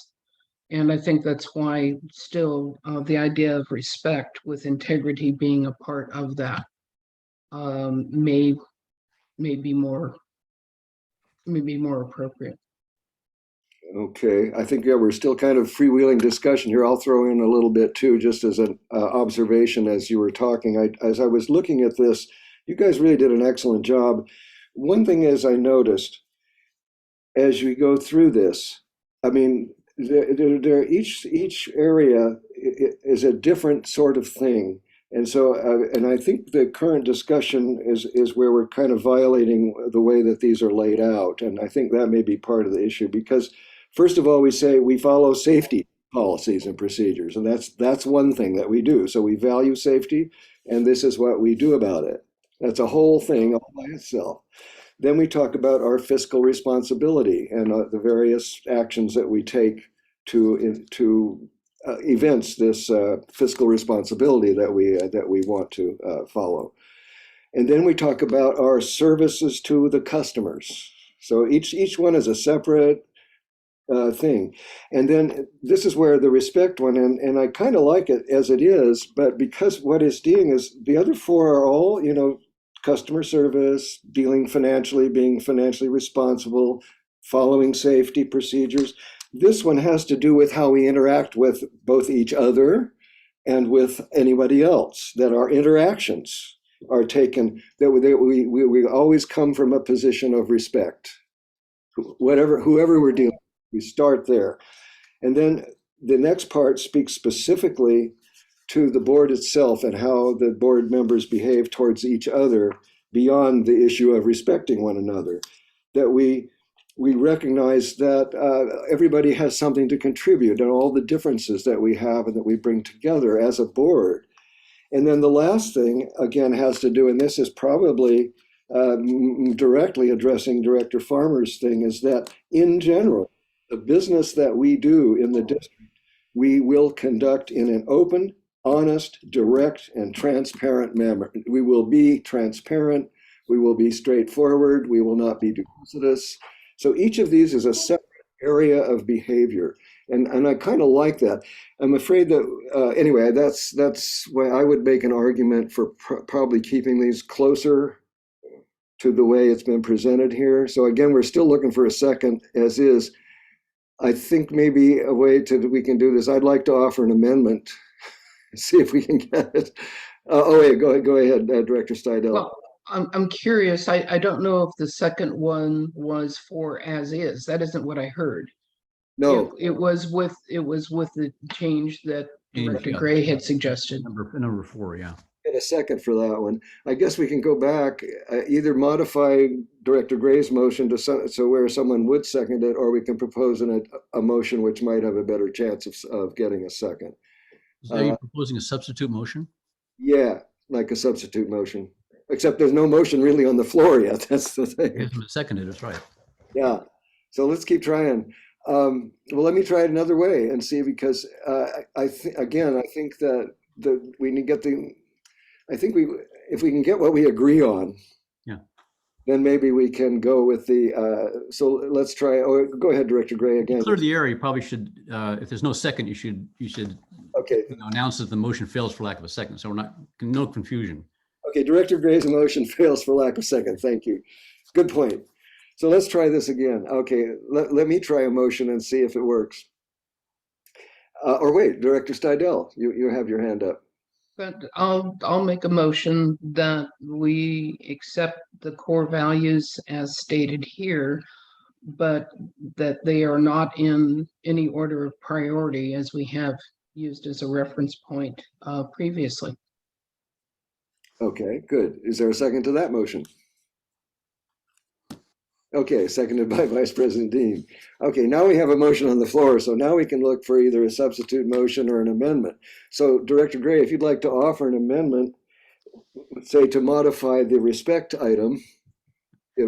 And I think that's why still the idea of respect with integrity being a part of that may be more appropriate. Okay, I think we're still kind of freewheeling discussion here. I'll throw in a little bit too, just as an observation as you were talking. As I was looking at this, you guys really did an excellent job. One thing is I noticed as you go through this, I mean, each area is a different sort of thing. And so, and I think the current discussion is where we're kind of violating the way that these are laid out. And I think that may be part of the issue because first of all, we say we follow safety policies and procedures, and that's one thing that we do. So we value safety, and this is what we do about it. That's a whole thing all by itself. Then we talk about our fiscal responsibility and the various actions that we take to evince this fiscal responsibility that we want to follow. And then we talk about our services to the customers. So each one is a separate thing. And then this is where the respect one, and I kind of like it as it is, but because what it's doing is the other four are all, customer service, dealing financially, being financially responsible, following safety procedures. This one has to do with how we interact with both each other and with anybody else, that our interactions are taken, that we always come from a position of respect. Whoever we're dealing with, we start there. And then the next part speaks specifically to the board itself and how the board members behave towards each other beyond the issue of respecting one another. That we recognize that everybody has something to contribute and all the differences that we have and that we bring together as a board. And then the last thing, again, has to do, and this is probably directly addressing Director Farmer's thing, is that in general, the business that we do in the district, we will conduct in an open, honest, direct, and transparent manner. We will be transparent. We will be straightforward. We will not be duplicitous. So each of these is a separate area of behavior. And I kind of like that. I'm afraid that, anyway, that's why I would make an argument for probably keeping these closer to the way it's been presented here. So again, we're still looking for a second as is. I think maybe a way we can do this. I'd like to offer an amendment, see if we can get it. Wait, go ahead, Director Steidel. Well, I'm curious. I don't know if the second one was for as is. That isn't what I heard. No, it was with the change that Director Gray had suggested. Number 4, yeah. Get a second for that one. I guess we can go back, either modify Director Gray's motion to so where someone would second it, or we can propose a motion which might have a better chance of getting a second. Are you proposing a substitute motion? Yeah, like a substitute motion, except there's no motion really on the floor yet. That's the thing. It hasn't been seconded, that's right. Yeah, so let's keep trying. Well, let me try it another way and see, because I think that we need to get if we can get what we agree on, yeah, then maybe we can go with the, so let's try, go ahead, Director Gray, again. To clear the air, you probably should, if there's no second, you should okay, announce that the motion fails for lack of a second, so we're not, no confusion. Okay, Director Gray's motion fails for lack of second. Thank you. Good point. So let's try this again. Okay, let me try a motion and see if it works. Or wait, Director Steidel, you have your hand up. But I'll make a motion that we accept the core values as stated here, but that they are not in any order of priority as we have used as a reference point previously. Okay, good. Is there a second to that motion? Okay, seconded by Vice President Dean. Okay, now we have a motion on the floor, so now we can look for either a substitute motion or an amendment. So Director Gray, if you'd like to offer an amendment, say to modify the respect item,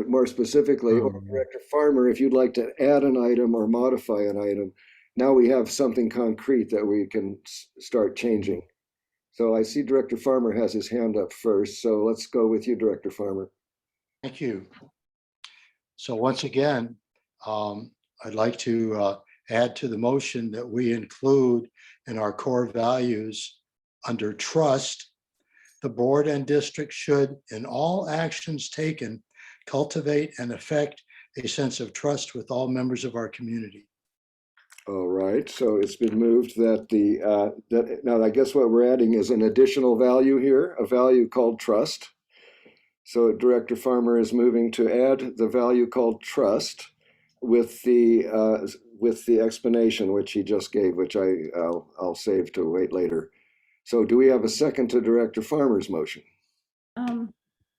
more specifically, or Director Farmer, if you'd like to add an item or modify an item, now we have something concrete that we can start changing. So I see Director Farmer has his hand up first, so let's go with you, Director Farmer. Thank you. So once again, I'd like to add to the motion that we include in our core values under trust, the board and district should, in all actions taken, cultivate and affect a sense of trust with all members of our community. All right, so it's been moved that now I guess what we're adding is an additional value here, a value called trust. So Director Farmer is moving to add the value called trust with the explanation which he just gave, which I'll save to wait later. So do we have a second to Director Farmer's motion?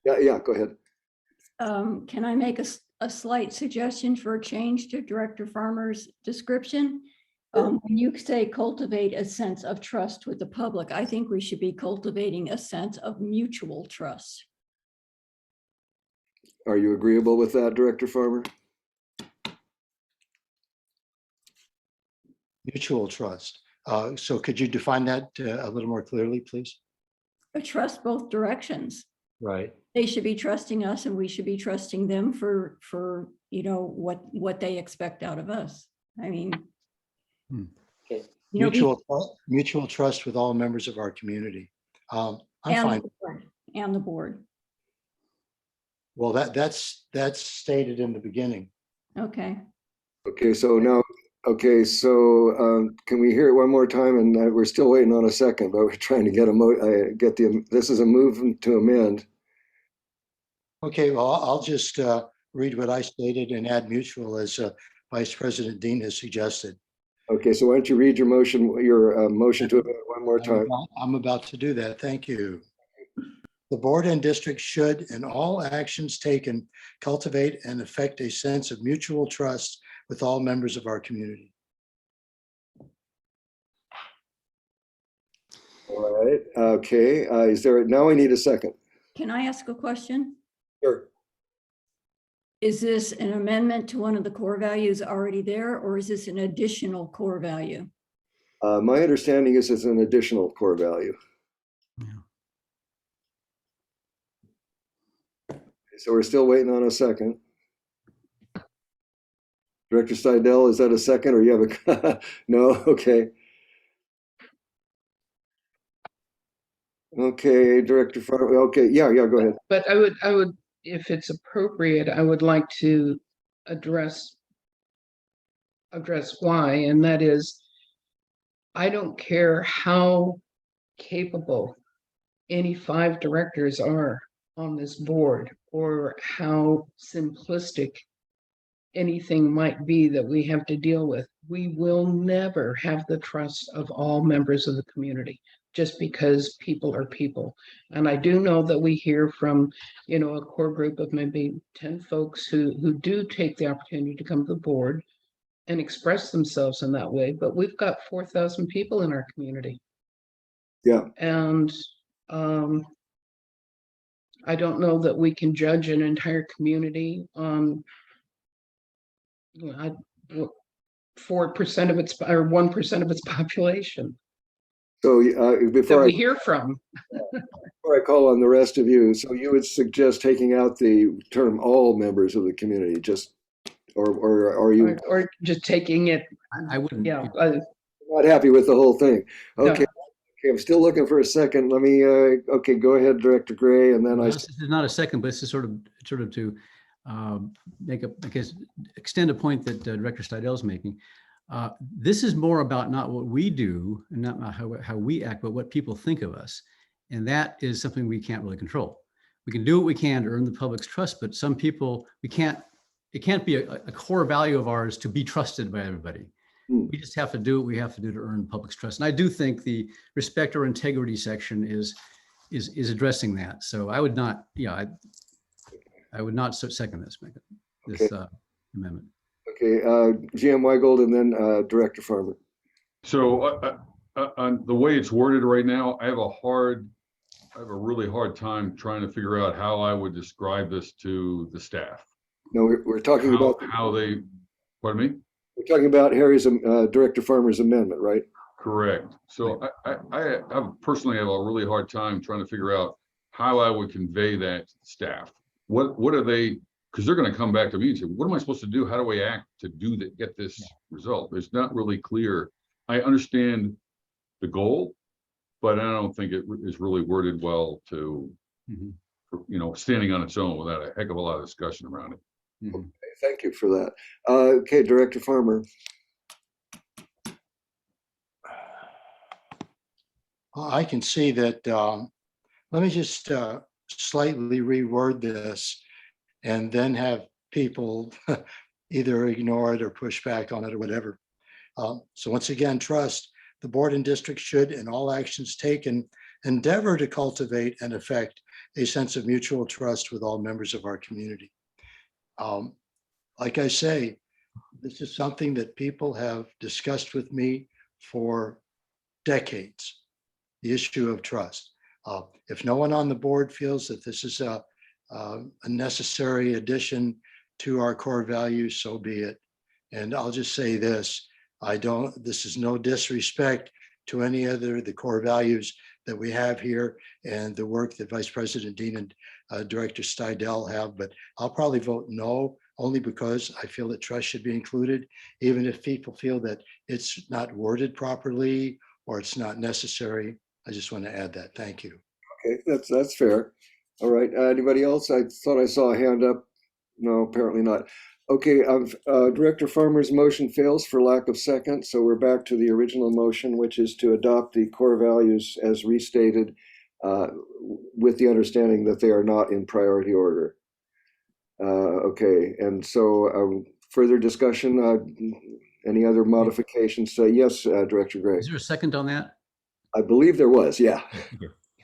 Yeah, go ahead. Can I make a slight suggestion for a change to Director Farmer's description? When you say cultivate a sense of trust with the public, I think we should be cultivating a sense of mutual trust. Are you agreeable with that, Director Farmer? Mutual trust. So could you define that a little more clearly, please? I trust both directions. Right. They should be trusting us and we should be trusting them for, you know, what they expect out of us. I mean, Okay. you know, Mutual trust with all members of our community. I'm fine. And the board. Well, that's stated in the beginning. Okay. Okay, so now, okay, so can we hear it one more time? And we're still waiting on a second, but we're trying to get this is a move to amend. Okay, well, I'll just read what I stated and add mutual as Vice President Dean has suggested. Okay, so why don't you read your motion to amend one more time? I'm about to do that. Thank you. The board and district should, in all actions taken, cultivate and affect a sense of mutual trust with all members of our community. All right, okay, now I need a second. Can I ask a question? Sure. Is this an amendment to one of the core values already there, or is this an additional core value? My understanding is it's an additional core value. So we're still waiting on a second. Director Steidel, is that a second or you have a, no, okay. Okay, Director Farmer, okay, yeah, go ahead. But I would, if it's appropriate, I would like to address why, and that is, I don't care how capable any 5 directors are on this board, or how simplistic anything might be that we have to deal with. We will never have the trust of all members of the community, just because people are people. And I do know that we hear from, you know, a core group of maybe 10 folks who do take the opportunity to come to the board and express themselves in that way, but we've got 4,000 people in our community. Yeah. And I don't know that we can judge an entire community on 4% of its, or 1% of its population. So before we hear from. Before I call on the rest of you, so you would suggest taking out the term all members of the community, just, or are you? Or just taking it. I wouldn't. Yeah. Not happy with the whole thing. Okay. No. Okay, I'm still looking for a second. Let me, okay, go ahead, Director Gray, and then This is not a second, but this is sort of to extend a point that Director Steidel is making. This is more about not what we do and not how we act, but what people think of us. And that is something we can't really control. We can do what we can to earn the public's trust, but some people, it can't be a core value of ours to be trusted by everybody. We just have to do what we have to do to earn the public's trust. And I do think the respect or integrity section is addressing that. So I would not, I would not second this amendment. Okay, GM Weigold and then Director Farmer. So on the way it's worded right now, I have a really hard time trying to figure out how I would describe this to the staff. No, we're talking about how they, pardon me? We're talking about Harry's Director Farmer's amendment, right? Correct. So I personally have a really hard time trying to figure out how I would convey that to staff. What are they, because they're going to come back to me and say, what am I supposed to do? How do I act to do that, get this result? It's not really clear. I understand the goal, but I don't think it is really worded well to, standing on its own without a heck of a lot of discussion around it. Okay, thank you for that. Okay, Director Farmer. I can see that. Let me just slightly reword this and then have people either ignore it or push back on it or whatever. So once again, trust. The board and district should, in all actions taken, endeavor to cultivate and affect a sense of mutual trust with all members of our community. Like I say, this is something that people have discussed with me for decades, the issue of trust. If no one on the board feels that this is a necessary addition to our core values, so be it. And I'll just say this, this is no disrespect to any other of the core values that we have here and the work that Vice President Dean and Director Stidel have, but I'll probably vote no, only because I feel that trust should be included, even if people feel that it's not worded properly or it's not necessary. I just want to add that. Thank you. Okay, that's fair. All right, anybody else? I thought I saw a hand up. No, apparently not. Okay, Director Farmer's motion fails for lack of second, so we're back to the original motion, which is to adopt the core values as restated, with the understanding that they are not in priority order. Okay, and so further discussion, any other modifications? Yes, Director Gray. Is there a second on that? I believe there was, yeah.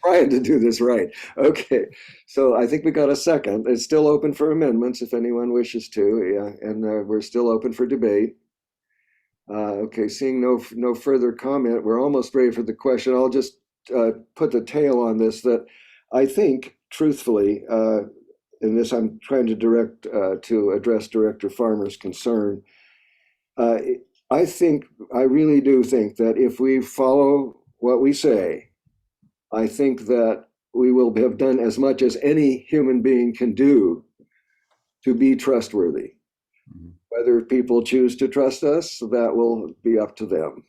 Trying to do this right. Okay, so I think we got a second. It's still open for amendments if anyone wishes to, yeah, and we're still open for debate. Okay, seeing no further comment, we're almost ready for the question. I'll just put the tail on this, that I think, truthfully, in this I'm trying to address Director Farmer's concern. I really do think that if we follow what we say, I think that we will have done as much as any human being can do to be trustworthy. Whether people choose to trust us, that will be up to them.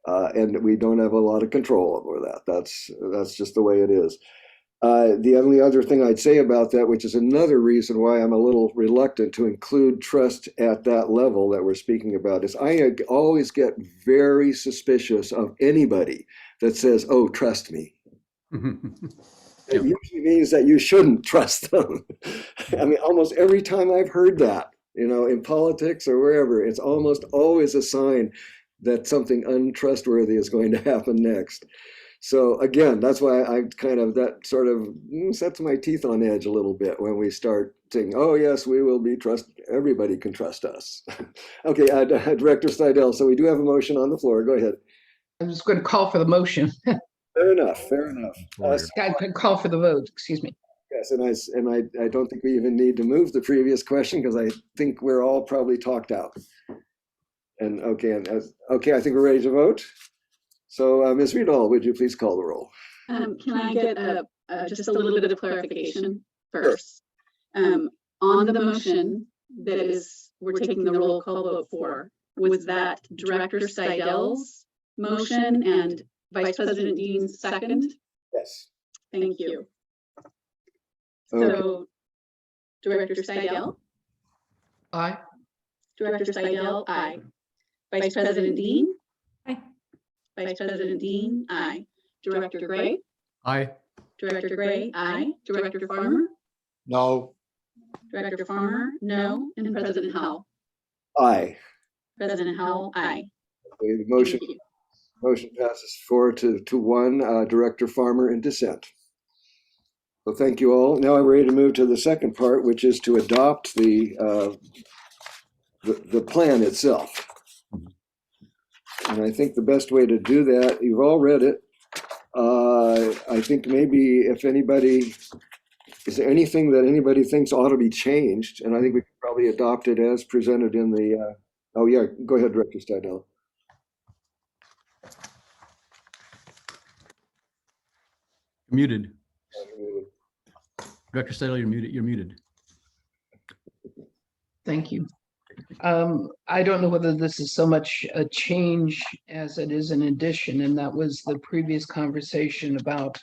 And we don't have a lot of control over that. That's just the way it is. The only other thing I'd say about that, which is another reason why I'm a little reluctant to include trust at that level that we're speaking about, is I always get very suspicious of anybody that says, "Oh, trust me." It usually means that you shouldn't trust them. I mean, almost every time I've heard that, in politics or wherever, it's almost always a sign that something untrustworthy is going to happen next. So again, that's why that sort of sets my teeth on edge a little bit when we start saying, "Oh yes, we will be everybody can trust us." Okay, Director Stidel, so we do have a motion on the floor. Go ahead. I'm just going to call for the motion. Fair enough. I could call for the vote, excuse me. Yes, and I don't think we even need to move the previous question because I think we're all probably talked out. And okay, I think we're ready to vote. So Ms. Riedel, would you please call the roll? Can I get just a little bit of clarification first? On the motion that we're taking the roll call vote for, was that Director Steidel's motion and Vice President Dean's second? Yes. Thank you. So, Director Steidel? Aye. Director Steidel, aye. Vice President Dean? Aye. Vice President Dean, aye. Director Gray? Aye. Director Gray, aye. Director Farmer? No. Director Farmer, no. And President Howell? Aye. President Howell, aye. Okay, the motion passes 4-1. Director Farmer in dissent. So thank you all. Now I'm ready to move to the second part, which is to adopt the plan itself. And I think the best way to do that, you've all read it. I think maybe if anybody, is there anything that anybody thinks ought to be changed? And I think we could probably adopt it as presented in the, oh yeah, go ahead, Director Stidel. Muted. Director Stidel, you're muted. Thank you. I don't know whether this is so much a change as it is an addition, and that was the previous conversation about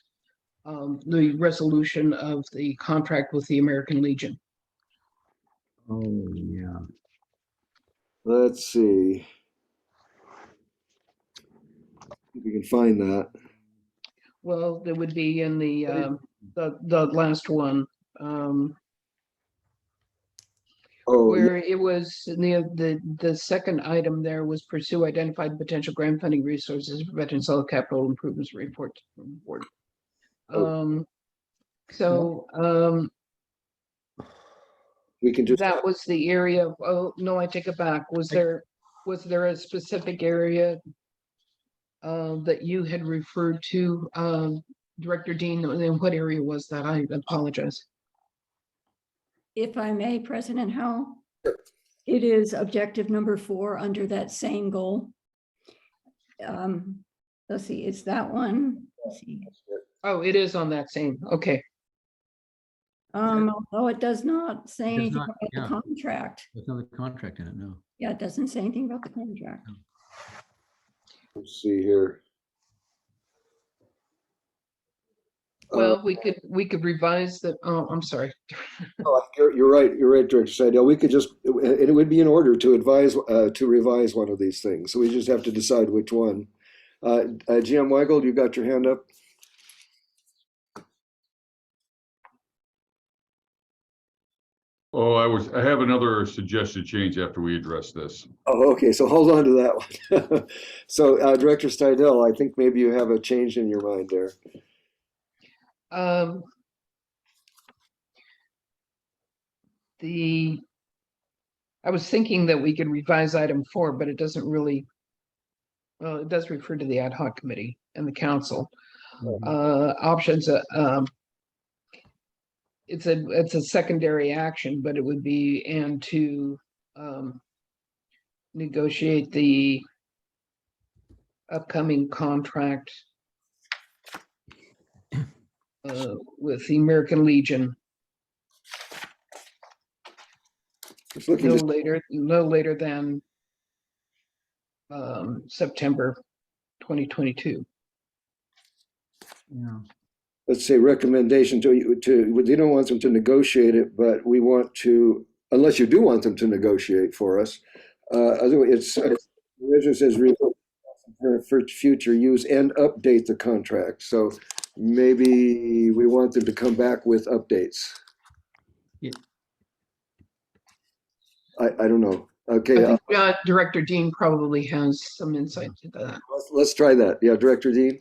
the resolution of the contract with the American Legion. Oh, yeah. Let's see. If we can find that. Well, there would be in the last one. Where it was the second item there was pursue identified potential grant funding resources for veteran solid capital improvements report from the board. We can just that was the area. Oh no, I take it back. Was there a specific area that you had referred to, Director Dean? And what area was that? I apologize. If I may, President Howell, it is objective number 4 under that same goal. let's see, it's that one. Let's see. Oh, it is on that same, okay. Although it does not say It does anything not, about yeah. the contract. There's no contract in it, no. Yeah, it doesn't say anything about the contract. Let's see here. Well, we could revise the, oh, I'm sorry. Oh, you're right, Director Seidel. We could just, and it would be in order to advise, to revise one of these things. So we just have to decide which one. GM Weigel, you got your hand up? Oh, I have another suggested change after we address this. Oh, okay, so hold on to that one. So Director Seidel, I think maybe you have a change in your mind there. I was thinking that we could revise item 4, but it doesn't really, well, it does refer to the ad hoc committee and the council. Options, it's a secondary action, but it would be and to negotiate the upcoming contract with the American Legion no later than September 2022. Yeah. Let's say recommendation we don't want them to negotiate it, but we want to, unless you do want them to negotiate for us. Otherwise, it says for future use and update the contract. So maybe we want them to come back with updates. Yeah. I don't know. Okay. I think Director Dean probably has some insight to that. Let's try that. Yeah, Director Dean.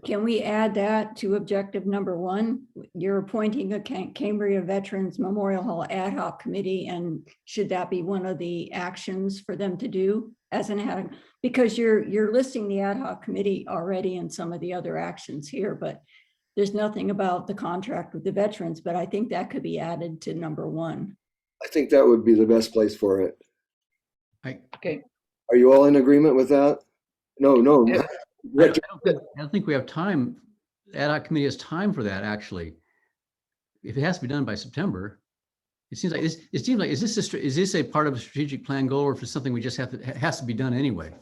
Can we add that to objective number 1? You're appointing a Cambria Veterans Memorial Hall ad hoc committee, and should that be one of the actions for them to do as an ad hoc? Because you're listing the ad hoc committee already in some of the other actions here, but there's nothing about the contract with the veterans, but I think that could be added to number 1. I think that would be the best place for it. Okay. Are you all in agreement with that? No. Yeah. I don't think we have time. The ad hoc committee has time for that, actually. If it has to be done by September, it seems like is this a part of a strategic plan goal, or if it's something we just has to be done anyway?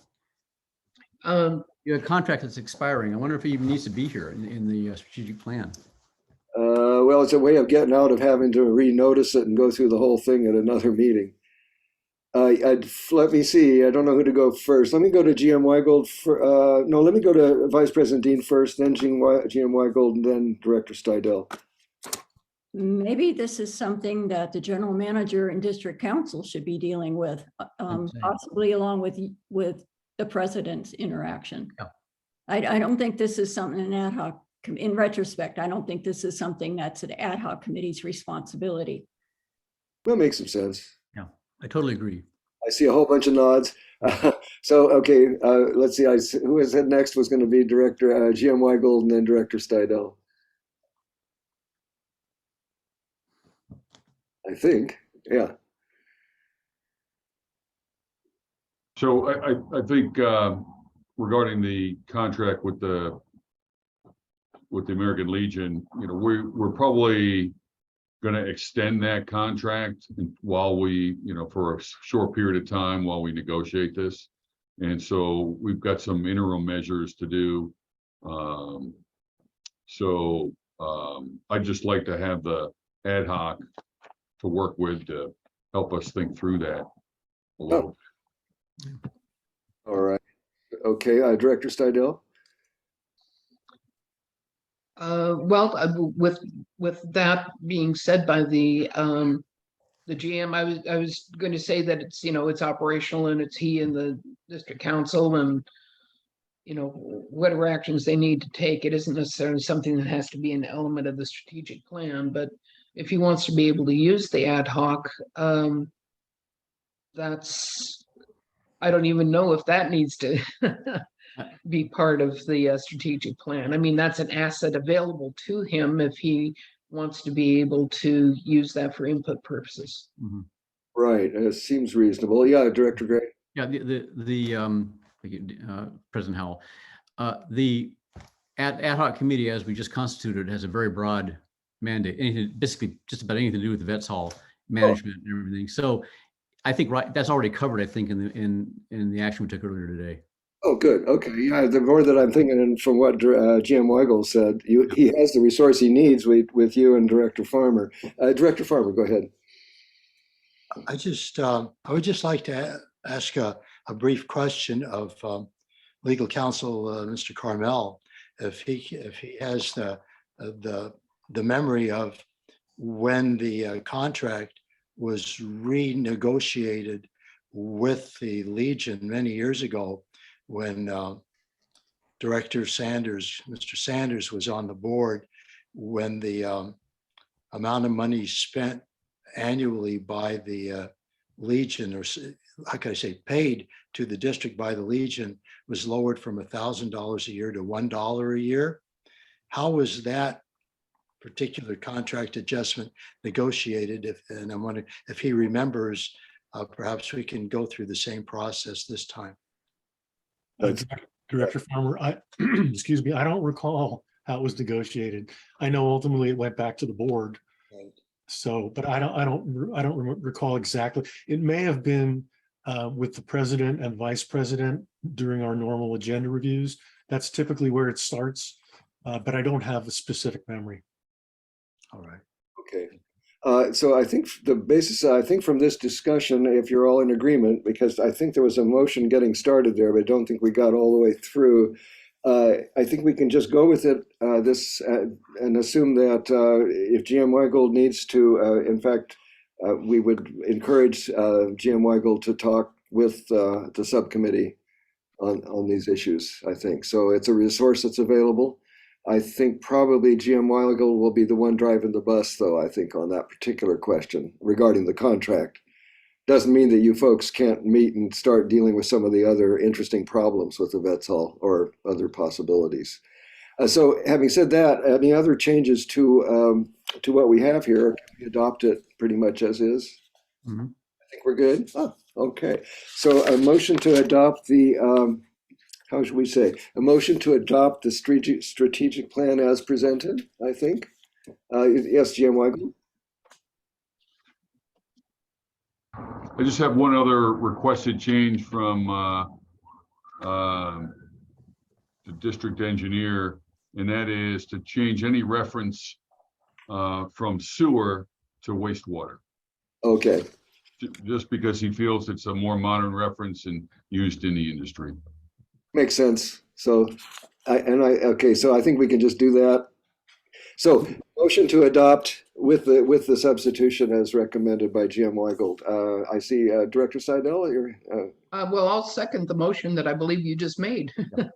You have a contract that's expiring. I wonder if it even needs to be here in the strategic plan. Well, it's a way of getting out of having to renotice it and go through the whole thing at another meeting. Let me see. I don't know who to go first. Let me go to GM Weigel. No, let me go to Vice President Dean first, then GM Weigel, and then Director Steidel. Maybe this is something that the general manager and district council should be dealing with, possibly along with the president's interaction. Yeah. I don't think this is something an ad hoc. In retrospect, I don't think this is something that's an ad hoc committee's responsibility. That makes some sense. Yeah, I totally agree. I see a whole bunch of nods. So, okay, let's see. Who was next was going to be Director GM Weigel and then Director Steidel. I think, yeah. So I think regarding the contract with the American Legion, we're probably going to extend that contract while we, for a short period of time while we negotiate this. And so we've got some interim measures to do. I'd just like to have the ad hoc to work with to help us think through that a little. All right. Okay, Director Steidel. Well, with that being said by the GM, I was going to say that it's it's operational and it's he and the district council and whatever actions they need to take. It isn't necessarily something that has to be an element of the strategic plan, but if he wants to be able to use the ad hoc, I don't even know if that needs to be part of the strategic plan. I mean, that's an asset available to him if he wants to be able to use that for input purposes. Mm-hmm. Right, it seems reasonable. Yeah, Director Gray. Yeah, the President Howell. The ad hoc committee, as we just constituted, has a very broad mandate, anything, basically just about anything to do with the Vets Hall management and everything. So I think that's already covered, I think, in the action we took earlier today. Oh, good. Okay. Yeah, the more that I'm thinking, and from what GM Weigel said, he has the resource he needs with you and Director Farmer. Director Farmer, go ahead. I would just like to ask a brief question of legal counsel, Mr. Carmel, if he has the memory of when the contract was renegotiated with the Legion many years ago, when Director Sanders, Mr. Sanders, was on the board, when the amount of money spent annually by the Legion, or how can I say, paid to the district by the Legion, was lowered from $1,000 a year to $1 a year. How was that particular contract adjustment negotiated? And I'm wondering if he remembers, perhaps we can go through the same process this time. Director Farmer, excuse me, I don't recall how it was negotiated. I know ultimately it went back to the board. Right. So, but I don't recall exactly. It may have been with the president and vice president during our normal agenda reviews. That's typically where it starts, but I don't have a specific memory. All right. Okay. So I think the basis, I think from this discussion, if you're all in agreement, because I think there was a motion getting started there, but I don't think we got all the way through. I think we can just go with it and assume that if GM Weigel needs to, in fact, we would encourage GM Weigel to talk with the subcommittee on these issues, I think. So it's a resource that's available. I think probably GM Weigel will be the one driving the bus, though, I think, on that particular question regarding the contract. Doesn't mean that you folks can't meet and start dealing with some of the other interesting problems with the Vets Hall or other possibilities. So having said that, any other changes to what we have here? Can we adopt it pretty much as is? Mm-hmm. I think we're good. Oh, okay. So a motion to adopt the, how should we say? A motion to adopt the strategic plan as presented, I think. Yes, GM Weigel. I just have one other requested change from the district engineer, and that is to change any reference from sewer to wastewater. Okay. Just because he feels it's a more modern reference and used in the industry. Makes sense. So, okay, so I think we can just do that. So, motion to adopt with the substitution as recommended by GM Weigel. I see Director Seidel. Well, I'll second the motion that I believe you just made. Did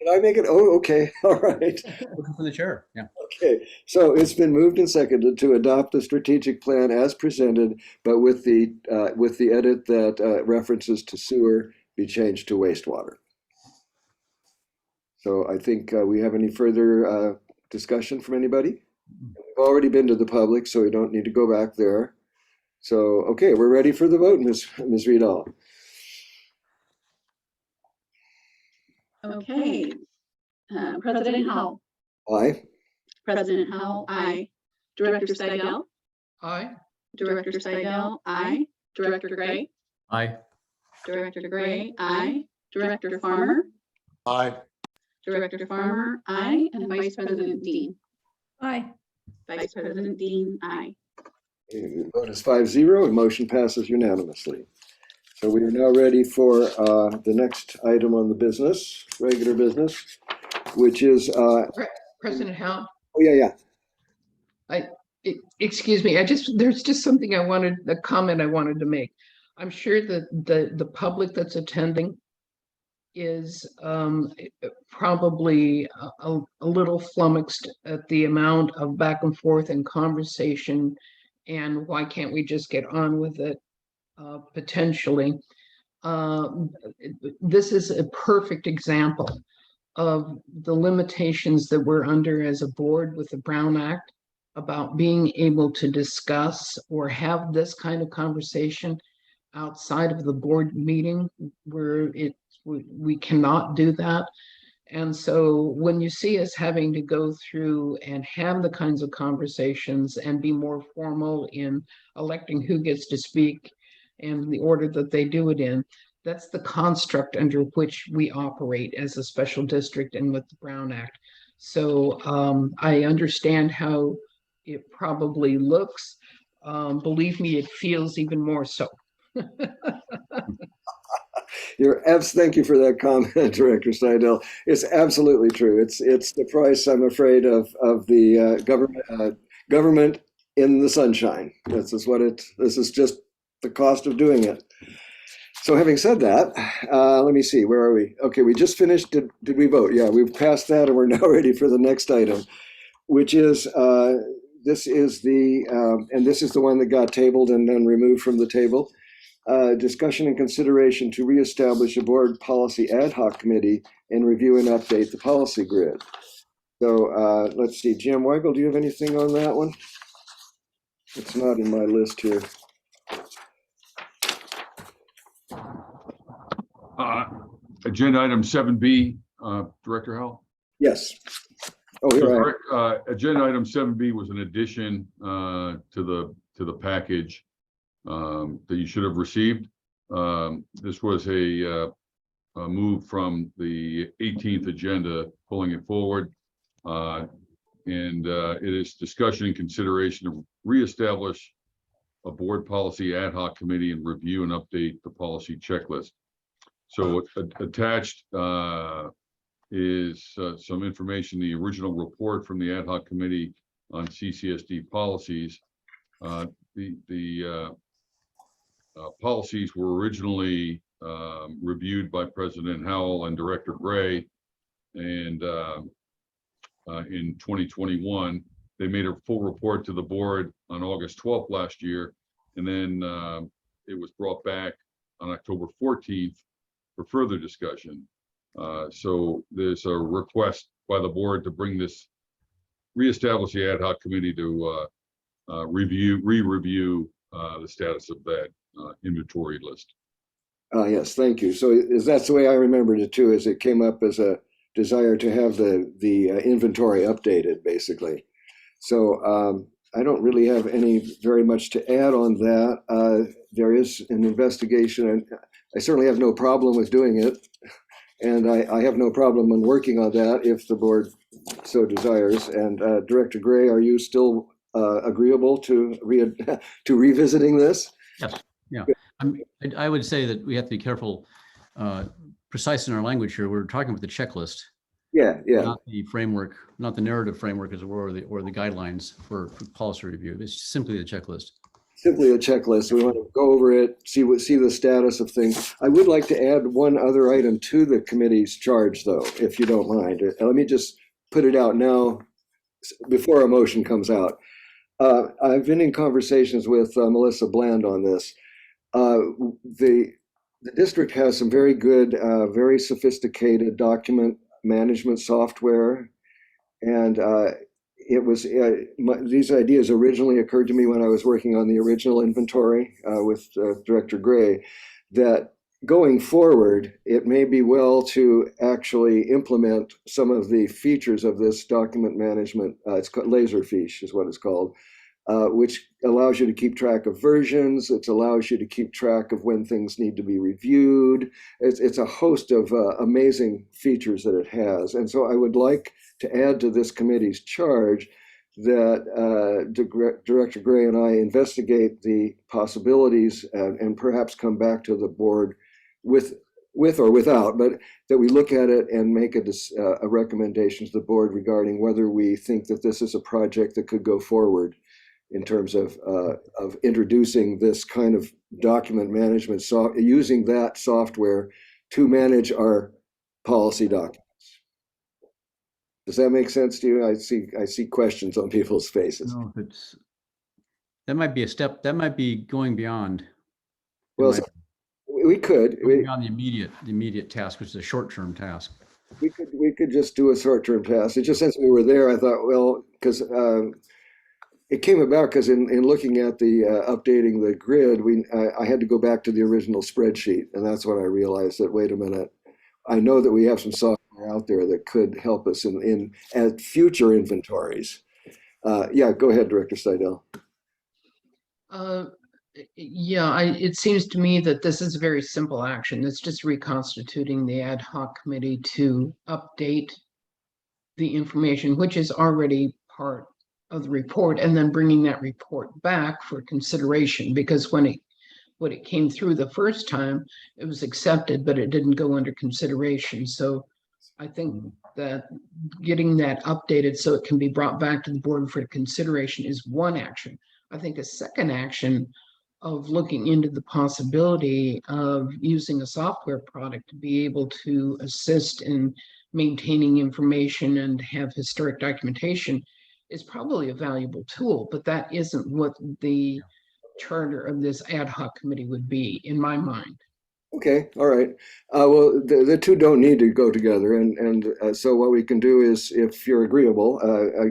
I make it? Oh, okay. All right. Looking for the chair. Yeah. Okay. So it's been moved and seconded to adopt the strategic plan as presented, but with the edit that references to sewer be changed to wastewater. So I think we have any further discussion from anybody? We've already been to the public, so we don't need to go back there. So, okay, we're ready for the vote, Ms. Riedel. Okay. President Howell. Aye. President Howell, aye. Director Seidel. Aye. Director Seidel, aye. Director Gray. Aye. Director Gray, aye. Director Farmer. Aye. Director Farmer, aye. And Vice President Dean. Aye. Vice President Dean, aye. The vote is 5-0 and motion passes unanimously. So we are now ready for the next item on the business, regular business, which is President Howell. Oh, yeah. Excuse me, there's just something a comment I wanted to make. I'm sure that the public that's attending is probably a little flummoxed at the amount of back and forth and conversation, and why can't we just get on with it potentially. This is a perfect example of the limitations that we're under as a board with the Brown Act about being able to discuss or have this kind of conversation outside of the board meeting, where it's We cannot do that. And so when you see us having to go through and have the kinds of conversations and be more formal in electing who gets to speak and the order that they do it in, that's the construct under which we operate as a special district and with the Brown Act. So I understand how it probably looks. Believe me, it feels even more so. Thank you for that comment, Director Seidel. It's absolutely true. It's the price, I'm afraid, of the government in the sunshine. This is just the cost of doing it. So having said that, let me see, where are we? Okay, we just finished. Did we vote? Yeah, we've passed that, and we're now ready for the next item, which is this is the one that got tabled and then removed from the table. Discussion and consideration to reestablish a board policy ad hoc committee and review and update the policy grid. So let's see, Jim Weigel, do you have anything on that one? It's not in my list here. Agenda item 7B, Director Howell? Yes. Oh, here I am. Agenda item 7B was an addition to the package that you should have received. This was a move from the 18th agenda, pulling it forward. It is discussion and consideration to reestablish a board policy ad hoc committee and review and update the policy checklist. So attached is some information, the original report from the ad hoc committee on CCSD policies. The policies were originally reviewed by President Howell and Director Gray, and in 2021, they made a full report to the board on August 12th last year, and then it was brought back on October 14th for further discussion. So there's a request by the board to reestablish the ad hoc committee to re-review the status of that inventory list. Yes, thank you. So that's the way I remembered it too, is it came up as a desire to have the inventory updated, basically. So I don't really have very much to add on that. There is an investigation, and I certainly have no problem with doing it. And I have no problem in working on that if the board so desires. And Director Gray, are you still agreeable to revisiting this? Yes. Yeah. I would say that we have to be careful, precise in our language here. We're talking about the checklist. Yeah. Not the framework, not the narrative framework, as it were, or the guidelines for policy review. It's simply the checklist. Simply a checklist. We want to go over it, see the status of things. I would like to add one other item to the committee's charge, though, if you don't mind. Let me just put it out now before a motion comes out. I've been in conversations with Melissa Bland on this. The district has some very good, very sophisticated document management software, and these ideas originally occurred to me when I was working on the original inventory with Director Gray, that going forward, it may be well to actually implement some of the features of this document management. It's called Laserfiche is what it's called, which allows you to keep track of versions. It allows you to keep track of when things need to be reviewed. It's a host of amazing features that it has. And so I would like to add to this committee's charge that Director Gray and I investigate the possibilities and perhaps come back to the board with or without, but that we look at it and make a recommendation to the board regarding whether we think that this is a project that could go forward in terms of introducing this kind of document management, using that software to manage our policy documents. Does that make sense to you? I see questions on people's faces. No, that might be a step. That might be going beyond. Well, we could beyond the immediate task, which is a short-term task. We could just do a short-term task. It just since we were there, I thought, well, because it came about because in looking at the updating the grid, I had to go back to the original spreadsheet, and that's when I realized that, wait a minute, I know that we have some software out there that could help us in at future inventories. Yeah, go ahead, Director Seidel. Yeah, it seems to me that this is a very simple action. It's just reconstituting the ad hoc committee to update the information, which is already part of the report, and then bringing that report back for consideration, because when it came through the first time, it was accepted, but it didn't go under consideration. So I think that getting that updated so it can be brought back to the board for consideration is one action. I think a second action of looking into the possibility of using a software product to be able to assist in maintaining information and have historic documentation is probably a valuable tool, but that isn't what the charter of this ad hoc committee would be, in my mind. Okay, all right. Well, the two don't need to go together, and so what we can do is, if you're agreeable,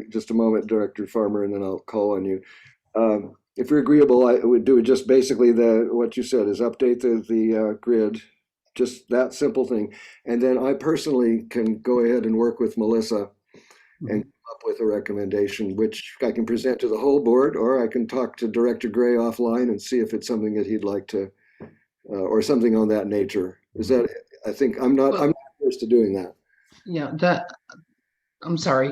just a moment, Director Farmer, and then I'll call on you. If you're agreeable, I would do just basically what you said is update the grid, just that simple thing, and then I personally can go ahead and work with Melissa and come up with a recommendation, which I can present to the whole board, or I can talk to Director Gray offline and see if it's something that he'd like to. Or something on that nature. Is that? I think I'm not opposed to doing that. Yeah, I'm sorry.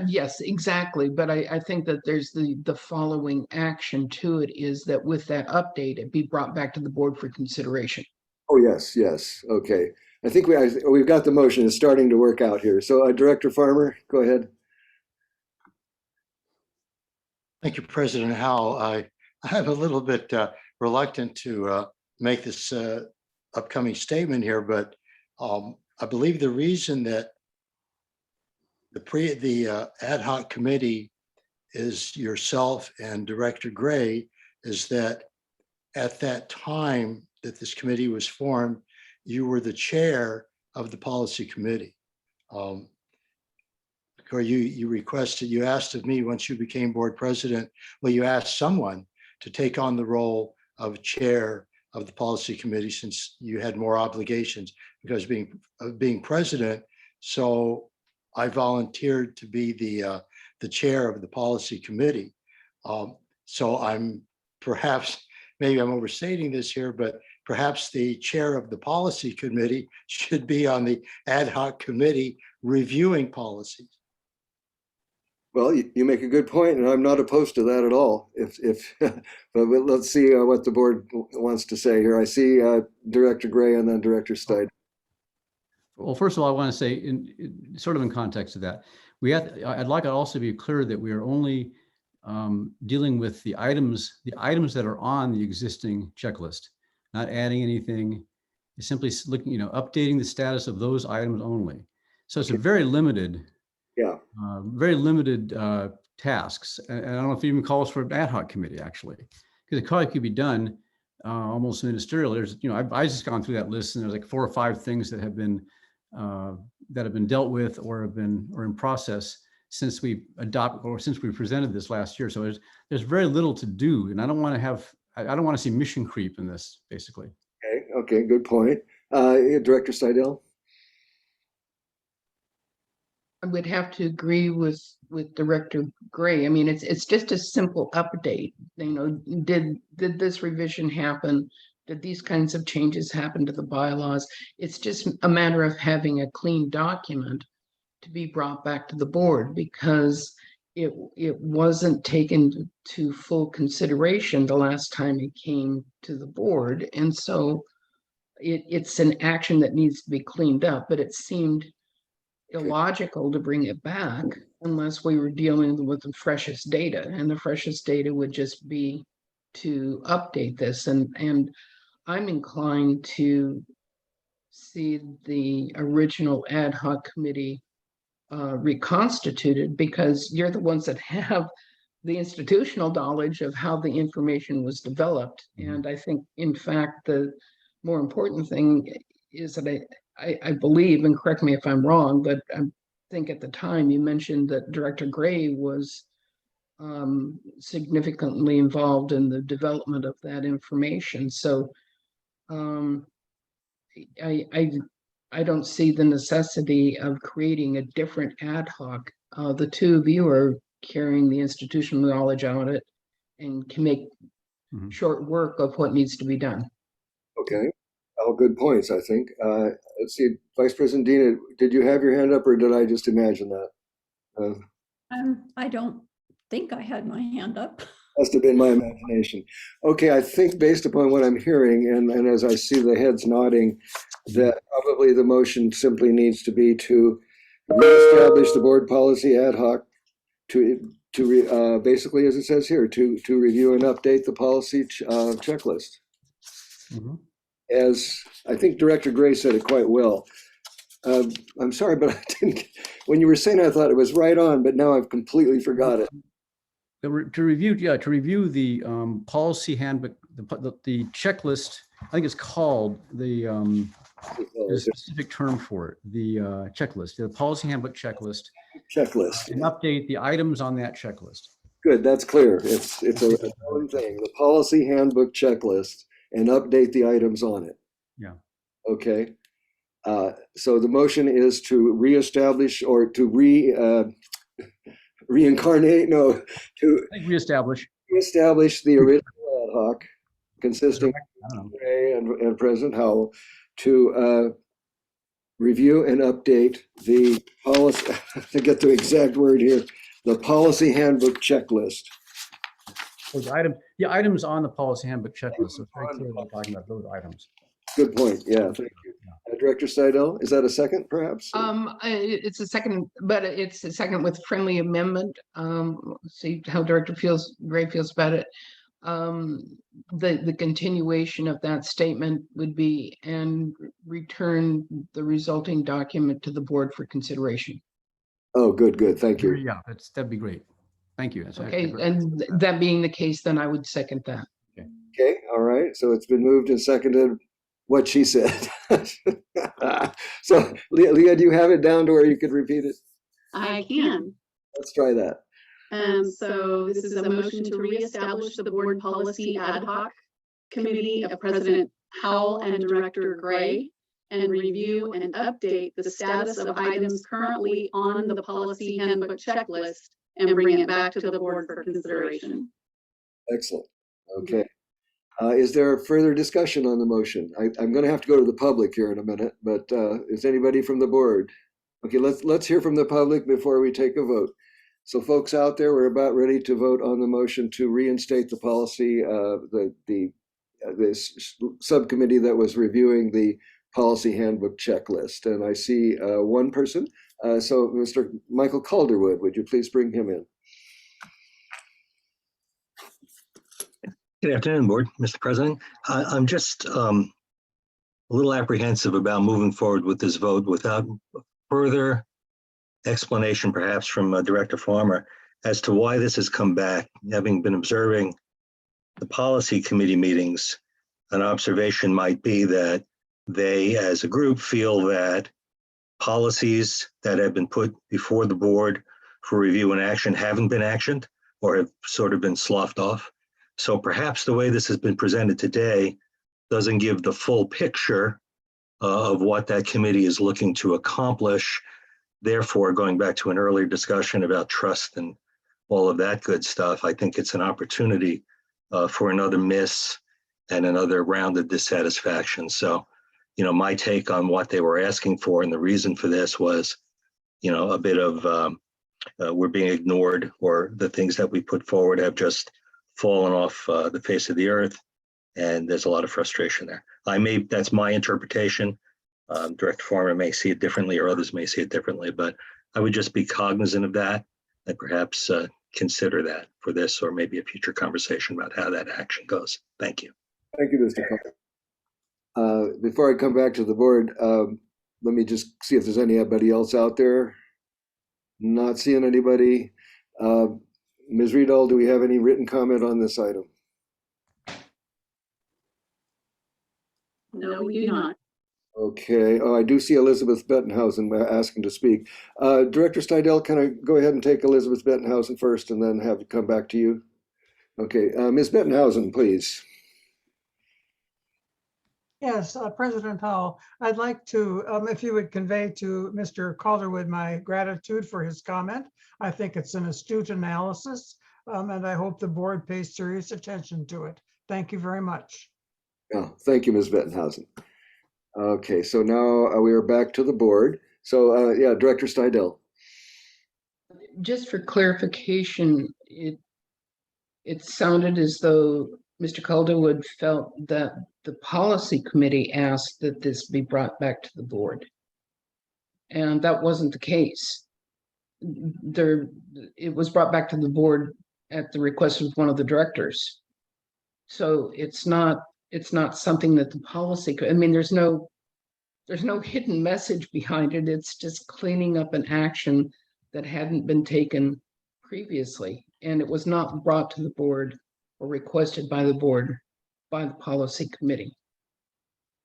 Yes, exactly. But I think that there's the following action to it is that with that update, it be brought back to the board for consideration. Oh yes, yes. Okay. I think we've got the motion. It's starting to work out here. So, Director Farmer, go ahead. Thank you, President Howell. I'm a little bit reluctant to make this upcoming statement here, but I believe the reason that the ad hoc committee is yourself and Director Gray is that at that time that this committee was formed, you were the chair of the policy committee. Or you asked of me once you became board president, well, you asked someone to take on the role of chair of the policy committee since you had more obligations because being president. So I volunteered to be the chair of the policy committee. So maybe I'm overstating this here, but perhaps the chair of the policy committee should be on the ad hoc committee reviewing policies. Well, you make a good point, and I'm not opposed to that at all. But let's see what the board wants to say here. I see Director Gray and then Director Stein. Well, first of all, I want to say, sort of in context of that, I'd like to also be clear that we are only dealing with the items that are on the existing checklist, not adding anything. It's simply looking, updating the status of those items only. So it's a very limited. Yeah. Very limited tasks. And I don't know if it even calls for an ad hoc committee, actually, because it probably could be done almost ministerial. There's, I've just gone through that list, and there's like 4 or 5 things that have been dealt with or in process since we presented this last year. So there's very little to do, and I don't want to see mission creep in this, basically. Okay, good point. Director Seidel. I would have to agree with Director Gray. I mean, it's just a simple update. Did this revision happen? Did these kinds of changes happen to the bylaws? It's just a matter of having a clean document to be brought back to the board because it wasn't taken to full consideration the last time it came to the board. And so it's an action that needs to be cleaned up, but it seemed illogical to bring it back unless we were dealing with the freshest data, and the freshest data would just be to update this. And I'm inclined to see the original ad hoc committee reconstituted because you're the ones that have the institutional knowledge of how the information was developed. And I think, in fact, the more important thing is that I believe, and correct me if I'm wrong, but I think at the time you mentioned that Director Gray was significantly involved in the development of that information. So I don't see the necessity of creating a different ad hoc. The two of you are carrying the institutional knowledge on it and can make short work of what needs to be done. Okay, all good points, I think. Let's see, Vice President Dina, did you have your hand up or did I just imagine that? I don't think I had my hand up. Must have been my imagination. Okay, I think based upon what I'm hearing, and as I see the heads nodding, that probably the motion simply needs to be to reestablish the board policy ad hoc basically, as it says here, to review and update the policy checklist. As I think Director Gray said it quite well. I'm sorry, but I didn't. When you were saying, I thought it was right on, but now I've completely forgot it. To review the policy handbook, the checklist. I think it's called there's a specific term for it. The checklist, the policy handbook checklist. Checklist. And update the items on that checklist. Good, that's clear. It's a known thing. The policy handbook checklist and update the items on it. Yeah. Okay. So the motion is to reestablish or to reincarnate, no, to reestablish the original ad hoc consisting of Ray and President Howell to review and update the policy, to get the exact word here, the policy handbook checklist. Those items on the policy handbook checklist. So it's very clear we're talking about those items. Good point. Yeah, thank you. Director Seidel, is that a second perhaps? It's a second, but it's a second with friendly amendment. See how Director Gray feels about it. The continuation of that statement would be and return the resulting document to the board for consideration. Oh, good. Thank you. Yeah, that'd be great. Thank you. Okay, and that being the case, then I would second that. Okay, all right. So it's been moved and seconded. What she said. So, Leah, do you have it down to where you could repeat it? I can. Let's try that. So this is a motion to reestablish the board policy ad hoc committee of President Howell and Director Gray and review and update the status of items currently on the policy handbook checklist and bring it back to the board for consideration. Excellent. Okay. Is there further discussion on the motion? I'm going to have to go to the public here in a minute, but is anybody from the board? Okay, let's hear from the public before we take a vote. So folks out there, we're about ready to vote on the motion to reinstate the policy, this subcommittee that was reviewing the policy handbook checklist. And I see one person. So Mr. Michael Calderwood, would you please bring him in? Good afternoon, Board, Mr. President. I'm just a little apprehensive about moving forward with this vote without further explanation, perhaps from Director Farmer, as to why this has come back. Having been observing the policy committee meetings, an observation might be that they, as a group, feel that policies that have been put before the board for review and action haven't been actioned or have sort of been sloughed off. So perhaps the way this has been presented today doesn't give the full picture of what that committee is looking to accomplish. Therefore, going back to an earlier discussion about trust and all of that good stuff, I think it's an opportunity for another miss and another round of dissatisfaction. So, my take on what they were asking for and the reason for this was, a bit of we're being ignored, or the things that we put forward have just fallen off the face of the earth, and there's a lot of frustration there. That's my interpretation. Director Farmer may see it differently, or others may see it differently, but I would just be cognizant of that and perhaps consider that for this, or maybe a future conversation about how that action goes. Thank you. Thank you, Mr. Carter. Before I come back to the board, let me just see if there's anybody else out there. Not seeing anybody. Ms. Riedel, do we have any written comment on this item? No, we do not. Okay. Oh, I do see Elizabeth Bettenhausen asking to speak. Director Steidel, can I go ahead and take Elizabeth Bettenhausen first and then have it come back to you? Okay. Ms. Bettenhausen, please. Yes, President Howell, I'd like to, if you would convey to Mr. Calderwood my gratitude for his comment. I think it's an astute analysis, and I hope the board pays serious attention to it. Thank you very much. Yeah, thank you, Ms. Bettenhausen. Okay, so now we are back to the board. So yeah, Director Stidel. Just for clarification, it sounded as though Mr. Calderwood felt that the policy committee asked that this be brought back to the board. And that wasn't the case. It was brought back to the board at the request of one of the directors. So it's not something that the policy could, I mean, there's no hidden message behind it. It's just cleaning up an action that hadn't been taken previously. And it was not brought to the board or requested by the board by the policy committee.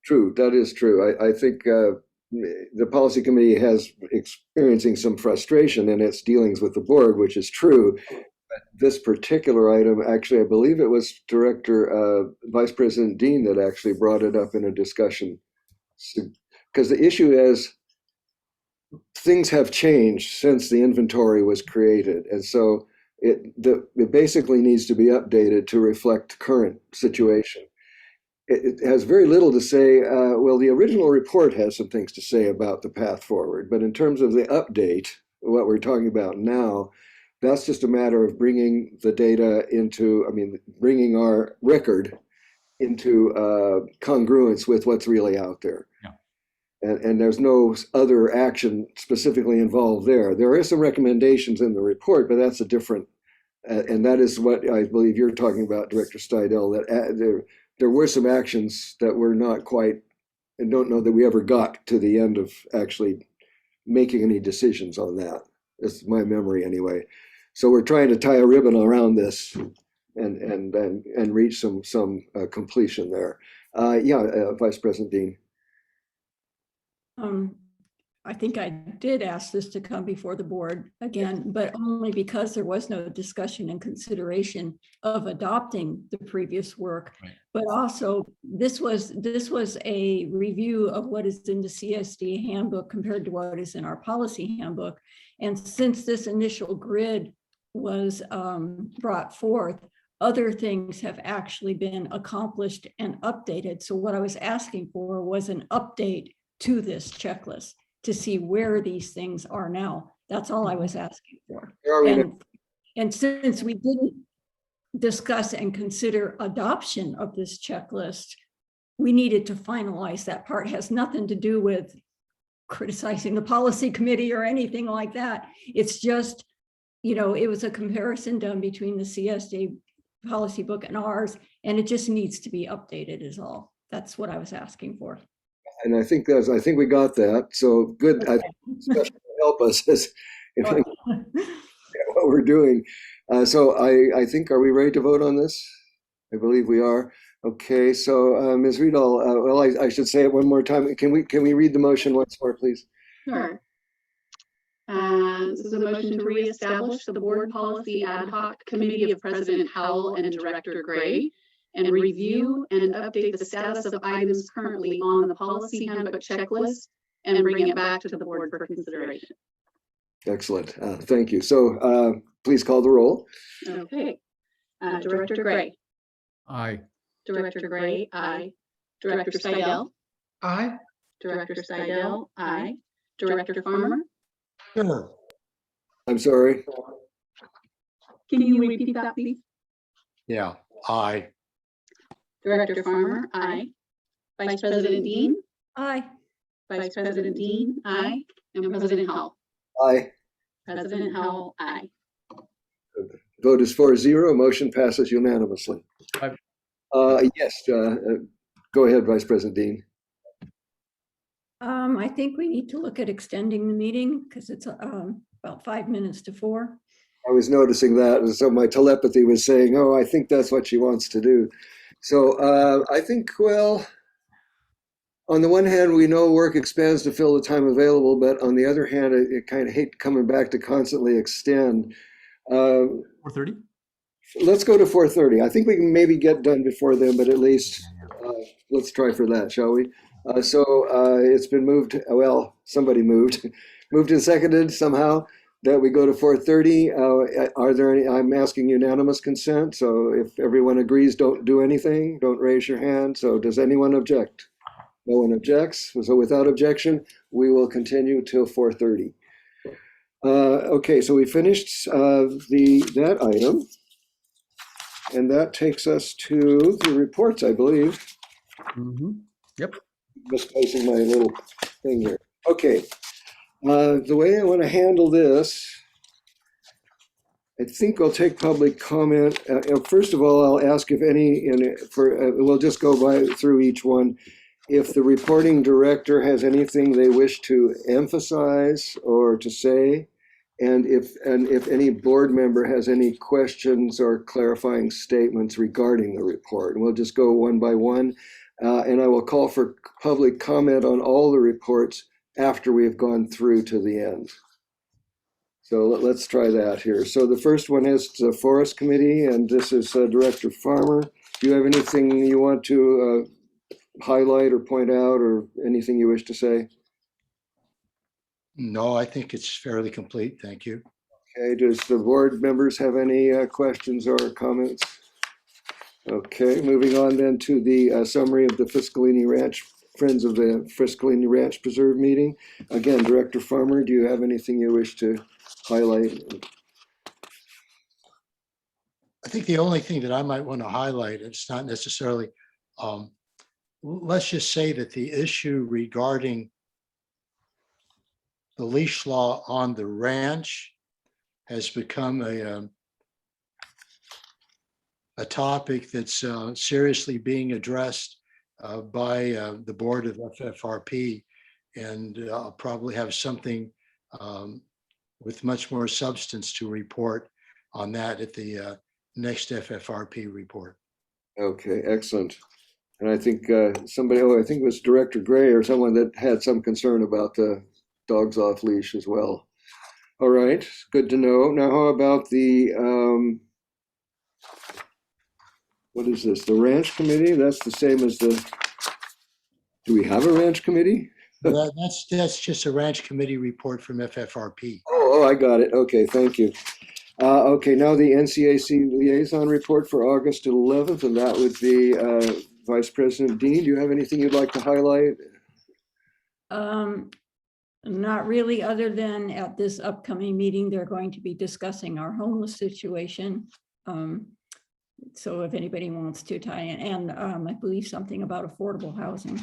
True, that is true. I think the policy committee has experiencing some frustration in its dealings with the board, which is true. But this particular item, actually, I believe it was Vice President Dean that actually brought it up in a discussion. Because the issue is things have changed since the inventory was created. And so it basically needs to be updated to reflect current situation. It has very little to say. Well, the original report has some things to say about the path forward, but in terms of the update, what we're talking about now, that's just a matter of bringing the data into, bringing our record into congruence with what's really out there. Yeah. And there's no other action specifically involved there. There are some recommendations in the report, but that's a different, and that is what I believe you're talking about, Director Stidel, that there were some actions that were not quite, and don't know that we ever got to the end of actually making any decisions on that. That's my memory anyway. So we're trying to tie a ribbon around this and reach some completion there. Vice President Dean. I think I did ask this to come before the board again, but only because there was no discussion and consideration of adopting the previous work. Right. But also this was a review of what is in the CSD handbook compared to what is in our policy handbook. And since this initial grid was brought forth, other things have actually been accomplished and updated. So what I was asking for was an update to this checklist to see where these things are now. That's all I was asking for. And since we didn't discuss and consider adoption of this checklist, we needed to finalize that part. It has nothing to do with criticizing the policy committee or anything like that. It's just, it was a comparison done between the CSD policy book and ours, and it just needs to be updated is all. That's what I was asking for. And I think we got that. So good. I think discussion will help us as what we're doing. So I think, are we ready to vote on this? I believe we are. Okay. So Ms. Riedel, well, I should say it one more time. Can we read the motion once more, please? Sure. This is a motion to reestablish the board policy ad hoc committee of President Howell and Director Gray, and review and update the status of items currently on the policy handbook checklist and bring it back to the board for consideration. Excellent. Thank you. So please call the roll. Okay. Director Gray. Aye. Director Gray, aye. Director Stidel. Aye. Director Stidel, aye. Director Farmer. I'm sorry. Can you repeat that, please? Yeah, aye. Director Farmer, aye. Vice President Dean. Aye. Vice President Dean, aye. And President Howell. Aye. President Howell, aye. Vote is 4-0. Motion passes unanimously. Yes. Go ahead, Vice President Dean. I think we need to look at extending the meeting because it's about 5 minutes to 4. I was noticing that, and so my telepathy was saying, "Oh, I think that's what she wants to do." So I think, well, on the one hand, we know work expands to fill the time available, but on the other hand, it kind of hate coming back to constantly extend. 4:30? Let's go to 4:30. I think we can maybe get done before then, but at least Let's try for that, shall we? It's been moved, well, somebody moved, moved and seconded somehow that we go to 4:30. Are there any, I'm asking unanimous consent. So if everyone agrees, don't do anything, don't raise your hand. So does anyone object? No one objects. So without objection, we will continue till 4:30. Okay, so we finished that item. And that takes us to the reports, I believe. Yep. Misplacing my little thing here. Okay. The way I want to handle this, I think I'll take public comment. First of all, I'll ask if any, we'll just go through each one. If the reporting director has anything they wish to emphasize or to say, and if any board member has any questions or clarifying statements regarding the report. And we'll just go one by one. And I will call for public comment on all the reports after we have gone through to the end. So let's try that here. So the first one is the Forest Committee, and this is Director Farmer. Do you have anything you want to highlight or point out, or anything you wish to say? No, I think it's fairly complete. Thank you. Okay, does the board members have any questions or comments? Okay, moving on then to the summary of the Fiscalini Ranch, Friends of the Fiscalini Ranch Preserve meeting. Again, Director Farmer, do you have anything you wish to highlight? I think the only thing that I might want to highlight, it's not necessarily, let's just say that the issue regarding the leash law on the ranch has become a topic that's seriously being addressed by the board of FFRP, and I'll probably have something with much more substance to report on that at the next FFRP report. Okay, excellent. And I think somebody, I think it was Director Gray or someone that had some concern about the dogs off leash as well. All right, good to know. Now, how about the, what is this? The Ranch Committee? That's the same as the, do we have a Ranch Committee? That's just a Ranch Committee report from FFRP. Oh, I got it. Okay, thank you. Okay, now the NCAC liaison report for August 11th, and that would be Vice President Dean. Do you have anything you'd like to highlight? Not really, other than at this upcoming meeting, they're going to be discussing our homeless situation. So if anybody wants to tie in, and I believe something about affordable housing.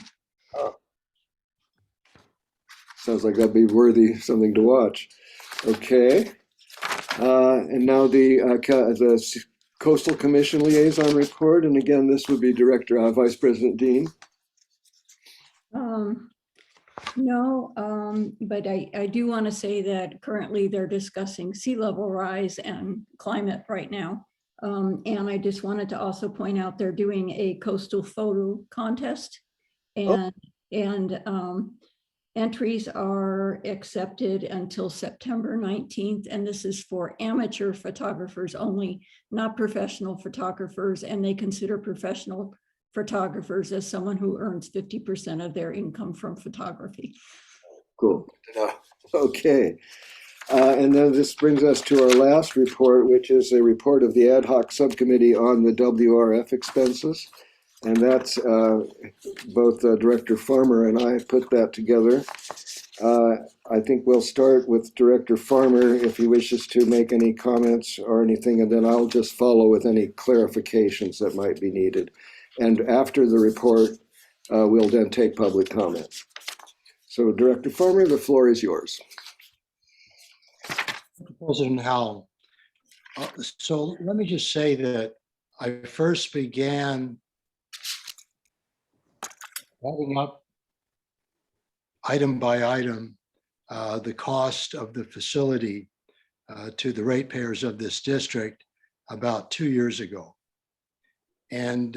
Sounds like that'd be worthy, something to watch. Okay. And now the Coastal Commission liaison report. And again, this would be Vice President Dean. No, but I do want to say that currently they're discussing sea level rise and climate right now. And I just wanted to also point out they're doing a coastal photo contest, and entries are accepted until September 19th. And this is for amateur photographers only, not professional photographers. And they consider professional photographers as someone who earns 50% of their income from photography. Cool. Okay. And then this brings us to our last report, which is a report of the ad hoc subcommittee on the WRF expenses. And that's both Director Farmer and I put that together. I think we'll start with Director Farmer if he wishes to make any comments or anything, and then I'll just follow with any clarifications that might be needed. And after the report, we'll then take public comment. So Director Farmer, the floor is yours. President Howell. So let me just say that I first began adding up item by item the cost of the facility to the ratepayers of this district about 2 years ago. And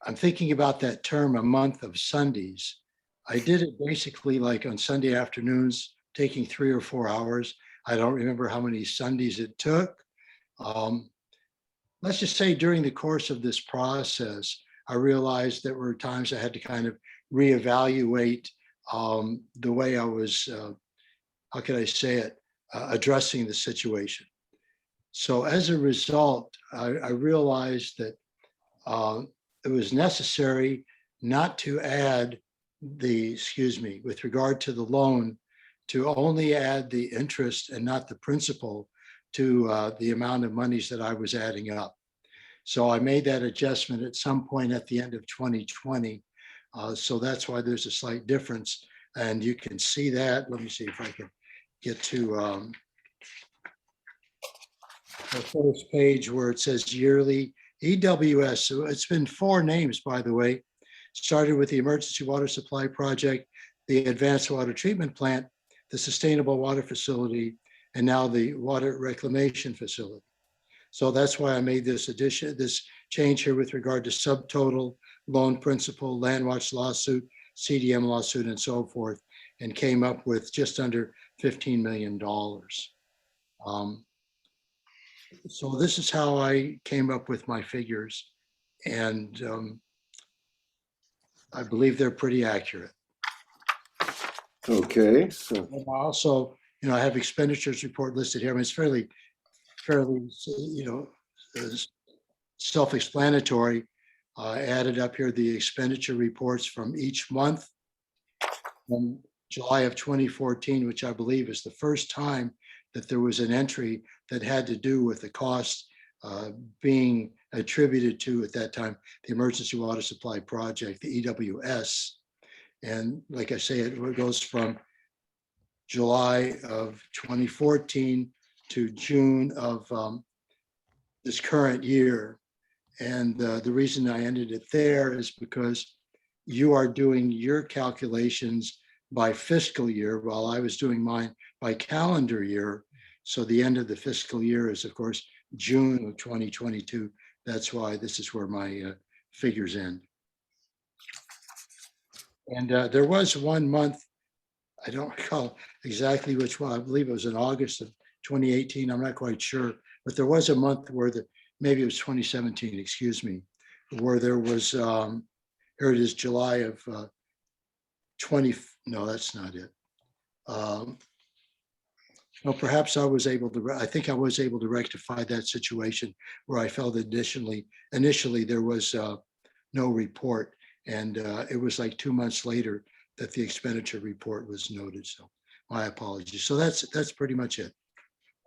I'm thinking about that term, a month of Sundays. I did it basically like on Sunday afternoons, taking 3 or 4 hours. I don't remember how many Sundays it took. Let's just say during the course of this process, I realized there were times I had to kind of reevaluate the way I was, how can I say it, addressing the situation. So as a result, I realized that it was necessary not to add with regard to the loan, to only add the interest and not the principal to the amount of monies that I was adding up. So I made that adjustment at some point at the end of 2020. So that's why there's a slight difference. And you can see that. Let me see if I can get to the first page where it says yearly EWS. So it's been 4 names, by the way. Started with the Emergency Water Supply Project, the Advanced Water Treatment Plant, the Sustainable Water Facility, and now the Water Reclamation Facility. So that's why I made this change here with regard to subtotal, loan principal, land watch lawsuit, CDM lawsuit, and so forth, and came up with just under $15 million. So this is how I came up with my figures, and I believe they're pretty accurate. Okay. So And also, I have expenditures report listed here. I mean, it's fairly, self-explanatory. I added up here the expenditure reports from each month. From July of 2014, which I believe is the first time that there was an entry that had to do with the cost being attributed to, at that time, the Emergency Water Supply Project, the EWS. And like I say, it goes from July of 2014 to June of this current year. And the reason I ended it there is because you are doing your calculations by fiscal year, while I was doing mine by calendar year. So the end of the fiscal year is, of course, June of 2022. That's why this is where my figures end. And there was 1 month, I don't recall exactly which one, I believe it was in August of 2018, I'm not quite sure, but there was a month where maybe it was 2017, excuse me, where there was, here it is, July of no, that's not it. Well, perhaps I think I was able to rectify that situation where I felt initially there was no report. And it was like 2 months later that the expenditure report was noted. So my apologies. So that's pretty much it.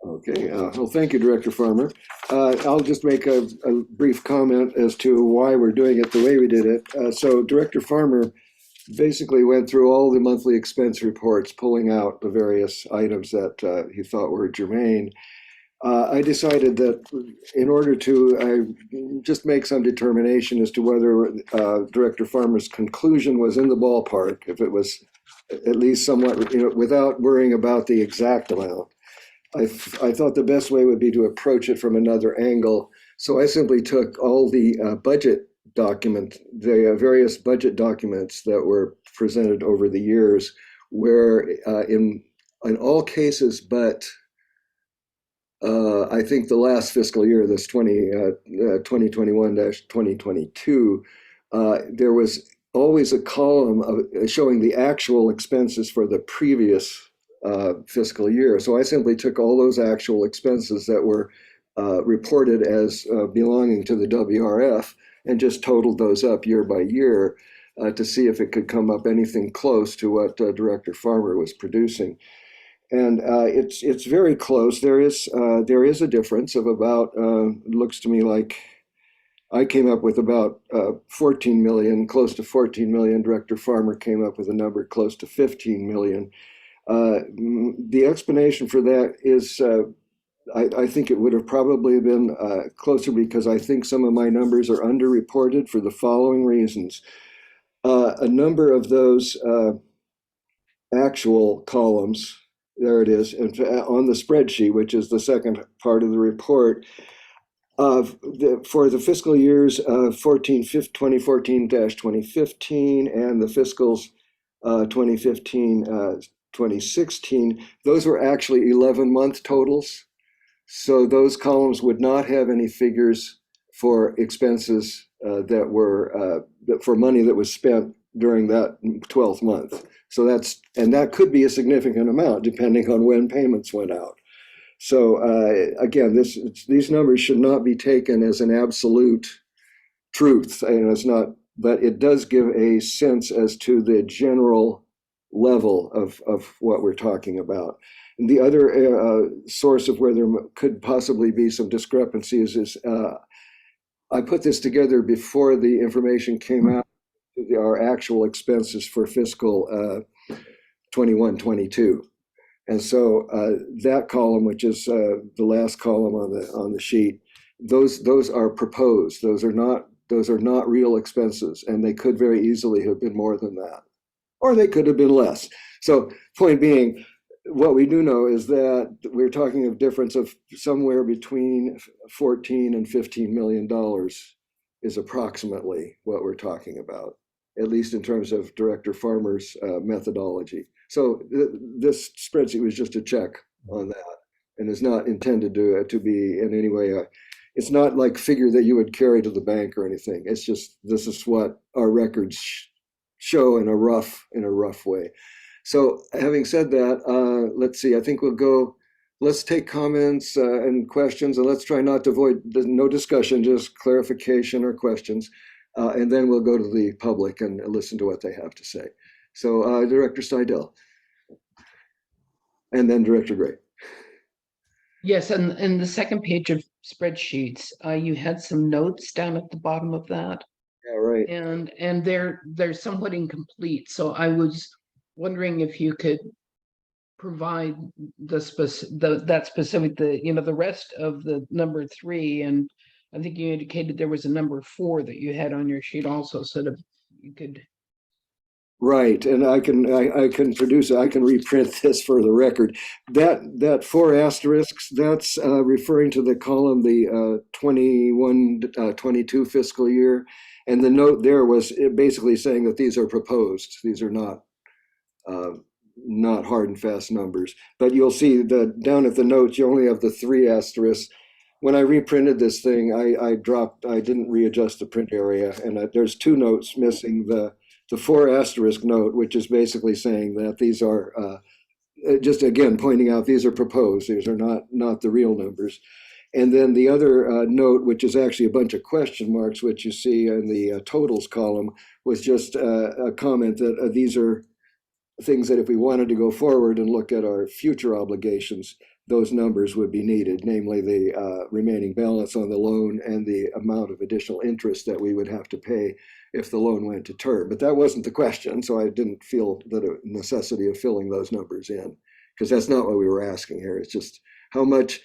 okay. Well, thank you, Director Farmer. I'll just make a brief comment as to why we're doing it the way we did it. So Director Farmer basically went through all the monthly expense reports, pulling out the various items that he thought were germane. I decided that in order to just make some determination as to whether Director Farmer's conclusion was in the ballpark, if it was at least somewhat, without worrying about the exact amount, I thought the best way would be to approach it from another angle. So I simply took all the budget document, the various budget documents that were presented over the years, where in all cases but I think the last fiscal year, this 2021-2022, there was always a column showing the actual expenses for the previous fiscal year. So I simply took all those actual expenses that were reported as belonging to the WRF and just totaled those up year by year to see if it could come up anything close to what Director Farmer was producing. And it's very close. There is a difference of about, it looks to me like I came up with about 14 million, close to 14 million. Director Farmer came up with a number close to 15 million. The explanation for that is I think it would have probably been closer because I think some of my numbers are underreported for the following reasons. A number of those actual columns, there it is, and on the spreadsheet, which is the second part of the report, for the fiscal years 2014-2015 and the fiscals 2015-2016, those were actually 11-month totals. So those columns would not have any figures for expenses that were for money that was spent during that 12th month. So that could be a significant amount depending on when payments went out. So again, these numbers should not be taken as an absolute truth. And it's not, but it does give a sense as to the general level of what we're talking about. And the other source of where there could possibly be some discrepancies is I put this together before the information came out, our actual expenses for fiscal 21-22. And so that column, which is the last column on the sheet, those are proposed. Those are not real expenses, and they could very easily have been more than that, or they could have been less. So point being, what we do know is that we're talking of difference of somewhere between 14 and $15 million is approximately what we're talking about, at least in terms of Director Farmer's methodology. So this spreadsheet was just a check on that, and is not intended to be in any way it's not like figure that you would carry to the bank or anything. It's just, this is what our records show in a rough way. So having said that, let's see, I think let's take comments and questions, and let's try not to avoid no discussion, just clarification or questions. And then we'll go to the public and listen to what they have to say. So Director Seidel, and then Director Gray. Yes, and in the second page of spreadsheets, you had some notes down at the bottom of that. Yeah, right. And they're somewhat incomplete. So I was wondering if you could provide the rest of the number 3, and I think you indicated there was a number 4 that you had on your sheet also, so that you could. Right, and I can produce it. I can reprint this for the record. That 4 asterisks, that's referring to the column, the 21-22 fiscal year, and the note there was basically saying that these are proposed. These are not hard and fast numbers. But you'll see that down at the notes, you only have the 3 asterisks. When I reprinted this thing, I didn't readjust the print area, and there's 2 notes missing. The 4 asterisk note, which is basically saying that these are, just again, pointing out these are proposed, these are not the real numbers. And then the other note, which is actually a bunch of question marks, which you see in the totals column, was just a comment that these are things that if we wanted to go forward and look at our future obligations, those numbers would be needed, namely the remaining balance on the loan and the amount of additional interest that we would have to pay if the loan went to term. But that wasn't the question, so I didn't feel the necessity of filling those numbers in, because that's not what we were asking here. It's just how much,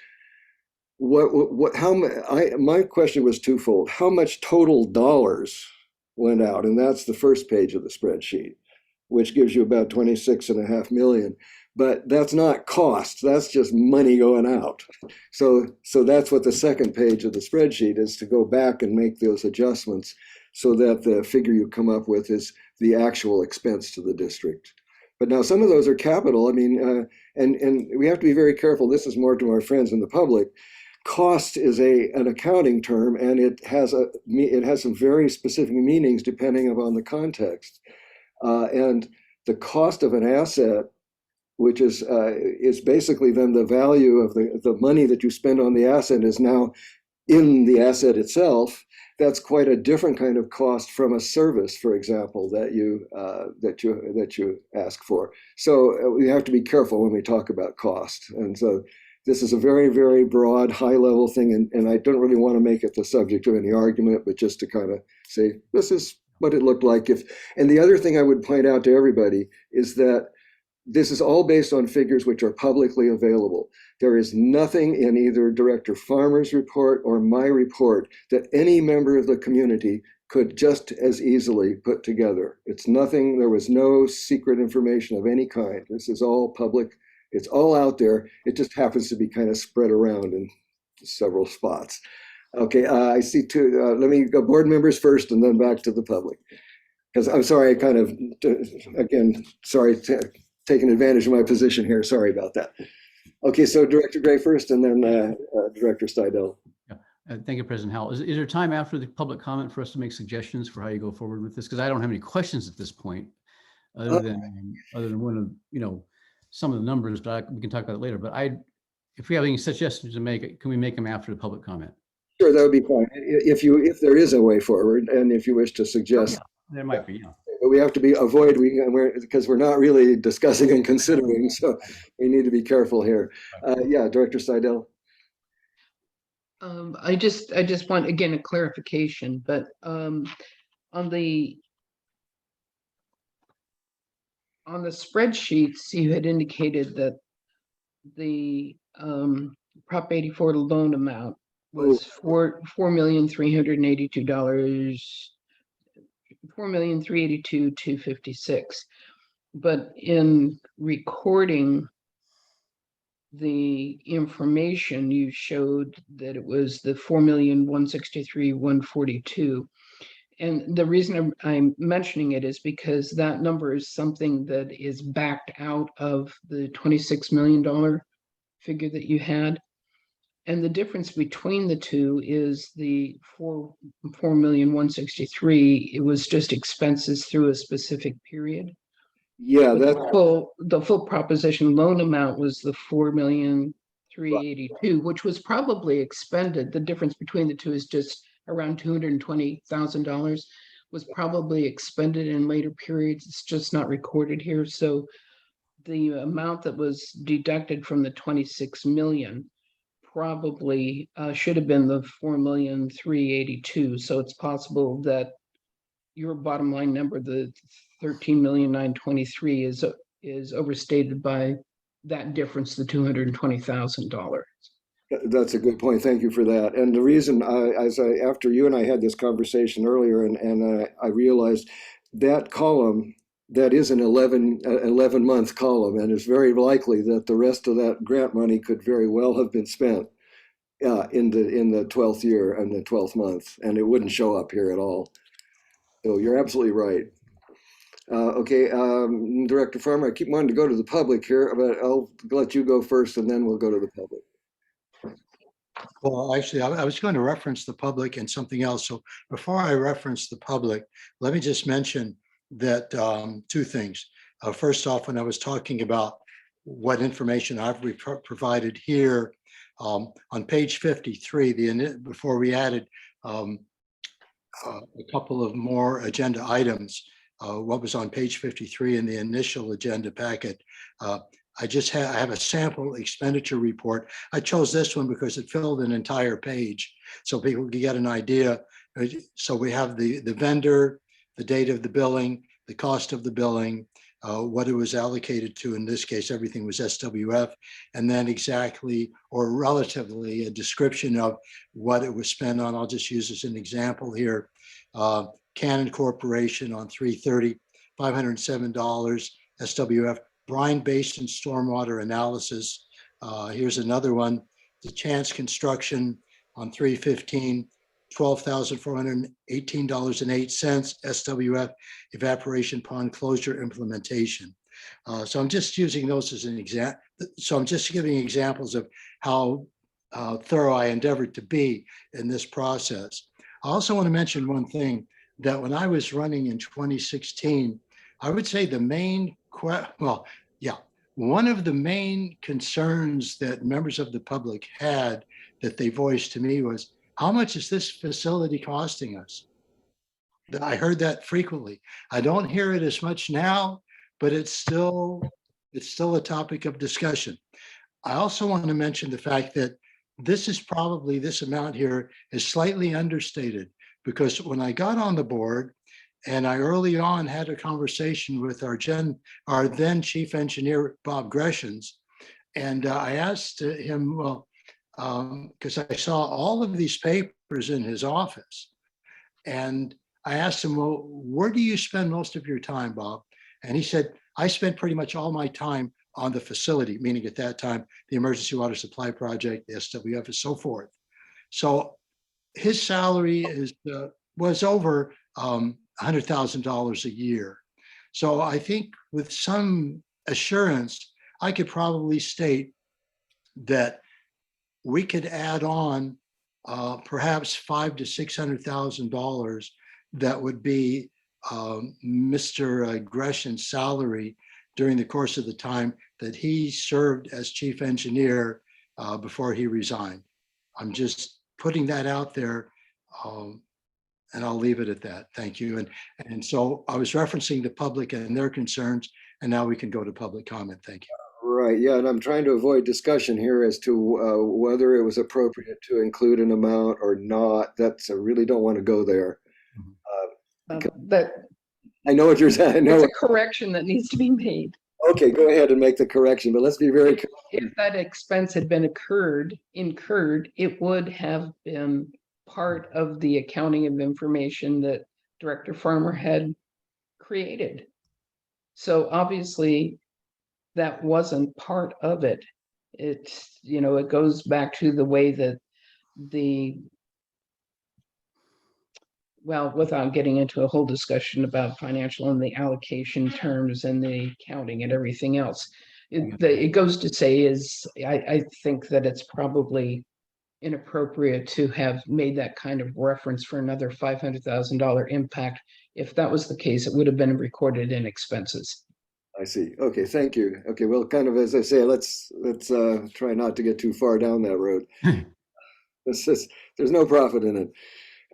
my question was twofold. How much total dollars went out? And that's the first page of the spreadsheet, which gives you about 26.5 million. But that's not cost, that's just money going out. So that's what the second page of the spreadsheet is, to go back and make those adjustments so that the figure you come up with is the actual expense to the district. But now some of those are capital. I mean, and we have to be very careful. This is more to our friends in the public. Cost is an accounting term, and it has some very specific meanings depending upon the context. And the cost of an asset, which is basically then the value of the money that you spend on the asset is now in the asset itself. That's quite a different kind of cost from a service, for example, that you ask for. So we have to be careful when we talk about cost. And so this is a very, very broad, high-level thing, and I don't really want to make it the subject of any argument, but just to kind of say this is what it looked like if. And the other thing I would point out to everybody is that this is all based on figures which are publicly available. There is nothing in either Director Farmer's report or my report that any member of the community could just as easily put together. It's nothing, there was no secret information of any kind. This is all public. It's all out there. It just happens to be kind of spread around in several spots. Okay, I see 2, let me go board members first and then back to the public. Because I'm sorry, I kind of, again, sorry, taking advantage of my position here. Sorry about that. Okay, so Director Gray first, and then Director Steidel. Yeah. Thank you, President Howell. Is there time after the public comment for us to make suggestions for how you go forward with this? Because I don't have any questions at this point, other than one of, some of the numbers, but we can talk about it later. But if we have any suggestions to make, can we make them after the public comment? Sure, that would be fine. If there is a way forward, and if you wish to suggest. There might be, yeah. But we have to because we're not really discussing and considering, so we need to be careful here. Yeah, Director Seidel. I just want, again, a clarification, but on the spreadsheets, you had indicated that the Prop 84 loan amount was $4,382,256. But in recording the information, you showed that it was the $4,163,142. And the reason I'm mentioning it is because that number is something that is backed out of the $26 million figure that you had. And the difference between the two is the $4,163,000. It was just expenses through a specific period. Yeah, the full proposition loan amount was the $4,382,000, which was probably expended. The difference between the two is just around $220,000 was probably expended in later periods. It's just not recorded here. So the amount that was deducted from the 26 million probably should have been the 4,382,000. So it's possible that your bottom line number, the 13,923,000, is overstated by that difference, the $220,000. That's a good point. Thank you for that. And the reason, after you and I had this conversation earlier, and I realized that column, that is an 11-month column, and it's very likely that the rest of that grant money could very well have been spent in the 12th year and the 12th month, and it wouldn't show up here at all. So you're absolutely right. Okay, Director Farmer, I keep wanting to go to the public here, but I'll let you go first, and then we'll go to the public. Well, actually, I was going to reference the public and something else. So before I reference the public, let me just mention that two things. First off, when I was talking about what information I've provided here, on page 53, before we added a couple of more agenda items, what was on page 53 in the initial agenda packet, I have a sample expenditure report. I chose this one because it filled an entire page, so people could get an idea. So we have the vendor, the date of the billing, the cost of the billing, what it was allocated to. In this case, everything was SWF, and then exactly or relatively a description of what it was spent on. I'll just use as an example here. Canon Corporation on 330, $507 SWF. Brine Basin Stormwater Analysis. Here's another one. The Chance Construction on 315, $12,418.08 SWF. Evaporation Pond Closure Implementation. So I'm just using those as an example. So I'm just giving examples of how thorough I endeavored to be in this process. I also want to mention one thing, that when I was running in 2016, I would say the main one of the main concerns that members of the public had that they voiced to me was, how much is this facility costing us? I heard that frequently. I don't hear it as much now, but it's still a topic of discussion. I also want to mention the fact that this amount here is slightly understated, because when I got on the board, and I early on had a conversation with our then chief engineer, Bob Greshens, and I asked him, well, because I saw all of these papers in his office, and I asked him, well, where do you spend most of your time, Bob? And he said, I spent pretty much all my time on the facility, meaning at that time, the Emergency Water Supply Project, the SWF, and so forth. So his salary was over $100,000 a year. So I think with some assurance, I could probably state that we could add on perhaps $500,000 to $600,000 that would be Mr. Gresham's salary during the course of the time that he served as chief engineer before he resigned. I'm just putting that out there, and I'll leave it at that. Thank you. And so I was referencing the public and their concerns, and now we can go to public comment. Thank you. Right, yeah, and I'm trying to avoid discussion here as to whether it was appropriate to include an amount or not. That's, I really don't want to go there. But I know what you're saying. I know. it's a correction that needs to be made. Okay, go ahead and make the correction, but let's be very careful. If that expense had been incurred, it would have been part of the accounting of information that Director Farmer had created. So obviously that wasn't part of it. It's, you know, it goes back to the way that well, without getting into a whole discussion about financial and the allocation terms and the counting and everything else, it goes to say I think that it's probably inappropriate to have made that kind of reference for another $500,000 impact. If that was the case, it would have been recorded in expenses. I see. Okay, thank you. Okay, well, kind of as I say, let's try not to get too far down that road. There's no profit in it.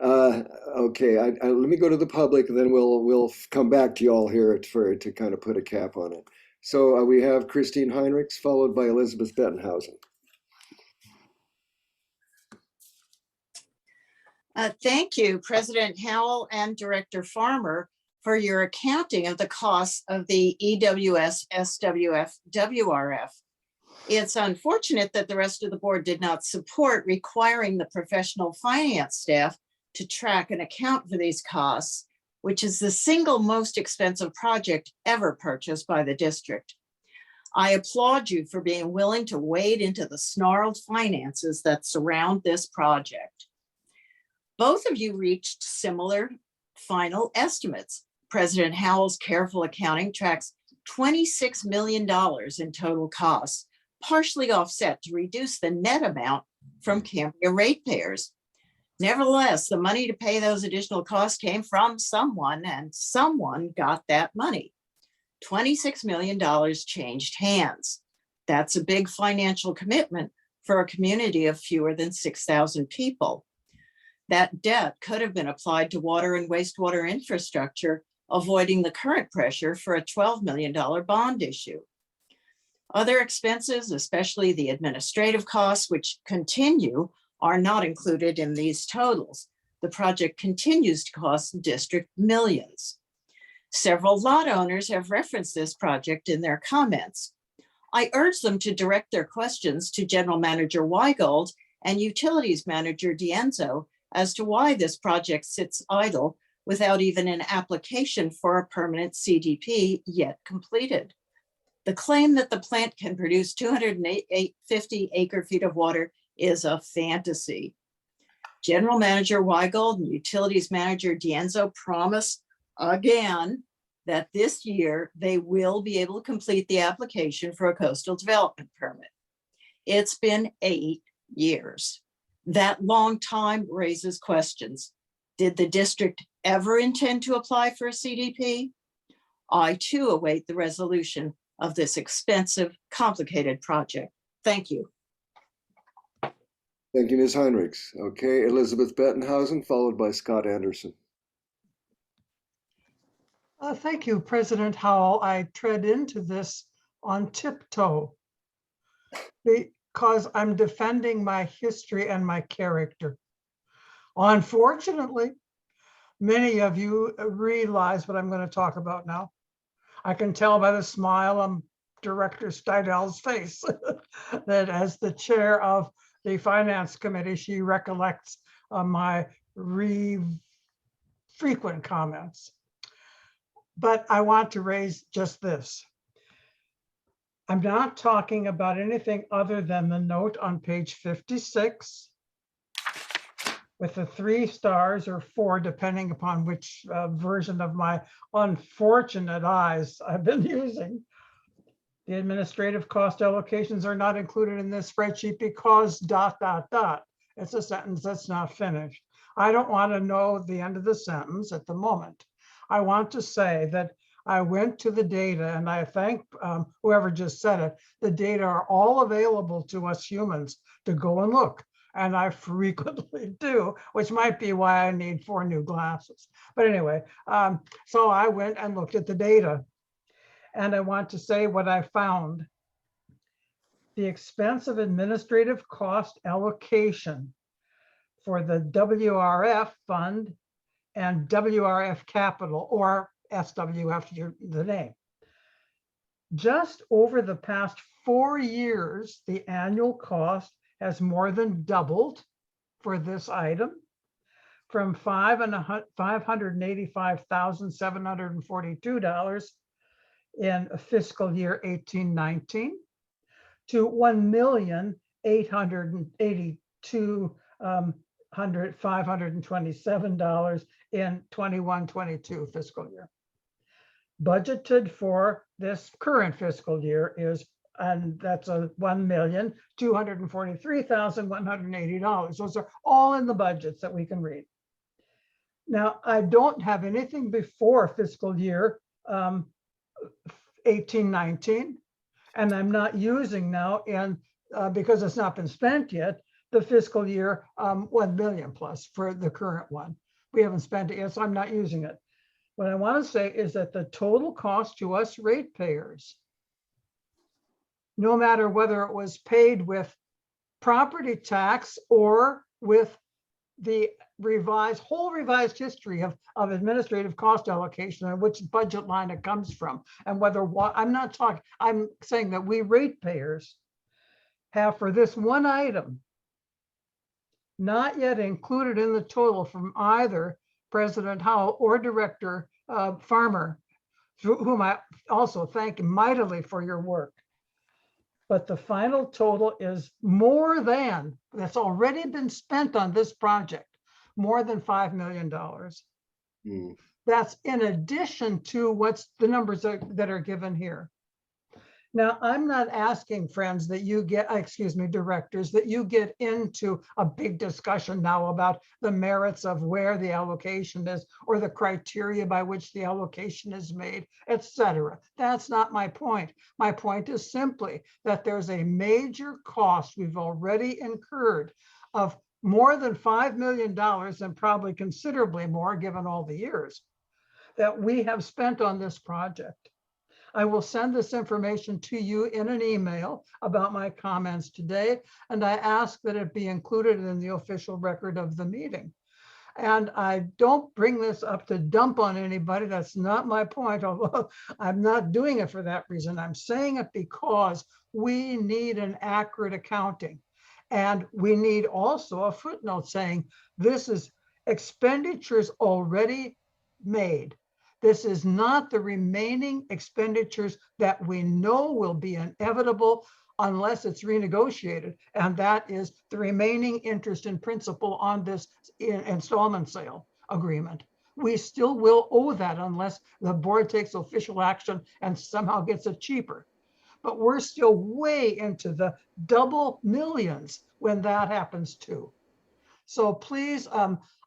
Okay, let me go to the public, and then we'll come back to you all here to kind of put a cap on it. So we have Christine Heinrichs, followed by Elizabeth Bettenhausen. Thank you, President Howell and Director Farmer, for your accounting of the costs of the EWS, SWF, WRF. It's unfortunate that the rest of the board did not support requiring the professional finance staff to track and account for these costs, which is the single most expensive project ever purchased by the district. I applaud you for being willing to wade into the snarled finances that surround this project. Both of you reached similar final estimates. President Howell's careful accounting tracks $26 million in total costs, partially offset to reduce the net amount from Cambria ratepayers. Nevertheless, the money to pay those additional costs came from someone, and someone got that money. $26 million changed hands. That's a big financial commitment for a community of fewer than 6,000 people. That debt could have been applied to water and wastewater infrastructure, avoiding the current pressure for a $12 million bond issue. Other expenses, especially the administrative costs, which continue, are not included in these totals. The project continues to cost the district millions. Several lot owners have referenced this project in their comments. I urge them to direct their questions to General Manager Weigold and Utilities Manager Dienzo as to why this project sits idle without even an application for a permanent CDP yet completed. The claim that the plant can produce 250 acre-feet of water is a fantasy. General Manager Weigold and Utilities Manager Dienzo promise again that this year they will be able to complete the application for a coastal development permit. It's been 8 years. That long time raises questions. Did the district ever intend to apply for a CDP? I too await the resolution of this expensive, complicated project. Thank you. Thank you, Ms. Heinrichs. Okay, Elizabeth Bettenhausen, followed by Scott Anderson. Thank you, President Howell. I tread into this on tiptoe because I'm defending my history and my character. Unfortunately, many of you realize what I'm going to talk about now. I can tell by the smile on Director Steidel's face that as the chair of the Finance Committee, she recollects my frequent comments. But I want to raise just this. I'm not talking about anything other than the note on page 56 with the 3 stars or 4, depending upon which version of my unfortunate eyes I've been using. The administrative cost allocations are not included in this spreadsheet because ... It's a sentence that's not finished. I don't want to know the end of the sentence at the moment. I want to say that I went to the data, and I thank whoever just said it. The data are all available to us humans to go and look. And I frequently do, which might be why I need 4 new glasses. But anyway, so I went and looked at the data. And I want to say what I found. The expense of administrative cost allocation for the WRF fund and WRF capital, or SWF, the name. Just over the past 4 years, the annual cost has more than doubled for this item, from $585,742 in fiscal year 18-19 to $1,882,527 in 21-22 fiscal year. Budgeted for this current fiscal year is, and that's a $1,243,180. Those are all in the budgets that we can read. Now, I don't have anything before fiscal year 18-19, and I'm not using now, and because it's not been spent yet, the fiscal year 1 million plus for the current one. We haven't spent it yet, so I'm not using it. What I want to say is that the total cost to us ratepayers, no matter whether it was paid with property tax or with the whole revised history of administrative cost allocation and which budget line it comes from, and whether I'm saying that we ratepayers have, for this one item, not yet included in the total from either President Howell or Director Farmer, whom I also thank mightily for your work. But the final total is more than, that's already been spent on this project, more than $5 million. That's in addition to what's the numbers that are given here. Now, I'm not asking, friends, that you get, directors, that you get into a big discussion now about the merits of where the allocation is or the criteria by which the allocation is made, etc. That's not my point. My point is simply that there's a major cost we've already incurred of more than $5 million, and probably considerably more given all the years that we have spent on this project. I will send this information to you in an email about my comments today, and I ask that it be included in the official record of the meeting. And I don't bring this up to dump on anybody. That's not my point, although I'm not doing it for that reason. I'm saying it because we need an accurate accounting. And we need also a footnote saying this is expenditures already made. This is not the remaining expenditures that we know will be inevitable unless it's renegotiated. And that is the remaining interest and principal on this installment sale agreement. We still will owe that unless the board takes official action and somehow gets it cheaper. But we're still way into the double millions when that happens too. So please,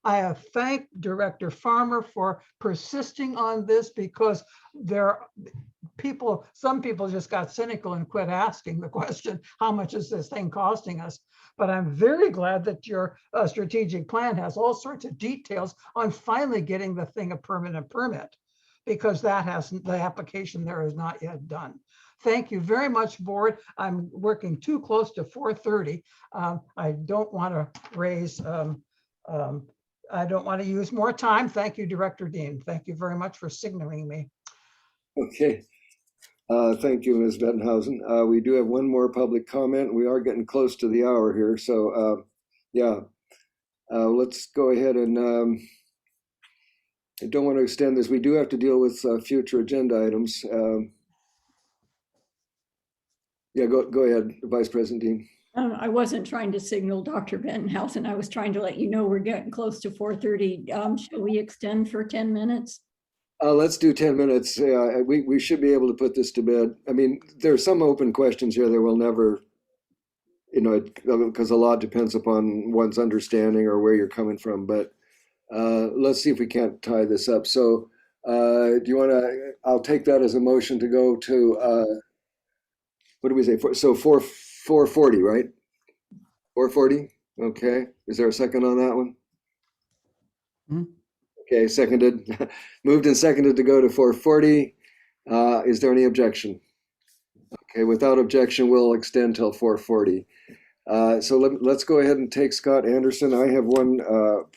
I have thanked Director Farmer for persisting on this, because some people just got cynical and quit asking the question, how much is this thing costing us? But I'm very glad that your strategic plan has all sorts of details on finally getting the thing a permanent permit, because the application there is not yet done. Thank you very much, board. I'm working too close to 4:30. I don't want to I don't want to use more time. Thank you, Director Dean. Thank you very much for signaling me. Okay. Thank you, Ms. Bettenhausen. We do have one more public comment. We are getting close to the hour here. So yeah, let's go ahead and I don't want to extend this. We do have to deal with future agenda items. Yeah, go ahead, Vice President Dean. I wasn't trying to signal Dr. Bettenhausen. I was trying to let you know we're getting close to 4:30. Shall we extend for 10 minutes? Let's do 10 minutes. We should be able to put this to bed. I mean, there are some open questions here that will never because a lot depends upon one's understanding or where you're coming from, but let's see if we can't tie this up. So do you want to, I'll take that as a motion to go to, what do we say? So 440, right? 440? Okay. Is there a second on that one? Okay, seconded. Moved and seconded to go to 440. Is there any objection? Okay, without objection, we'll extend till 440. So let's go ahead and take Scott Anderson. I have one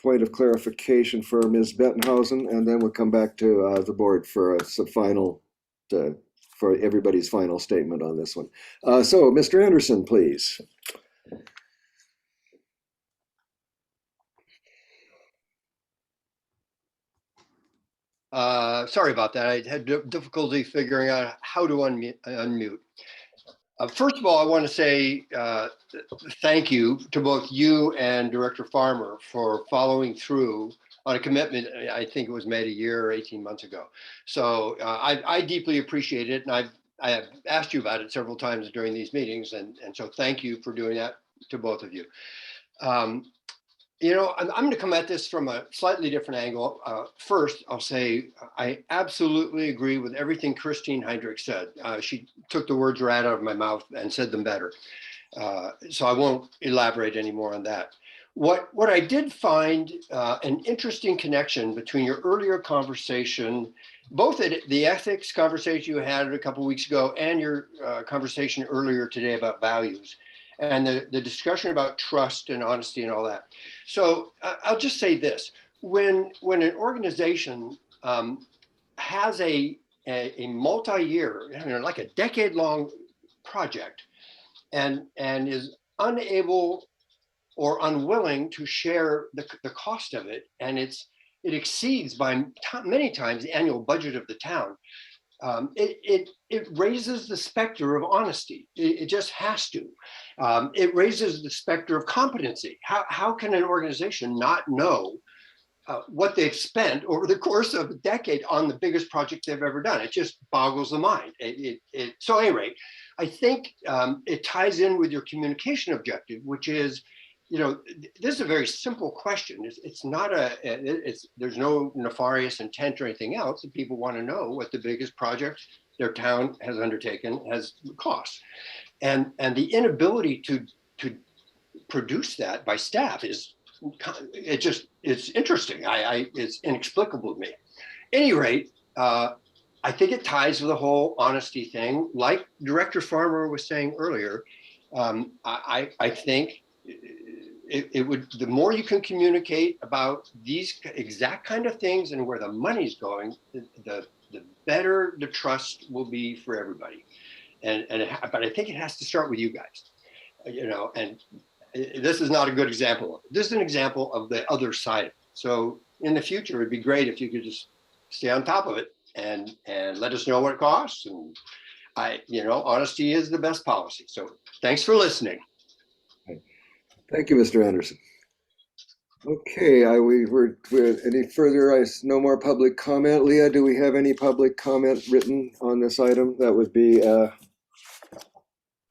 point of clarification for Ms. Bettenhausen, and then we'll come back to the board for some final, for everybody's final statement on this one. So Mr. Anderson, please. Sorry about that. I had difficulty figuring out how to unmute. First of all, I want to say thank you to both you and Director Farmer for following through on a commitment. I think it was made a year or 18 months ago. So I deeply appreciate it. And I have asked you about it several times during these meetings. And so thank you for doing that to both of you. You know, I'm going to come at this from a slightly different angle. First, I'll say I absolutely agree with everything Christine Heydrich said. She took the words right out of my mouth and said them better. So I won't elaborate any more on that. What I did find an interesting connection between your earlier conversation, both at the ethics conversation you had a couple of weeks ago and your conversation earlier today about values, and the discussion about trust and honesty and all that. So I'll just say this, when an organization has a multi-year, like a decade-long project and is unable or unwilling to share the cost of it, and it exceeds by many times the annual budget of the town, it raises the specter of honesty. It just has to. It raises the specter of competency. How can an organization not know what they've spent over the course of a decade on the biggest project they've ever done? It just boggles the mind. So anyway, I think it ties in with your communication objective, which is, this is a very simple question. It's not there's no nefarious intent or anything else. People want to know what the biggest project their town has undertaken has cost. And the inability to produce that by staff it's interesting. It's inexplicable to me. At any rate, I think it ties with the whole honesty thing. Like Director Farmer was saying earlier, I think it would, the more you can communicate about these exact kind of things and where the money's going, the better the trust will be for everybody. But I think it has to start with you guys, and this is not a good example. This is an example of the other side. So in the future, it'd be great if you could just stay on top of it and let us know what it costs. And honesty is the best policy. So thanks for listening. Thank you, Mr. Anderson. Okay, we're any further? No more public comment. Leah, do we have any public comment written on this item? That would be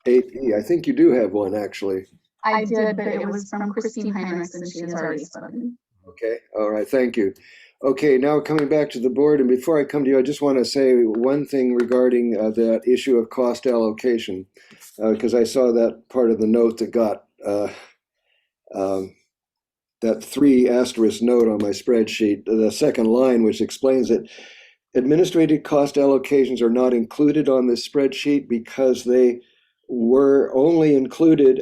8E. I think you do have one, actually. I did, but it was from Christine Heinrichs and she has already spoken. Okay, all right, thank you. Okay, now coming back to the board, and before I come to you, I just want to say one thing regarding that issue of cost allocation, because I saw that part of the note that got that 3 asterisk note on my spreadsheet, the second line, which explains that administrative cost allocations are not included on this spreadsheet because they were only included,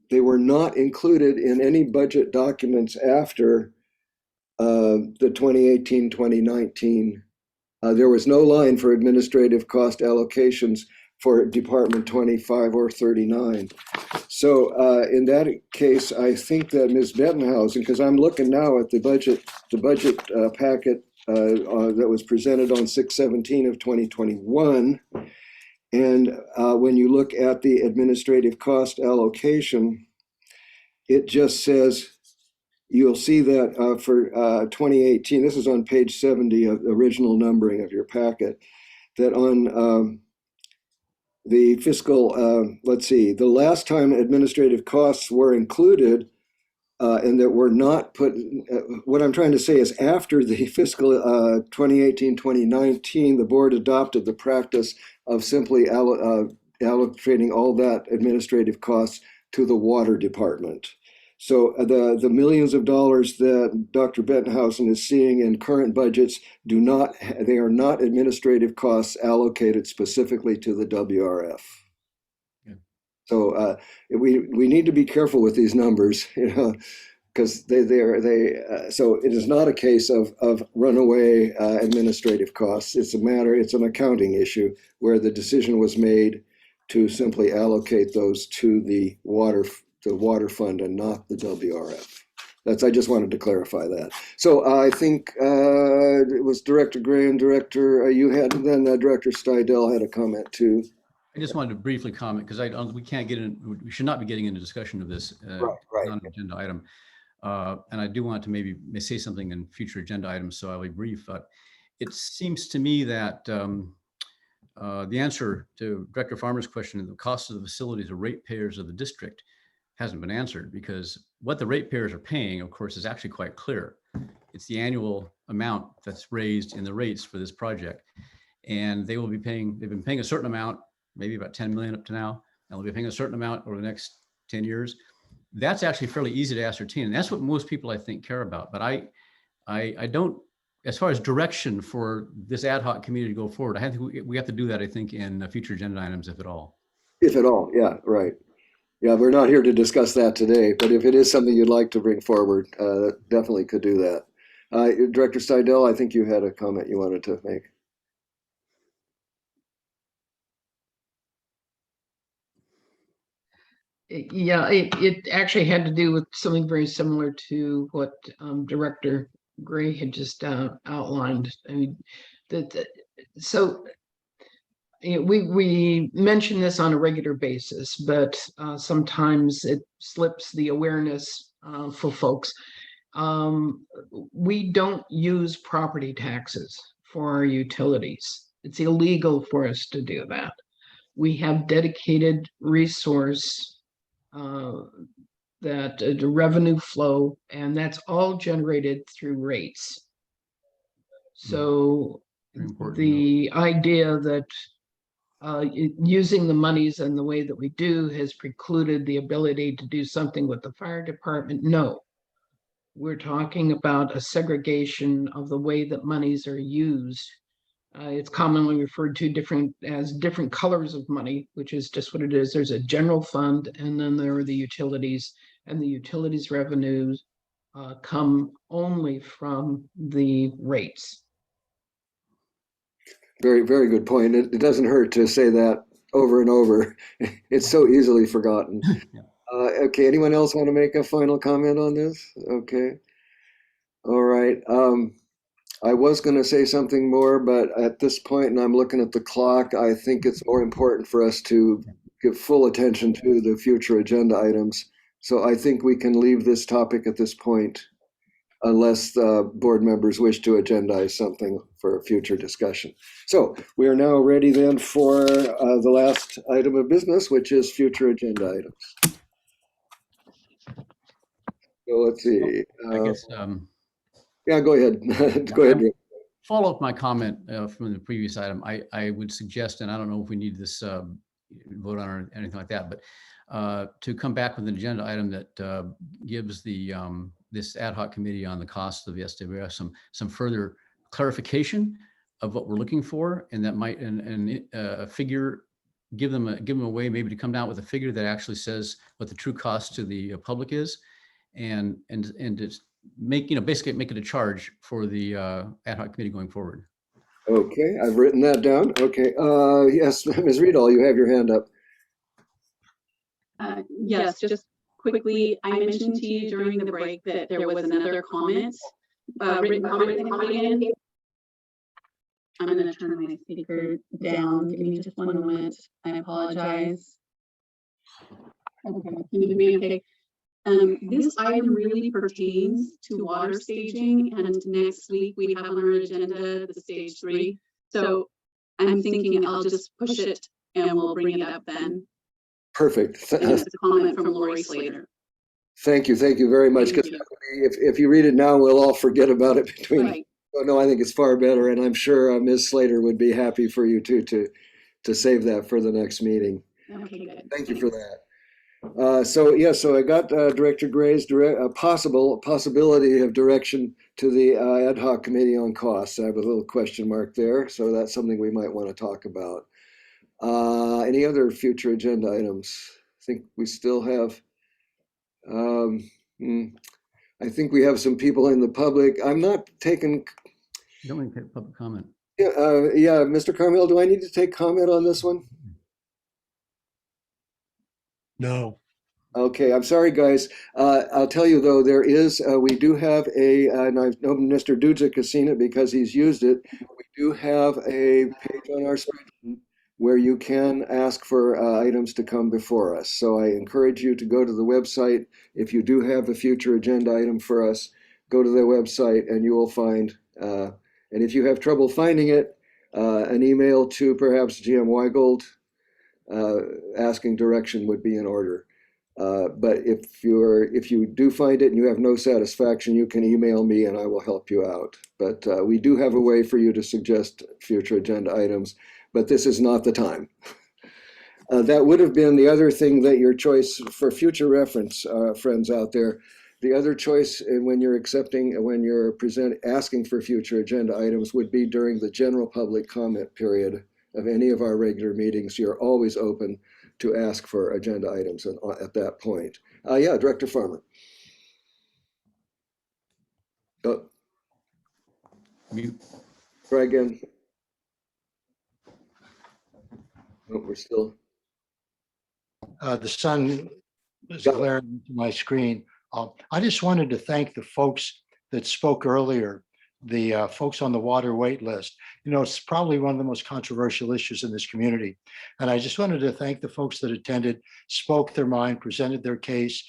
they were not included in any budget documents after the 2018-2019. There was no line for administrative cost allocations for Department 25 or 39. So in that case, I think that Ms. Bettenhausen, because I'm looking now at the budget packet that was presented on 6/17 of 2021. And when you look at the administrative cost allocation, it just says, you'll see that for 2018, this is on page 70 of the original numbering of your packet, that on the fiscal, let's see, the last time administrative costs were included and that were not put, what I'm trying to say is after the fiscal 2018-2019, the board adopted the practice of simply allocating all that administrative costs to the water department. So the millions of dollars that Dr. Benthausen is seeing in current budgets they are not administrative costs allocated specifically to the WRF. Yeah. So we need to be careful with these numbers, because so it is not a case of runaway administrative costs. It's an accounting issue where the decision was made to simply allocate those to the water fund and not the WRF. I just wanted to clarify that. So I think it was Director Gray and Director you had, and then Director Stidel had a comment too. I just wanted to briefly comment because we can't get in. We should not be getting into discussion of this non-agenda item. And I do want to maybe say something in future agenda items, so I'll be brief. It seems to me that the answer to Director Farmer's question, the cost of the facilities of ratepayers of the district, hasn't been answered, because what the ratepayers are paying, of course, is actually quite clear. It's the annual amount that's raised in the rates for this project. And they will be paying, they've been paying a certain amount, maybe about 10 million up to now, and they'll be paying a certain amount over the next 10 years. That's actually fairly easy to ascertain. And that's what most people, I think, care about. But I don't, as far as direction for this ad hoc committee to go forward, I think we have to do that, I think, in future agenda items, if at all. If at all, yeah, right. Yeah, we're not here to discuss that today, but if it is something you'd like to bring forward, definitely could do that. Director Stidel, I think you had a comment you wanted to make. Yeah, it actually had to do with something very similar to what Director Gray had just outlined. I mean, we mention this on a regular basis, but sometimes it slips the awareness for folks. We don't use property taxes for our utilities. It's illegal for us to do that. We have dedicated resource that the revenue flow, and that's all generated through rates. So the idea that using the monies and the way that we do has precluded the ability to do something with the fire department, no. We're talking about a segregation of the way that monies are used. It's commonly referred to as different colors of money, which is just what it is. There's a general fund, and then there are the utilities, and the utilities revenues come only from the rates. Very, very good point. It doesn't hurt to say that over and over. It's so easily forgotten. Okay, anyone else want to make a final comment on this? Okay. All right. I was going to say something more, but at this point, and I'm looking at the clock, I think it's more important for us to give full attention to the future agenda items. So I think we can leave this topic at this point, unless the board members wish to agendize something for future discussion. So we are now ready then for the last item of business, which is future agenda items. So let's see. I guess. Yeah, go ahead. Go ahead. Follow up my comment from the previous item. I would suggest, and I don't know if we need this vote on or anything like that, but to come back with an agenda item that gives the this ad hoc committee on the cost of the SWF some further clarification of what we're looking for, and that might a figure, give them a way maybe to come down with a figure that actually says what the true cost to the public is, and it's basically make it a charge for the ad hoc committee going forward. Okay, I've written that down. Okay, yes, Ms. Riedel, you have your hand up. Yes, just quickly, I mentioned to you during the break that there was another comment, written comment coming in. I'm going to turn my speaker down. Give me just one moment. I apologize. Okay, can you hear me okay? This item really pertains to water staging, and next week we have on our agenda the stage 3. So I'm thinking I'll just push it and we'll bring it up then. Perfect. And it's a comment from Lori Slater. Thank you very much. Thank 'Cause you. if you read it now, we'll all forget about it between. Right. Oh, no, I think it's far better, and I'm sure Ms. Slater would be happy for you to save that for the next meeting. Okay, good. Thank you for that. So I got Director Gray's possibility of direction to the ad hoc committee on costs. I have a little question mark there, so that's something we might want to talk about. Any other future agenda items? I think we still have. I think we have some people in the public. I'm not taking. You don't want to take public comment. Yeah, Mr. Carmel, do I need to take comment on this one? No. Okay, I'm sorry, guys. I'll tell you though, there is, we do have and I know Mr. Dudzik has seen it because he's used it. We do have a page on our spreadsheet where you can ask for items to come before us. So I encourage you to go to the website. If you do have a future agenda item for us, go to the website and you will find, and if you have trouble finding it, an email to perhaps GM Weigold asking direction would be in order. But if you do find it and you have no satisfaction, you can email me and I will help you out. But we do have a way for you to suggest future agenda items, but this is not the time. That would have been the other thing that your choice for future reference, friends out there. The other choice when you're asking for future agenda items would be during the general public comment period of any of our regular meetings. You're always open to ask for agenda items at that point. Yeah, Director Farmer. Mute. Try again. Oh, we're still. The sun is glaring into my screen. I just wanted to thank the folks that spoke earlier, the folks on the water wait list. You know, it's probably one of the most controversial issues in this community. And I just wanted to thank the folks that attended, spoke their mind, presented their case,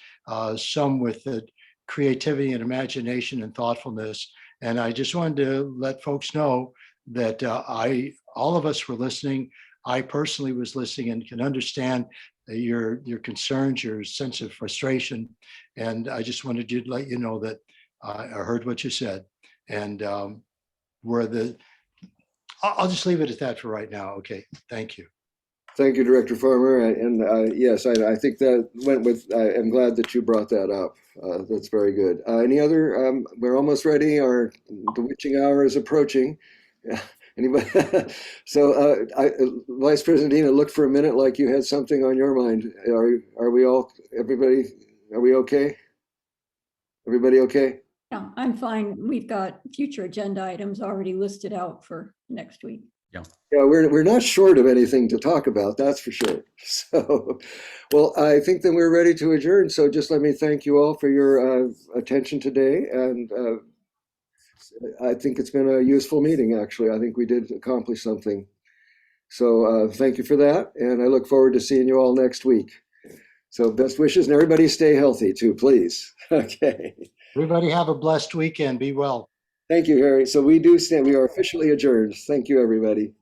some with the creativity and imagination and thoughtfulness. And I just wanted to let folks know that all of us were listening. I personally was listening and can understand your concerns, your sense of frustration. And I just wanted to let you know that I heard what you said. And I'll just leave it at that for right now. Okay, thank you. Thank you, Director Farmer. And yes, I think that went with, I'm glad that you brought that up. That's very good. Any other, we're almost ready. The witching hour is approaching. Anybody? So Vice President Dina, look for a minute like you had something on your mind. Are we all, everybody, are we okay? Everybody okay? Yeah, I'm fine. We've got future agenda items already listed out for next week. Yeah. Yeah, we're not short of anything to talk about, that's for sure. So, well, I think that we're ready to adjourn. So just let me thank you all for your attention today. And I think it's been a useful meeting, actually. I think we did accomplish something. So thank you for that. And I look forward to seeing you all next week. So best wishes, and everybody stay healthy too, please. Okay. Everybody have a blessed weekend. Be well. Thank you, Harry. So we are officially adjourned. Thank you, everybody.